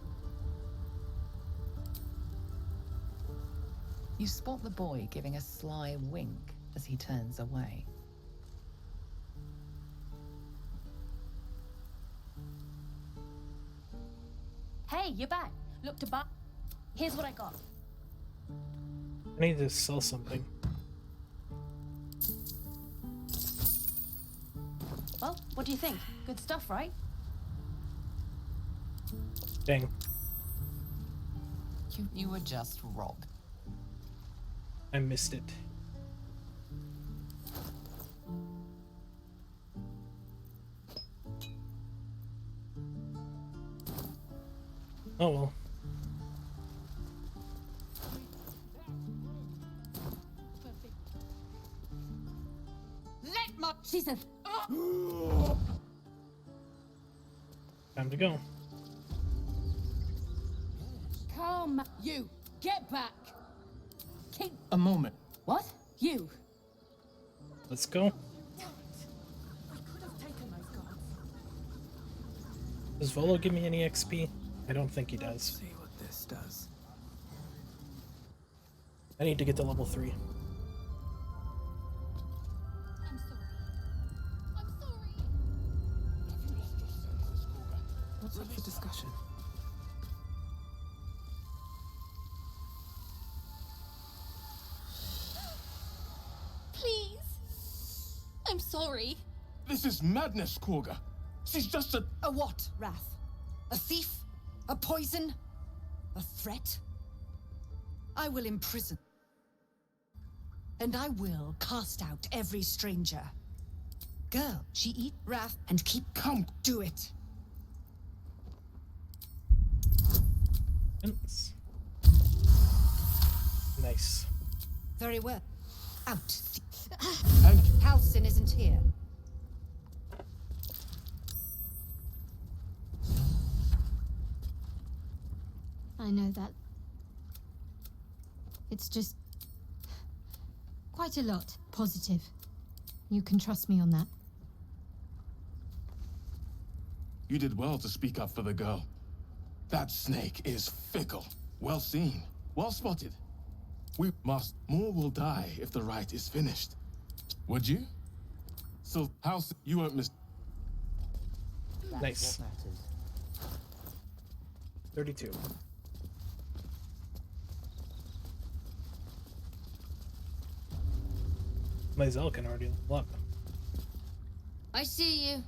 You spot the boy giving a sly wink as he turns away. Hey, you're back. Look to buy. Here's what I got. I need to sell something. Well, what do you think? Good stuff, right? Dang. You were just robbed. I missed it. Oh well. Let my Jesus. Time to go. Calm. You get back. Keep. A moment. What? You. Let's go. Does Volo give me any XP? I don't think he does. See what this does. I need to get to level 3. What's up for discussion? Please. I'm sorry. This is madness, Korga. She's just a... A what, Wrath? A thief? A poison? A threat? I will imprison. And I will cast out every stranger. Girl, she eat Wrath and keep calm. Do it. Nice. Very well. Out. And Halcyon isn't here. I know that. It's just quite a lot positive. You can trust me on that. you did well to speak up for the girl. That snake is fickle. Well seen. Well spotted. We must. More will die if the rite is finished. Would you? So, House, you won't miss. Nice. 32. My Zell can already level up. I see you.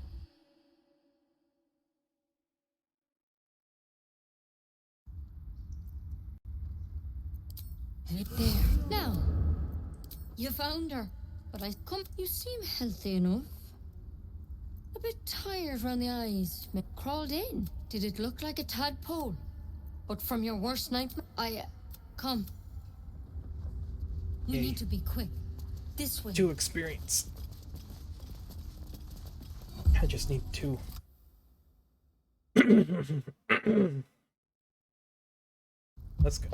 There. Now, you found her, but you seem healthy enough. A bit tired round the eyes. Crawled in. Did it look like a tadpole? But from your worst nightmare, come. We Yay. need to be quick. This way. 2 experience. I just need 2. Let's go.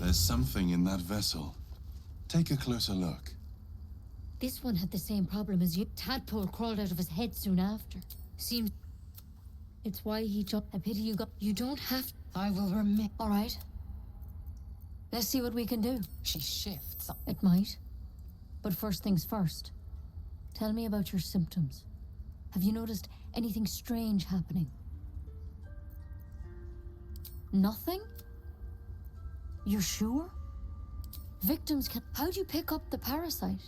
There's something in that vessel. Take a closer look. This one had the same problem as you. Tadpole crawled out of his head soon after. Seems it's why he jumped. I pity you got. You don't have. I will remit. All right. Let's see what we can do. She shifts. It might. But first things first. Tell me about your symptoms. Have you noticed anything strange happening? Nothing? You're sure? Victims can. How'd you pick up the parasite?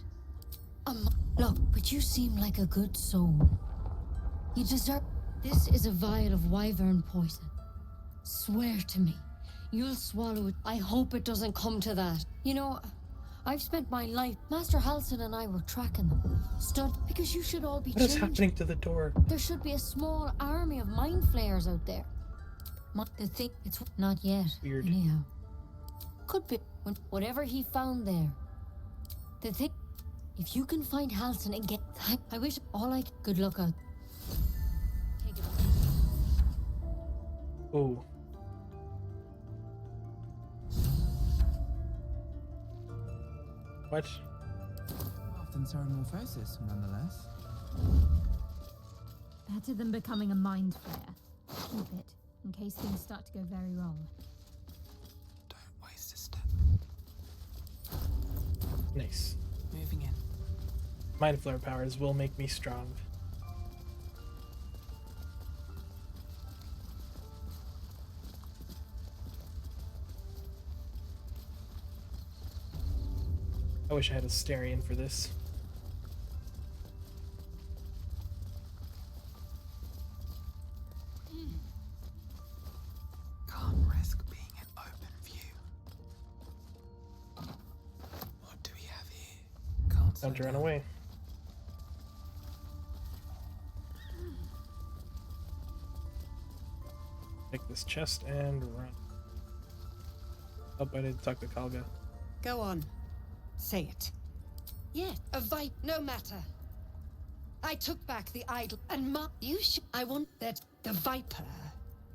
Look, but you seem like a good soul. You deserve. This is a vial of wyvern poison. Swear to me, you'll swallow it. I hope it doesn't come to that. You know, I've spent my life. Master Halson and I were tracking them. Stood because you should all be What is changed. happening to the door? There should be a small army of mind flayers out there. The thing, it's not yet. Weird. Anyhow, could be whatever he found there. The thing, if you can find Halson and get, I wish all I good luck out. Take it back. Oh. What? Often ceremorphosis, nonetheless. Better than becoming a mind flayer. Keep it, in case things start to go very wrong. Don't waste a step. Nice. Moving in. Mind flare powers will make me strong. I wish I had a Starion for this. Can't risk being in open view. What do we have here? Can't Don't run away. Take this chest and run. Oh, I didn't talk to Kalga. Go on. Say it. Yeah, a vipe, no matter. I took back the idol, and I want that the Viper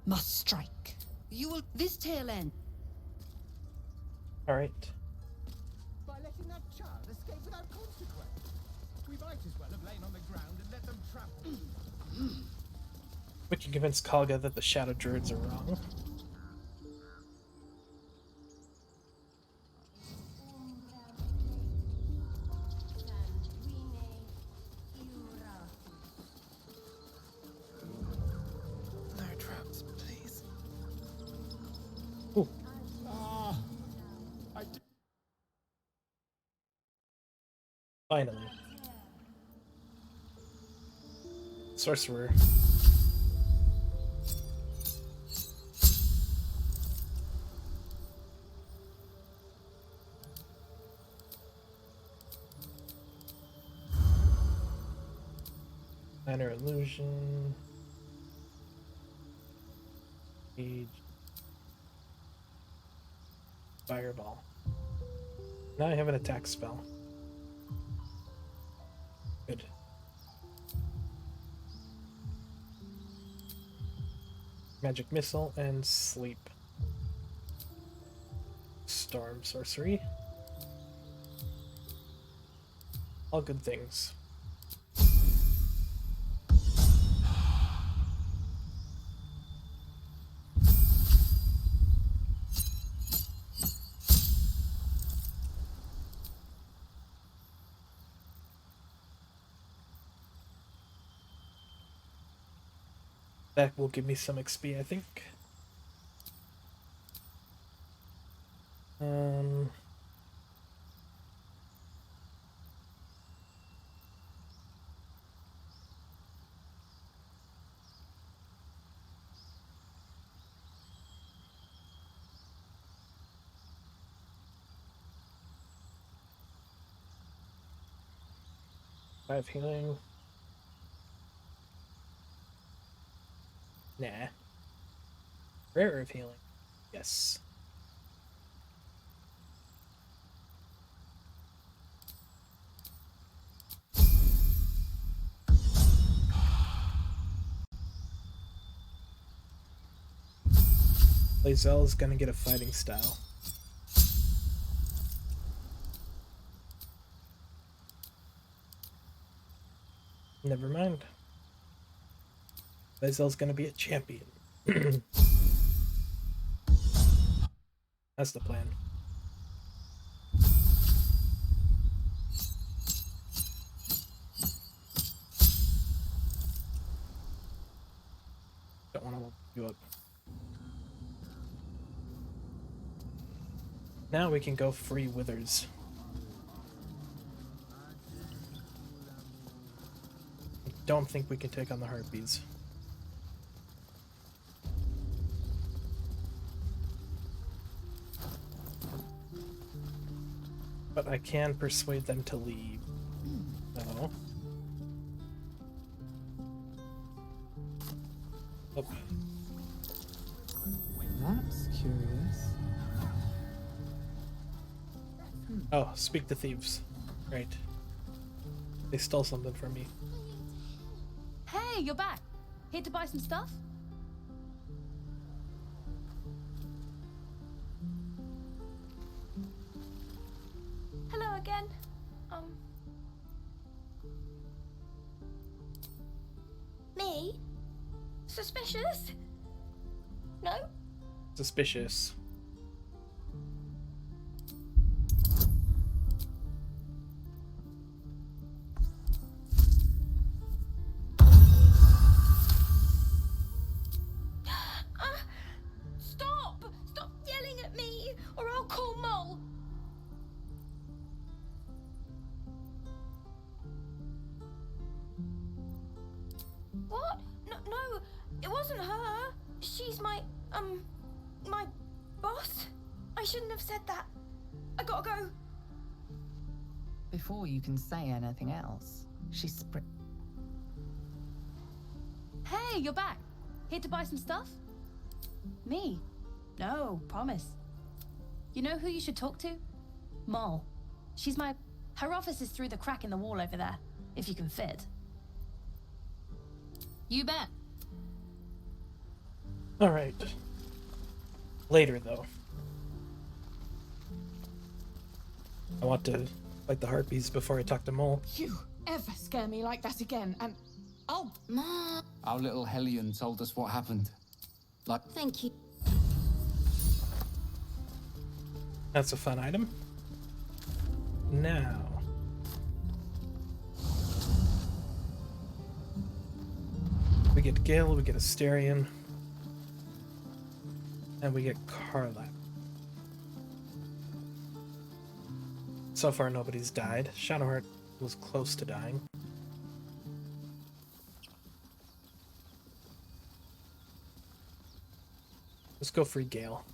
must strike. You will, this tail end. Alright. By letting that child escape without consequence. We might as well have lain on the ground and let them trample. We can convince Kalga that the Shadow Druids are wrong. No traps, please. Ooh. Finally. Sorcerer. Minor illusion. Age. Fireball. Now I have an attack spell. Good. Magic missile and sleep. Storm sorcery. All good things. That will give me some XP, I think. Five healing. Nah. Rare of healing. Yes. Lae'zel's gonna get a fighting style. Never mind. Lae'zel's gonna be a champion. That's the plan. Don't want to look you up. Now we can go free withers. I don't think we can take on the harpies. But I can persuade them to leave. No. Oh. That's curious. Oh, speak to thieves. Right. They stole something from me. Hey, you're back. Here to buy some stuff? Hello again. Me? Suspicious? No? Suspicious. Stop! Stop yelling at me, or I'll call Mole. What? No, it wasn't her. She's my boss. I shouldn't have said that. I gotta go. Before you can say anything else, she Hey, you're back. Here to buy some stuff? Me? No, promise. You know who you should talk to? Mole. She's my... Her office is through the crack in the wall over there, if you can fit. You bet. Alright. Later, though. I want to fight the harpies before I talk to Mole. You ever scare me like that again, and... Oh, Mom. Our little Hellion told us what happened. Like... Thank you. That's a fun item. Now... we get Gale, we get Asterion, and we get Karlap. So far, nobody's died. Shadowheart was close to dying. Let's go free Gale.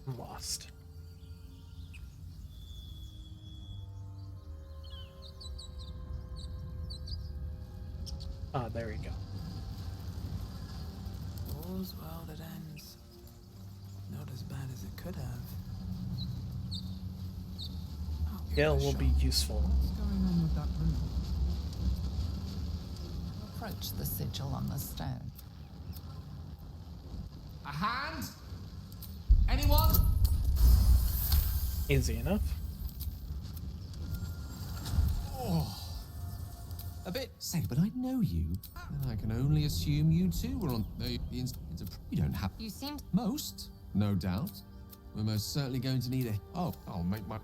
I'm lost. Ah, there we go. all's well that ends. Not as bad as it could have. Gale will be useful. What's going on with that room? Approach the sigil on the stone. A hand? Anyone? Easy enough. Oh. A bit. Say, but I know you. And I can only assume you two were on the you don't have. You seem. Most, no doubt. We're most certainly going to need a. Oh, I'll make my.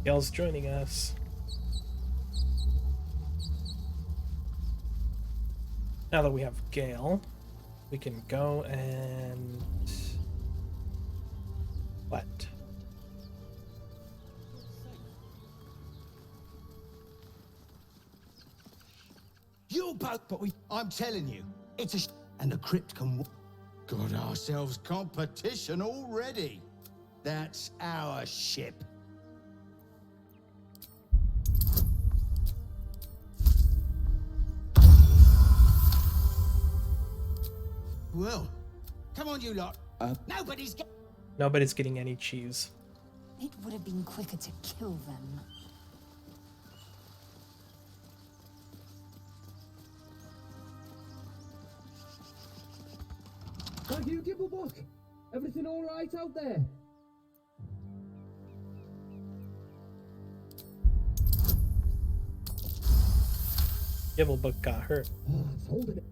Gale's joining us. Now that we have Gale, we can go and... what? You're both, but I'm telling you, it's a and the crypt can. Got ourselves competition already. That's our ship. Well, come on, you lot. Nobody's getting any cheese. It would have been quicker to kill them. Thank you, Gibblebuck. Everything all right out there? Gibblebook got hurt. Oh, it's holding it.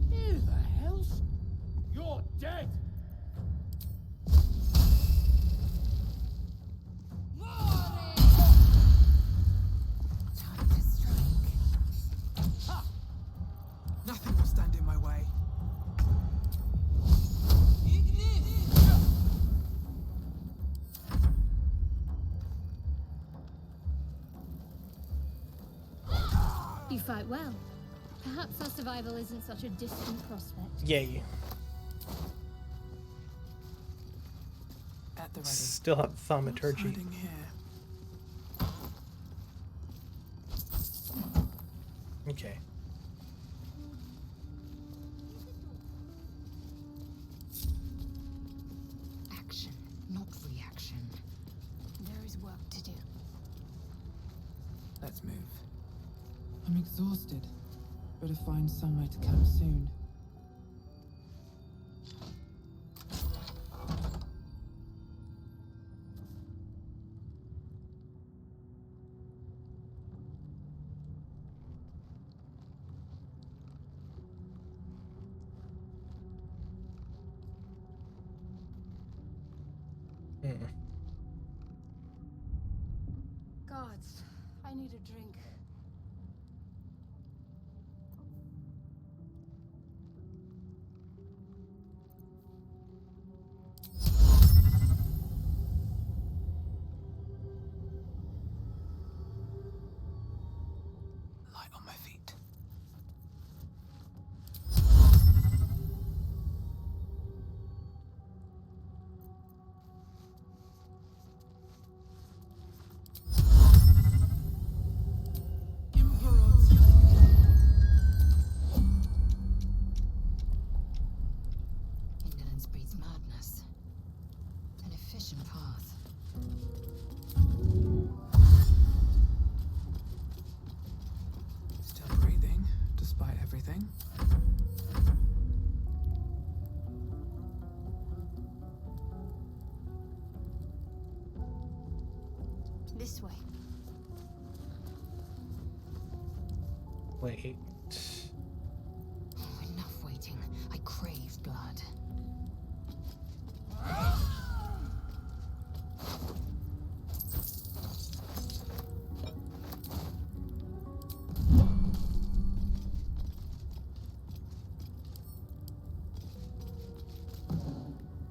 Who the hell's... You're dead! Time to strike. Ha! Nothing will stand in my way. You fight well. Perhaps our survival isn't such a distant prospect. Yay. At the ready. Still have What's thaumaturgy. hiding here? Okay. Action, not reaction. There is work to do. Let's move. I'm exhausted. Better find somewhere to camp soon. Gods, I need a drink. Light on my feet. Indolence breeds madness. An efficient path. Still breathing, despite everything. This way. Wait. Oh, enough waiting. I crave blood.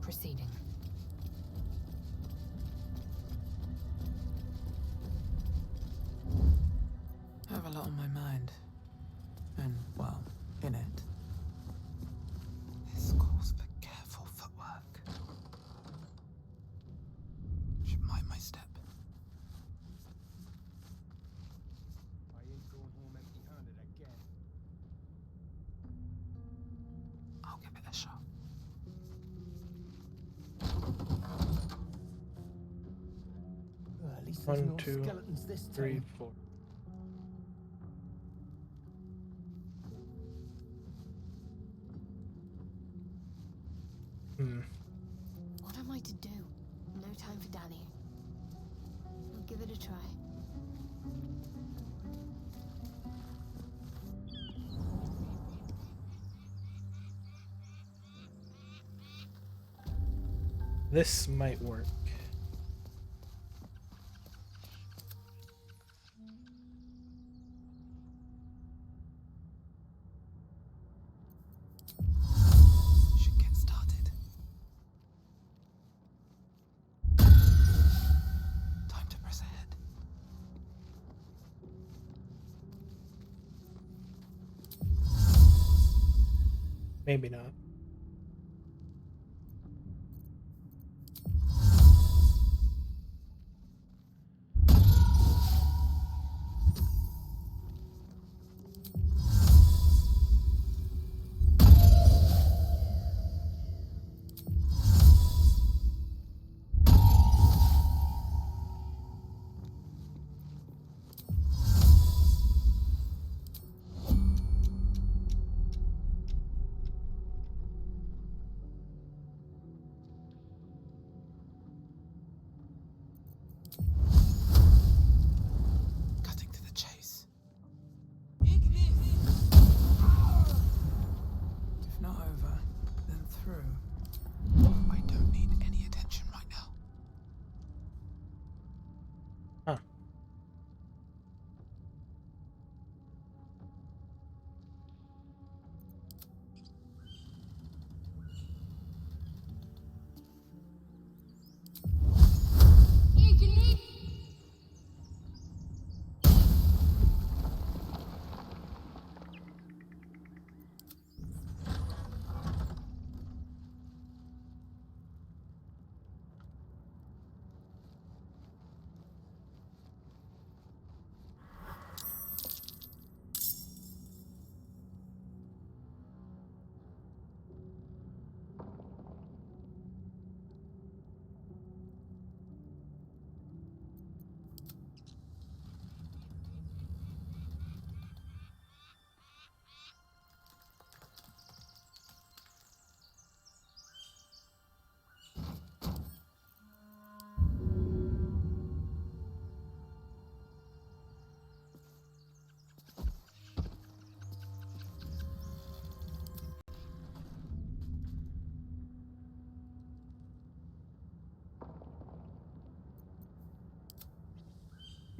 Proceeding. I have a lot on my mind. And, well, in it. This calls for careful footwork. Should mind my step. I ain't going home empty-handed again. I'll give it a shot. Well, at least there's 1, no 2, skeletons this 3, time. 4. What am I to do? No time for Danny. I'll give it a try. This might work. Should get started. Time to press ahead. Maybe not.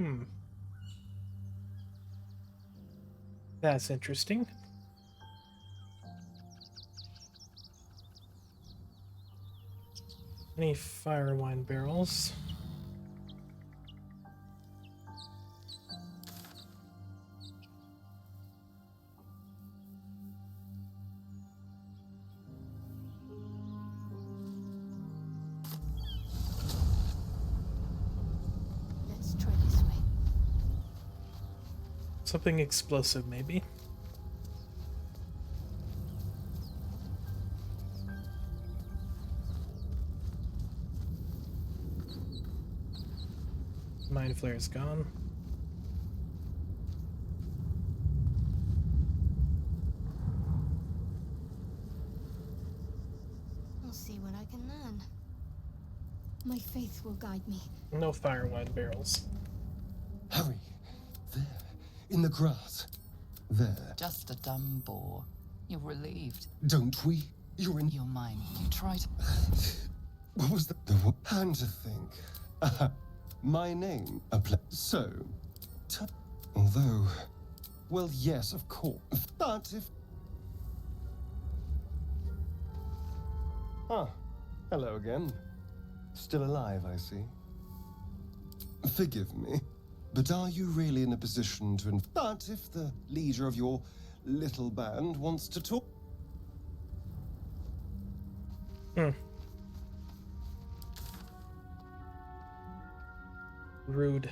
Hmm. That's interesting. Any fire wine barrels? Let's try this way. Something explosive, maybe? Mind flare is gone. I'll see what I can learn. My faith will guide me. No fire wine barrels. Hurry! There, in the grass. There. Just a dumb bore. You're relieved. Don't we? You're in your mind. You try to. What was the hand to think? My name, so. Although, well, yes, of course. But if. Ah, hello again. Still alive, I see. Forgive me, but are you really in a position to? But if the leader of your little band wants to talk. Rude.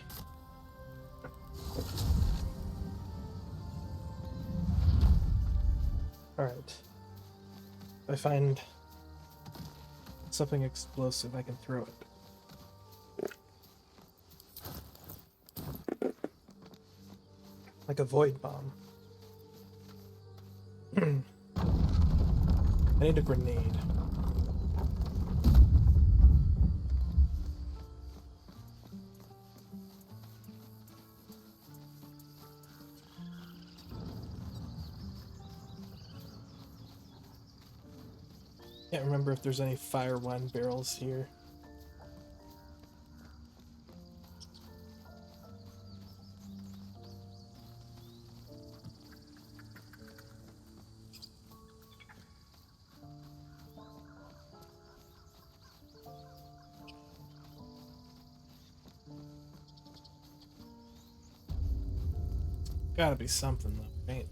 Alright. If I find something explosive, I can throw it. Like a void bomb. I need a grenade. Can't remember if there's any fire wine barrels here. Gotta be something though, right?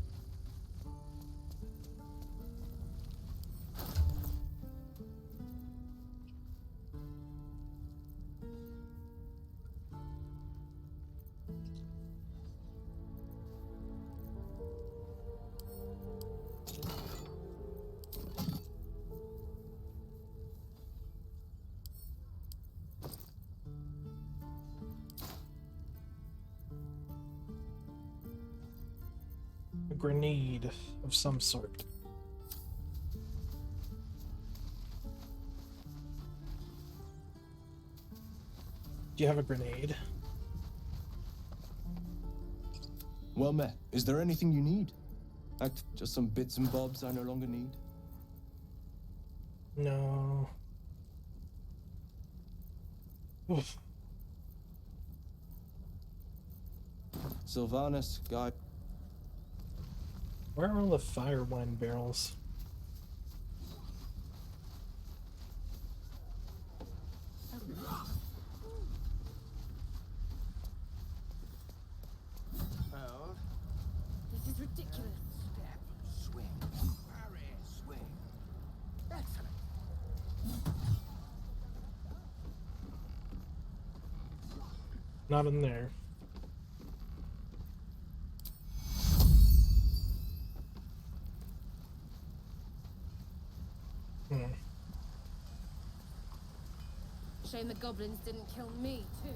A grenade of some sort. Do you have a grenade? Well met. Is there anything you need? Just some bits and bobs I no longer need? No. Oof. Sylvanus, guy. Where are all the fire wine barrels? This is ridiculous. Step, swing, parry, swing. Excellent. Not in there. Shame the goblins didn't kill me, too.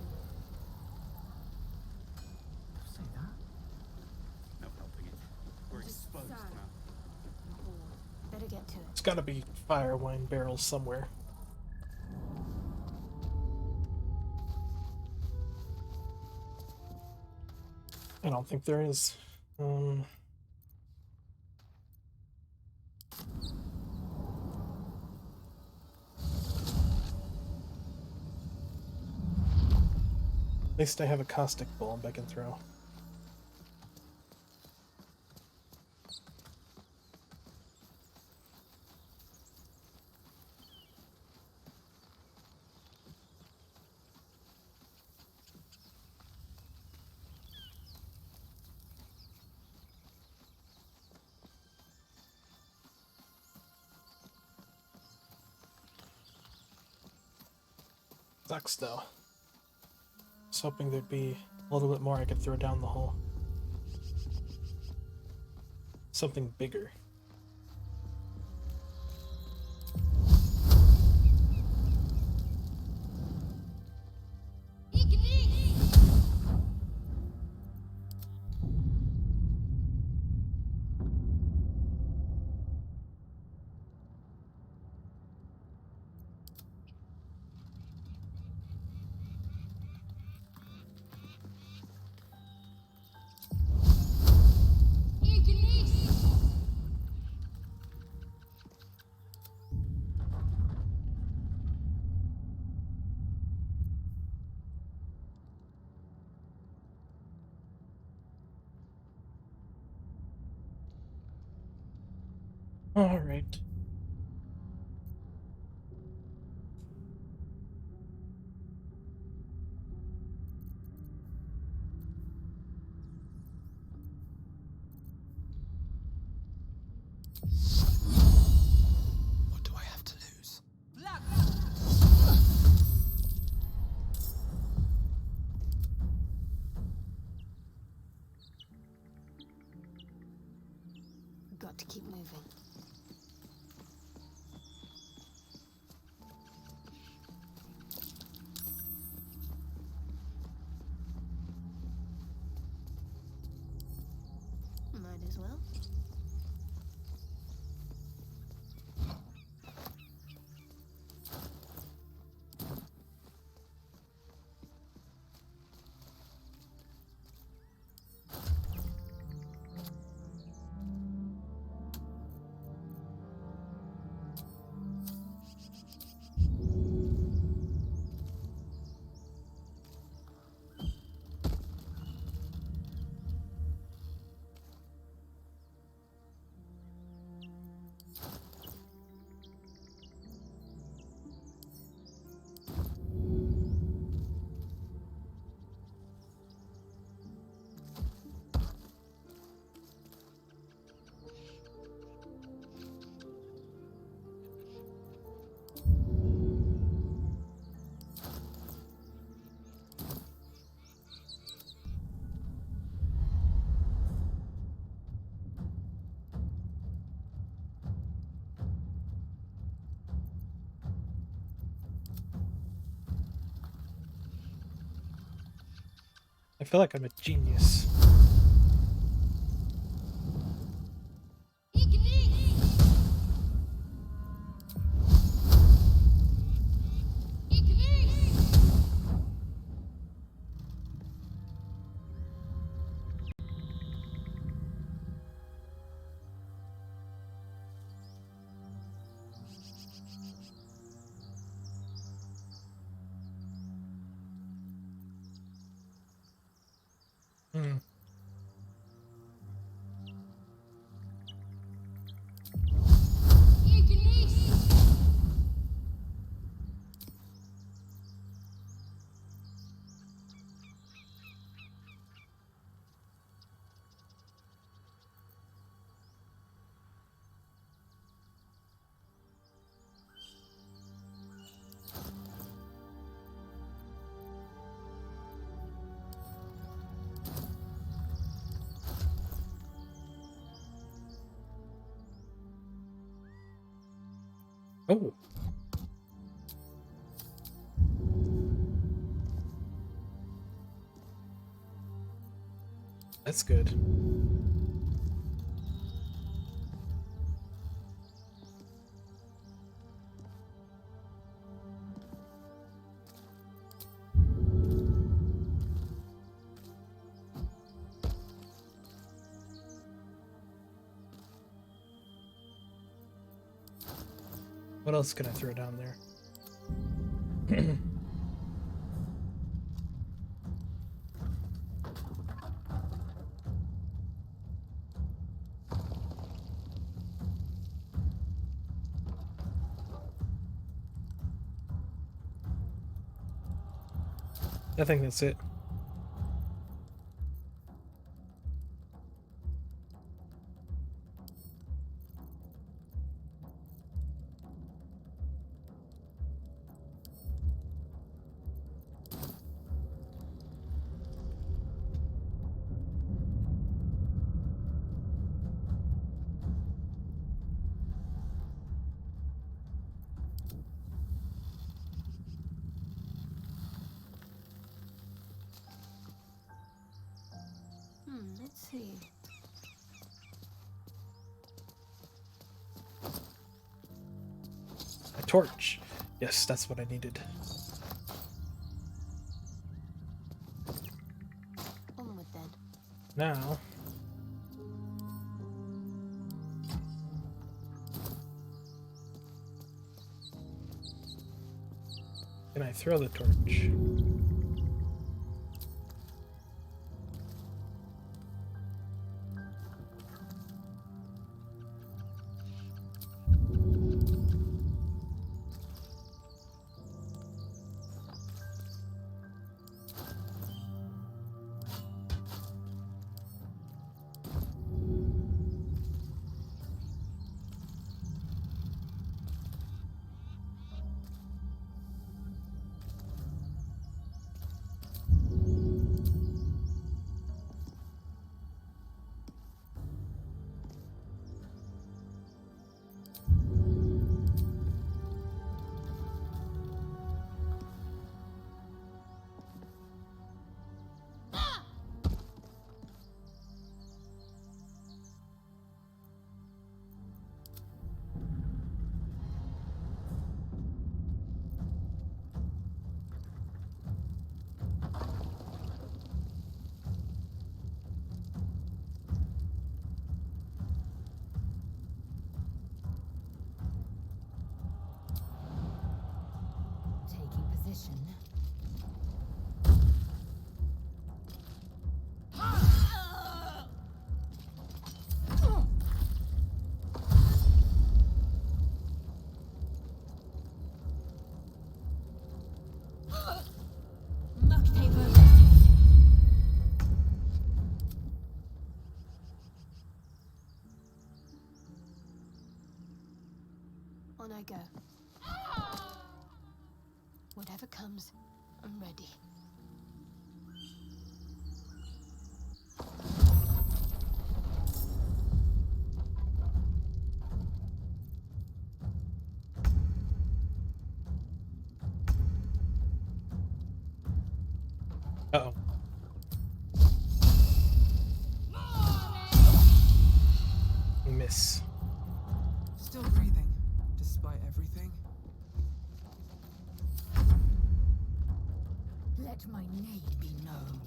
Say that? No helping it. We're exposed sad. now. Better get to it. It's gotta be fire wine barrels somewhere. I don't think there is. least I have a caustic bulb I can throw. Sucks though. I was hoping there'd be a little bit more I could throw down the hole. Something bigger. All right. What do I have to lose? Got to keep moving. Might as well. I feel like I'm a genius. Hmm. Oh. That's good. What else can I throw down there? I think that's it. Let's see. A torch. Yes, that's what I needed. Onward then. Now. Can I throw the torch? Taking position. On I go. Whatever comes, I'm ready. Uh-oh. Miss. Still breathing, despite everything. Let my name be known.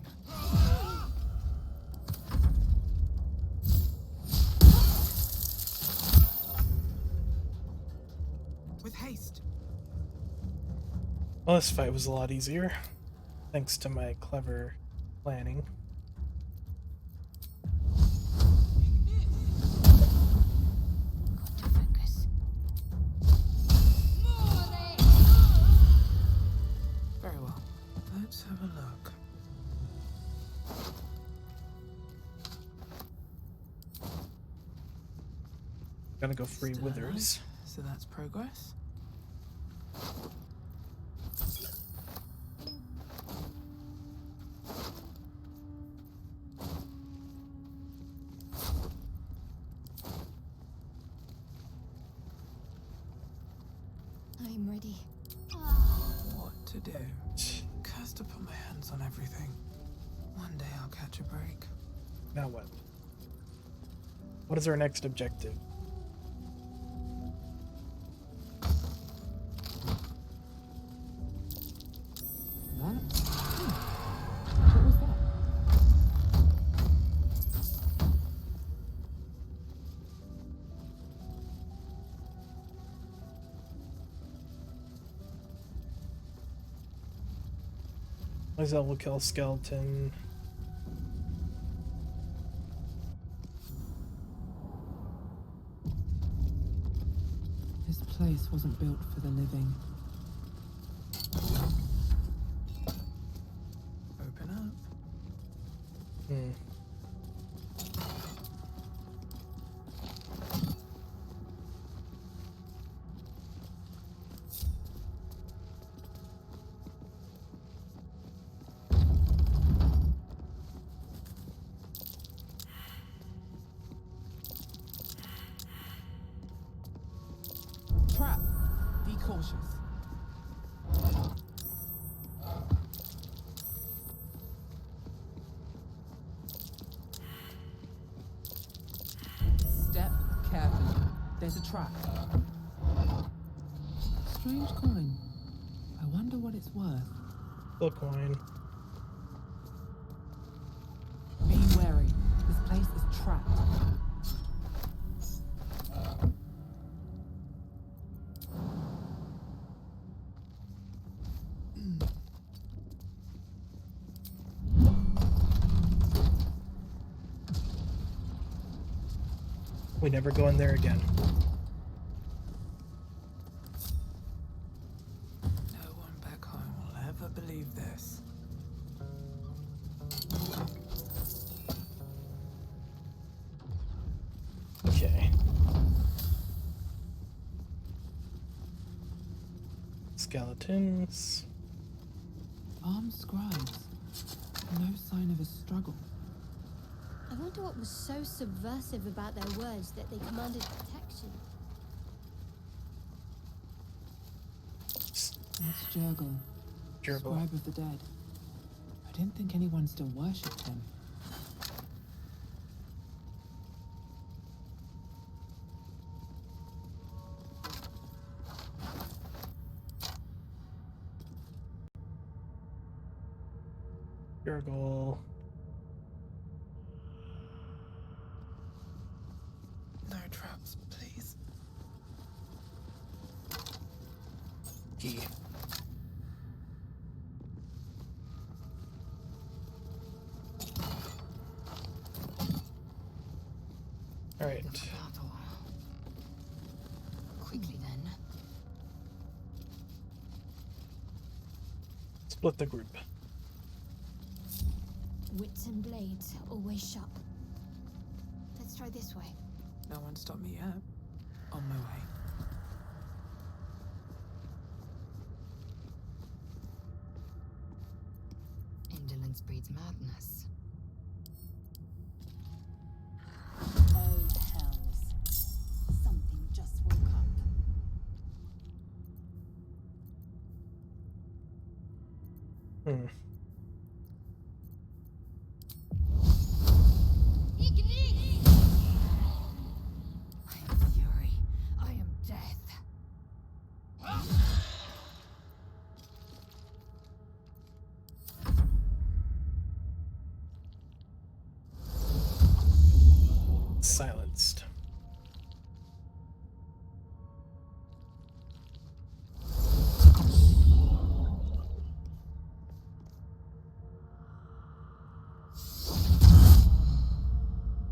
With haste. Well, this fight was a lot easier, thanks to my clever planning. Very well. Let's have a look. Gonna go free Still withers. alive, so that's progress. I'm ready. What to do? Cursed to put my hands on everything. One day I'll catch a break. Now what? What is our next objective? What? What was that? Lizelle will kill a skeleton. This place wasn't built for the living. cautious. Step carefully. There's a trap. Strange coin. I wonder what it's worth. The coin. Be wary. This place is trapped. We never go in there again. No one back home will ever believe this. Okay. Skeletons. Armed scribes. No sign of a struggle. I wonder what was so subversive about their words that they commanded protection. That's Jurgle, scribe of the dead. I didn't think anyone still worshipped him. Jurgle. No traps, please. Key. All right. Quickly then. Split the group. Wits and blades, always sharp. Let's try this way. No one stopped me yet. On my way. Indolence breeds madness. Oh, hells. Something just woke up. Hmm. I am fury. I am death. Silenced.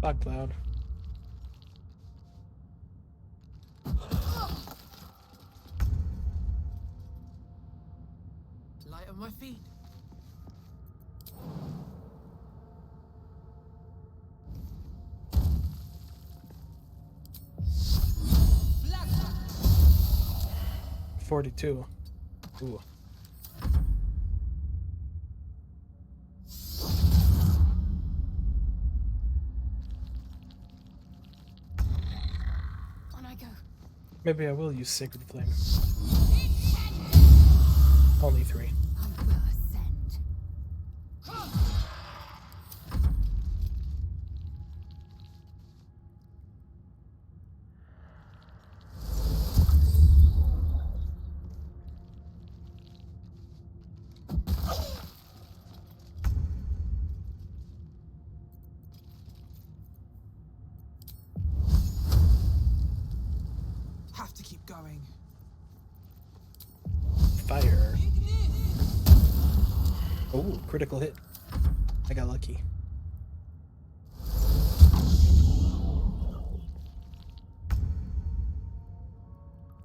Fog cloud. Light on my feet. Black. 42. Ooh. On I go. Maybe I will use Sacred Flame. Only 3. I will ascend. Have to keep going. Fire. Oh, critical hit. I got lucky.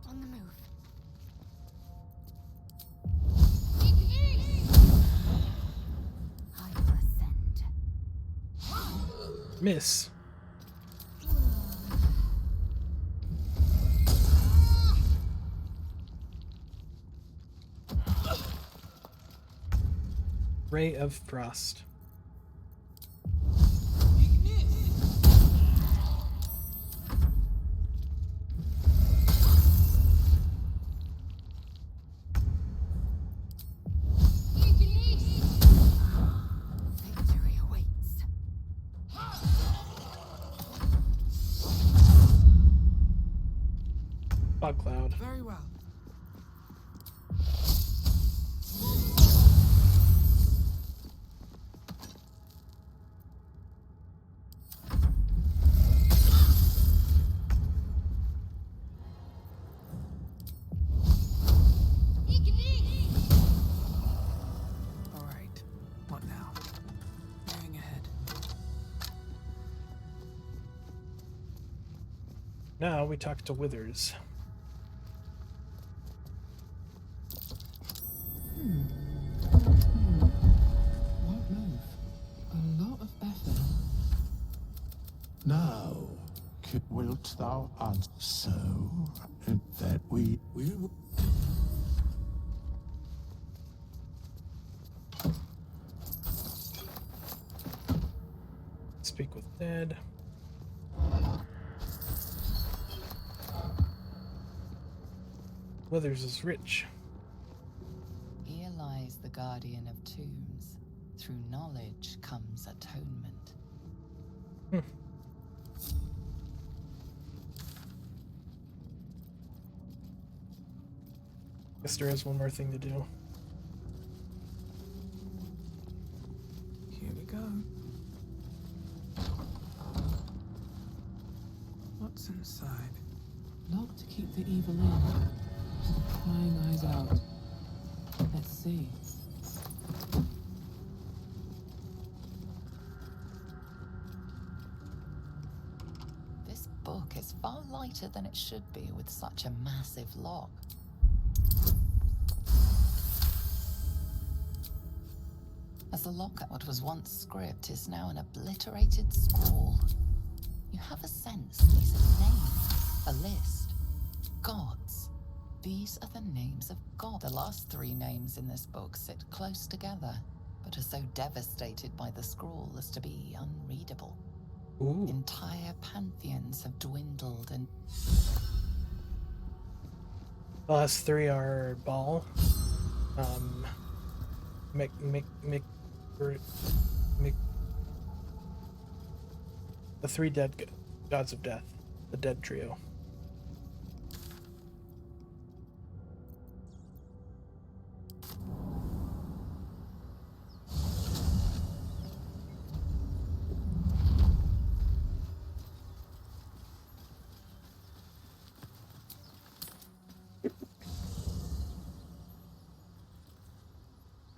On the move. I will ascend. Miss. Ray of Frost. Fog cloud. Very well. All right. What now? Moving ahead. Now we talk to Withers. Won't move. A lot of effort. Now, wilt thou answer so that we will. Speak with dead. Withers is rich. Here lies the guardian of tombs. Through knowledge comes atonement. Esther has one more thing to do. Here we go. What's inside? Lock to keep the evil in. Prying eyes out. Let's see. This book is far lighter than it should be with such a massive lock. As the lock at what was once script is now an obliterated scrawl. You have a sense these are names, a list. Gods. These are the names of God. The last three names in this book sit close together, but are so devastated by the scrawl as to be unreadable. Ooh. Entire pantheons have dwindled and The last three are Baal, the three dead gods of death, the dead trio.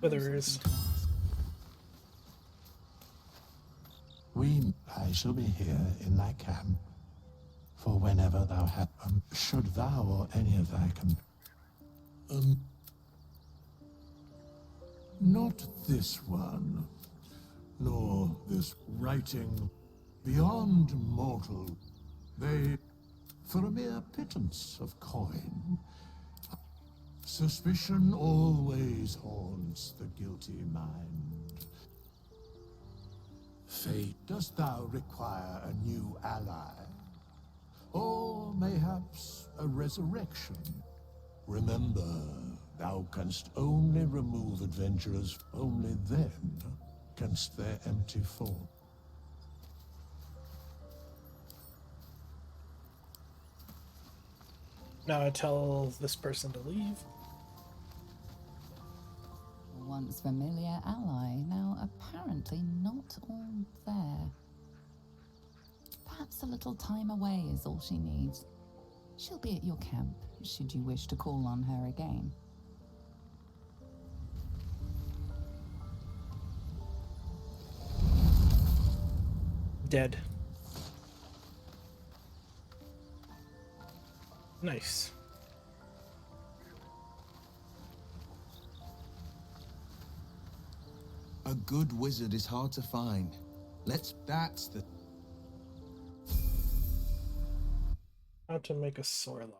Withers. I shall be here in thy camp, for whenever thou should thou or any of thy not this one, nor this writing beyond mortal. They, for a mere pittance of coin, suspicion always haunts the guilty mind. Fate, dost thou require a new ally? Or mayhaps a resurrection? Remember, thou canst only remove adventurers, only then canst their empty form. Now I tell this person to leave. once familiar ally, now apparently not all there. Perhaps a little time away is all she needs. She'll be at your camp, should you wish to call on her again. Dead. Nice. A good wizard is hard to find. That's the... How to make a sword.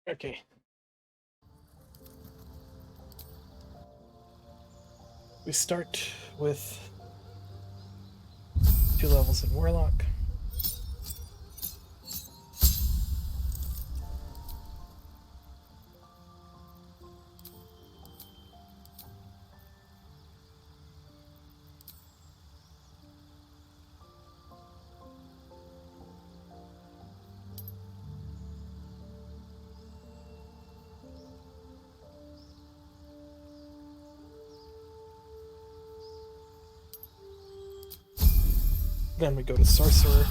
Okay. We start with 2 levels in Warlock. Then we go to Sorcerer.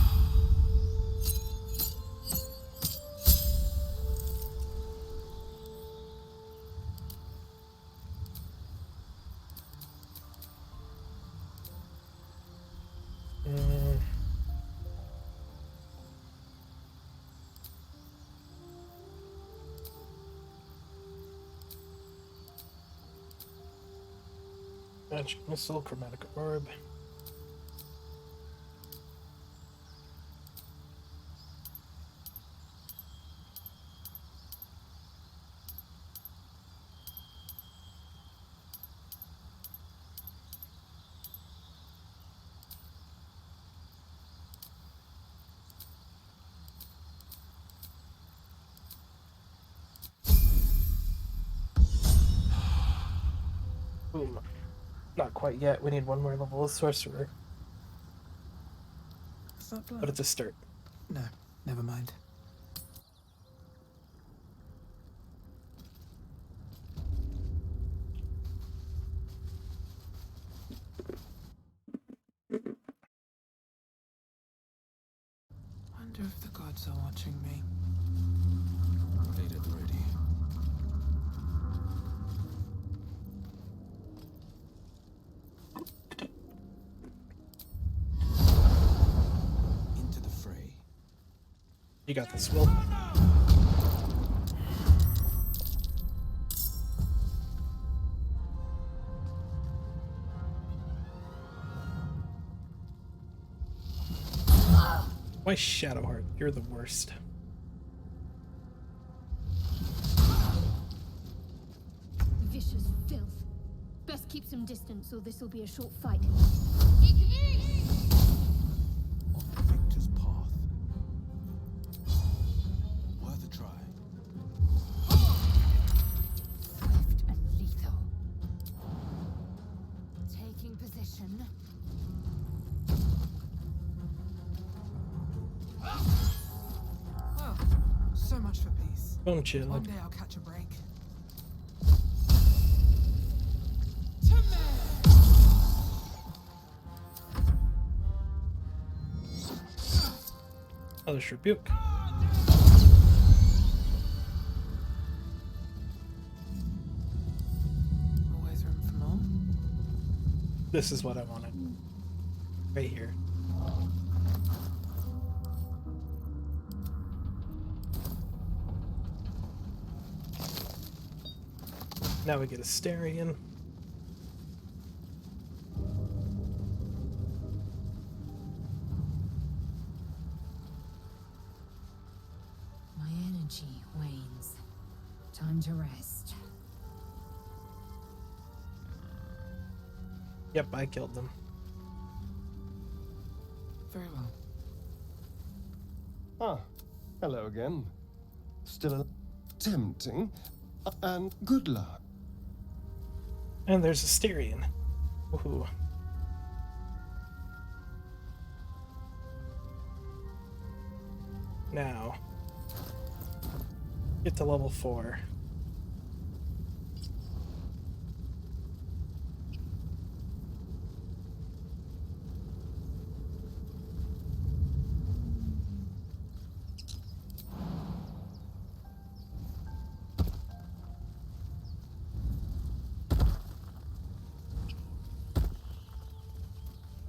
Magic Missile, Chromatic Orb. Boom. Not quite yet. We need 1 more level of Sorcerer. But it's a start. No, never mind. Wonder if the gods are watching me. Late at the ready. Into the fray. You got this, Will. Why Shadowheart? You're the worst. Vicious filth. Best keep some distance, or this will be a short fight. Victor's path. Worth a try. Swift and lethal. Taking position. Oh, so much for peace. Bone chill. One day I'll catch a break. Hellish Rebuke. Always room for more. This is what I wanted. Right here. Now we get Asterion. My energy wanes. Time to rest. Yep, I killed them. Very well. Ah, hello again. Still tempting. And good luck. And there's Asterion. Woohoo. Now, get to level 4.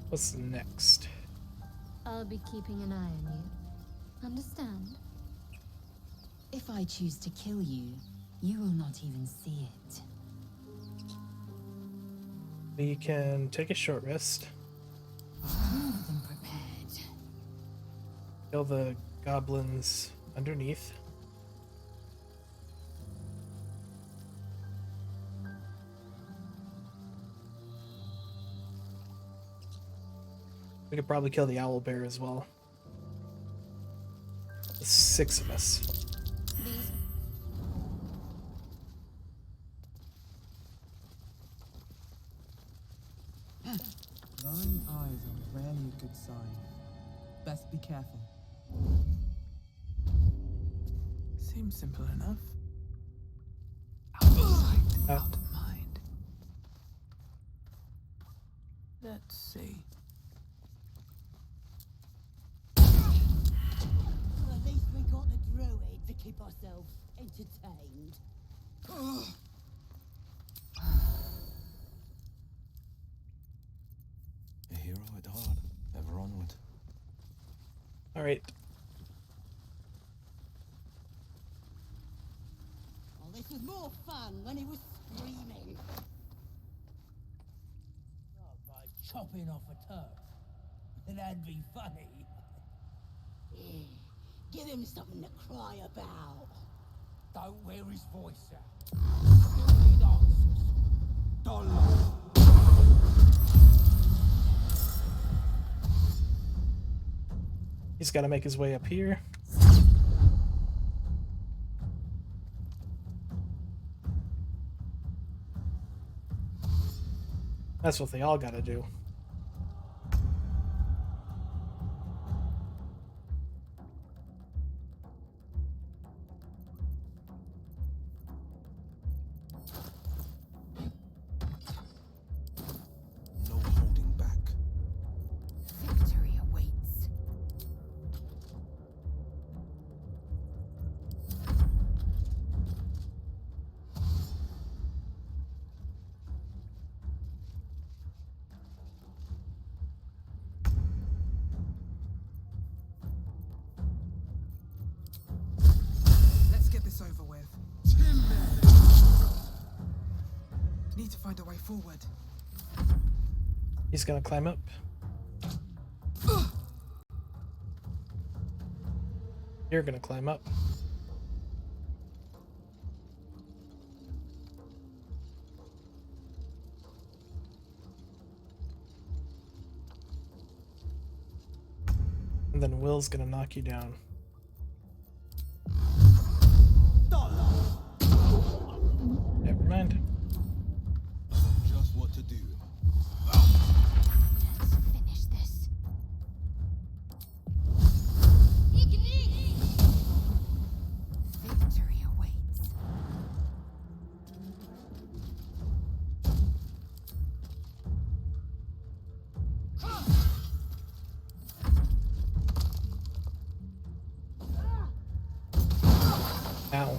What's next? I'll be keeping an eye on you. Understand? If I choose to kill you, you will not even see it. We can take a short rest. More than prepared. Kill the goblins underneath. We could probably kill the owl bear as well. There's 6 of us. These Glowing eyes are rarely a good sign. Best be careful. Seems simple enough. Out of sight, out of mind. Let's see. Well, at least we got the druid to keep ourselves entertained. A hero at heart, ever onward. All right. Well, this was more fun when he was screaming. Oh, by chopping off a toe. That'd be funny. Yeah. Give him something to cry about. Don't wear his voice out. Still need answers. Dollar. He's got to make his way up here. That's what they all got to do. No holding back. Victory awaits. Let's get this over with. Need to find a way forward. He's going to climb up. You're going to climb up. And then Will's going to knock you down. Never mind. Just what to do. Let's finish this. Victory awaits. Ow.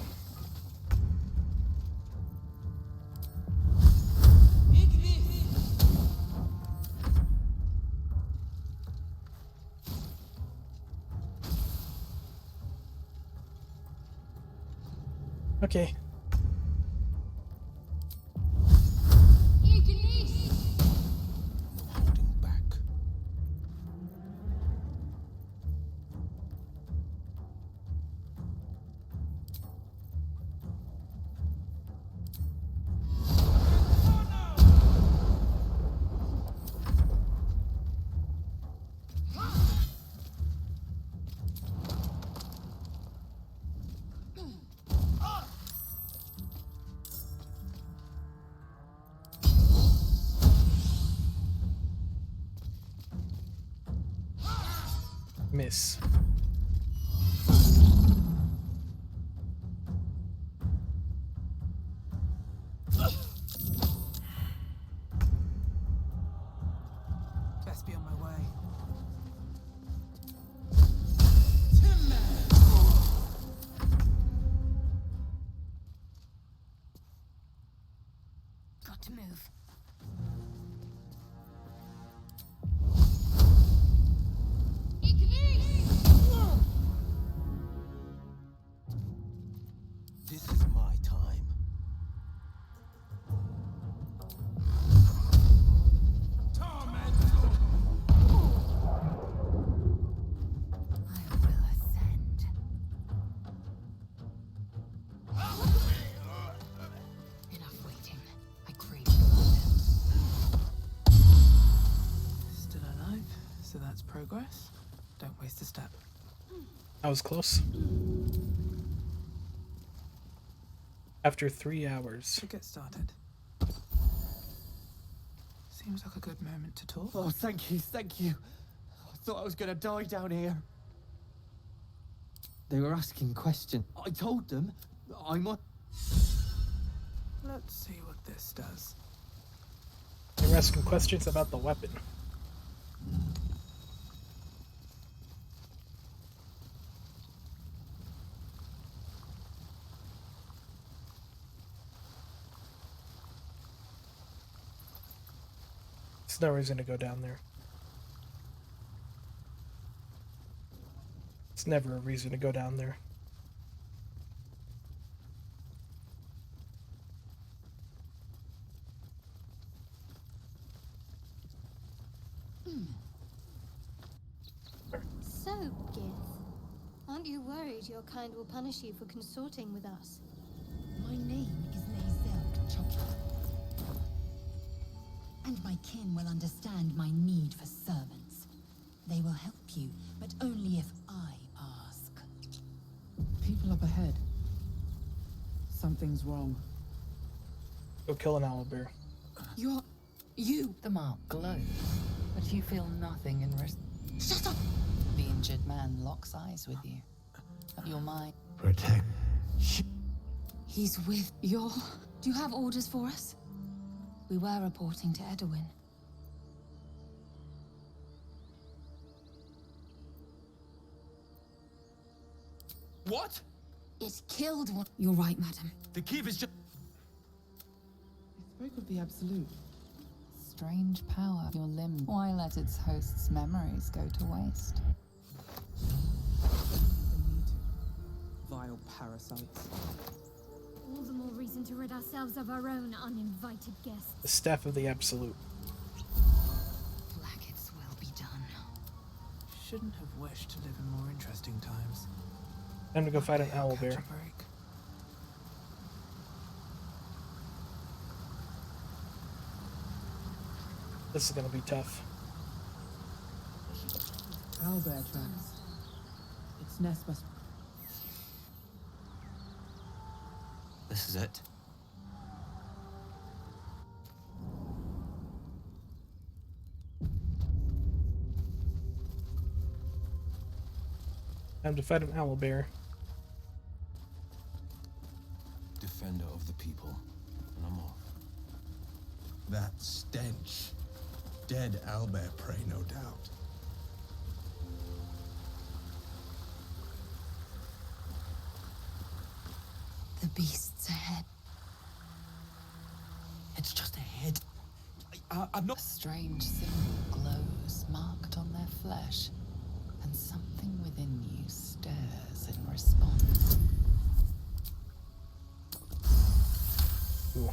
Okay. Holding back. Miss. Best be on my way. Got to move. This is my time. I will ascend. Enough waiting. I crave blood. I was close. After 3 hours. To get started. Seems like a good moment to talk. Oh, thank you, thank you. I thought I was gonna die down here. They were asking questions. I told them I'm on. Let's see what this does. They were asking questions about the weapon. There's no reason to go down there. It's never a reason to go down there. So, Gith, aren't you worried your kind will punish you for consorting with us? My name is Nuzlocke Chocolate. And my kin will understand my need for servants. They will help you, but only if I ask. People up ahead. Something's wrong. Go kill an owlbear. You. The mark glows, but you feel nothing in Shut up! The injured man locks eyes with you. Your mind. Protect. He's with your... Do you have orders for us? We were reporting to Edwin. What? It killed one... You're right, madam. The keep is just. Spoke of the Absolute. Strange power of your limb. Why let its host's memories go to waste? Vile parasites. All the more reason to rid ourselves of our own uninvited guests. The Staff of the Absolute. Blackett's will be done. Shouldn't have wished to live in more interesting times. Time to go fight an owlbear. Catch a break. This is gonna be tough. Owlbear tracks. Its nest must... This is it. Time to fight an owlbear. Defender of the people, and I'm off. That stench. Dead owlbear prey, no doubt. The beast's ahead. It's just a head. I'm not. A strange symbol glows, marked on their flesh, and something within you stirs in response. Ooh.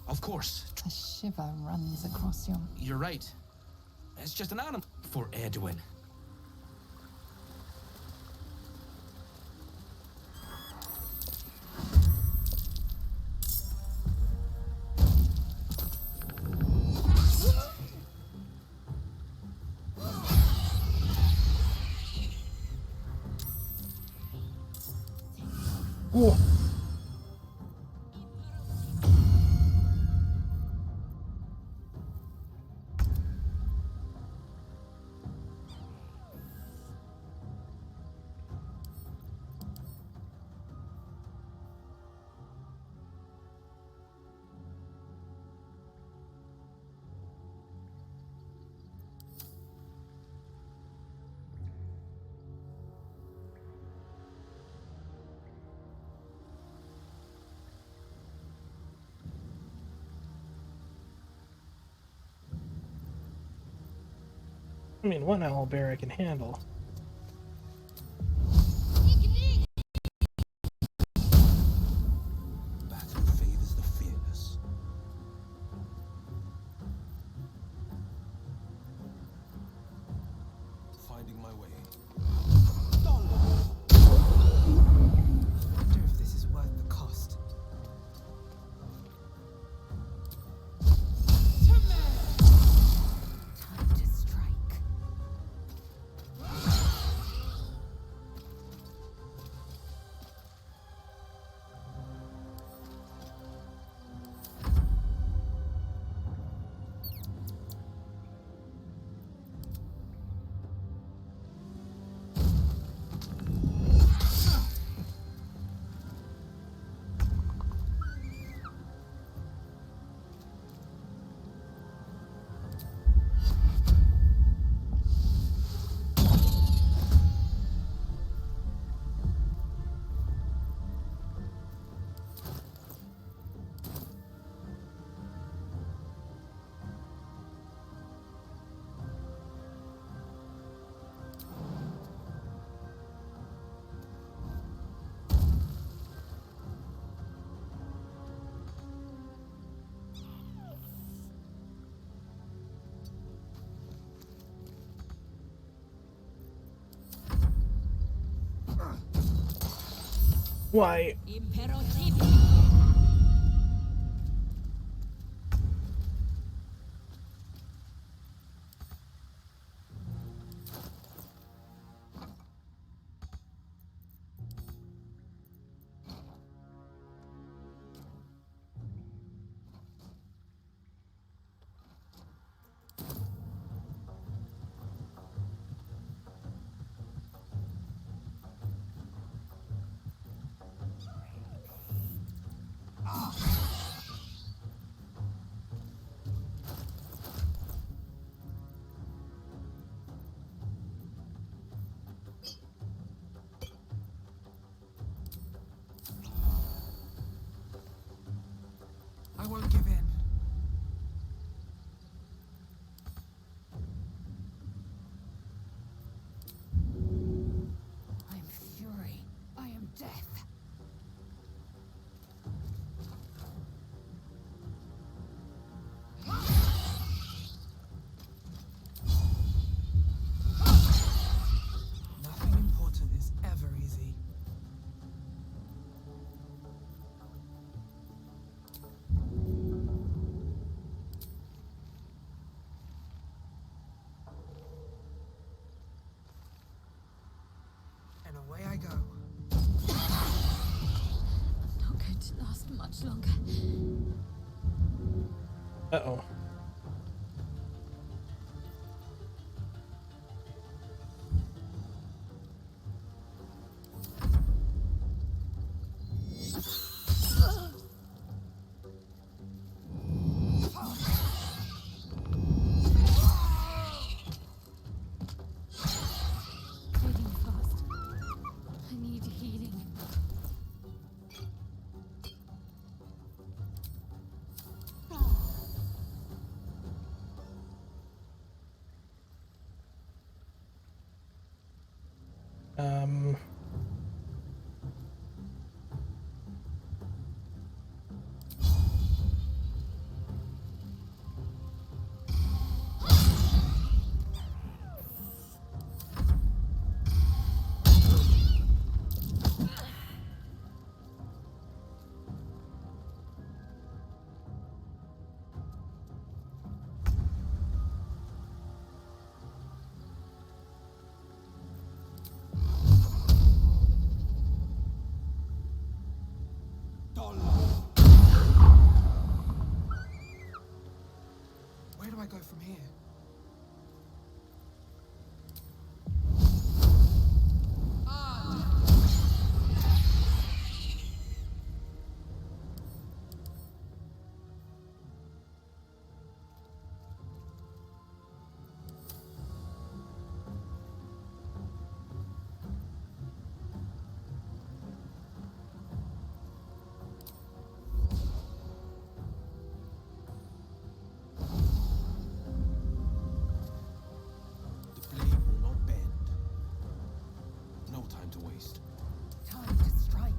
Of course. A shiver runs across your... You're right. It's just an animal for Edwin. Ooh. I mean, one owlbear I can handle. Battle favors the fearless. Finding my way. I wonder if this is worth the cost. Time to strike. Why? I won't give in. I am fury. I am death. Nothing important is ever easy. And away I go. Not going to last much longer. Uh-oh. Fading fast. I need healing. Um... Where do I go from here? The blade will not bend. No time to waste. Time to strike.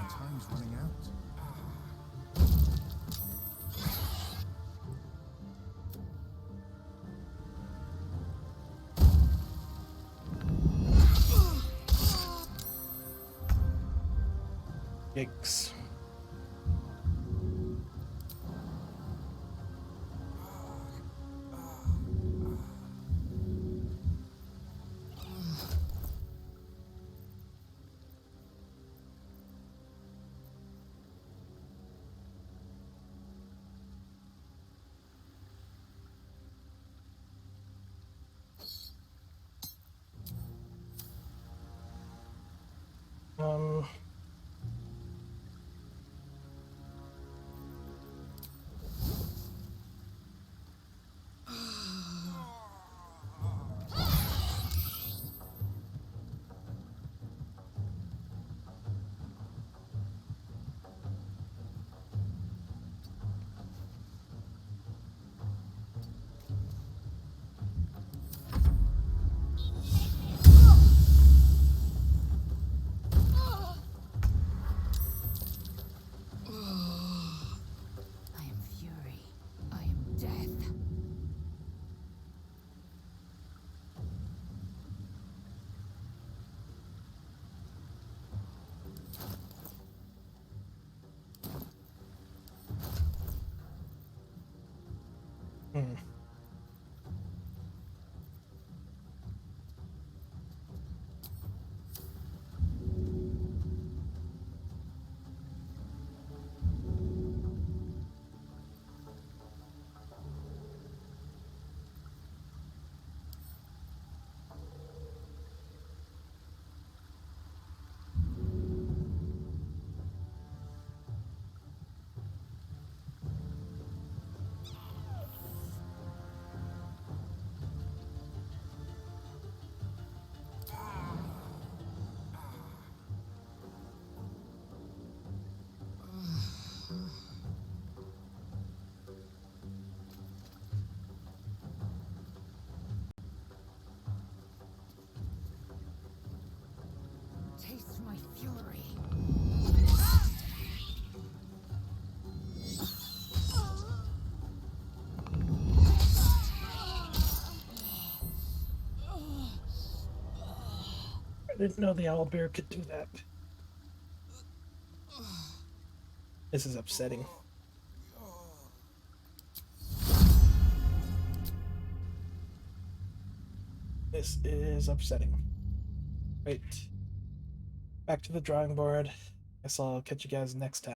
Time's running out. Yikes. Um... didn't know the owlbear could do that. This is upsetting. This is upsetting. Right. Back to the drawing board. Guess I'll catch you guys next time.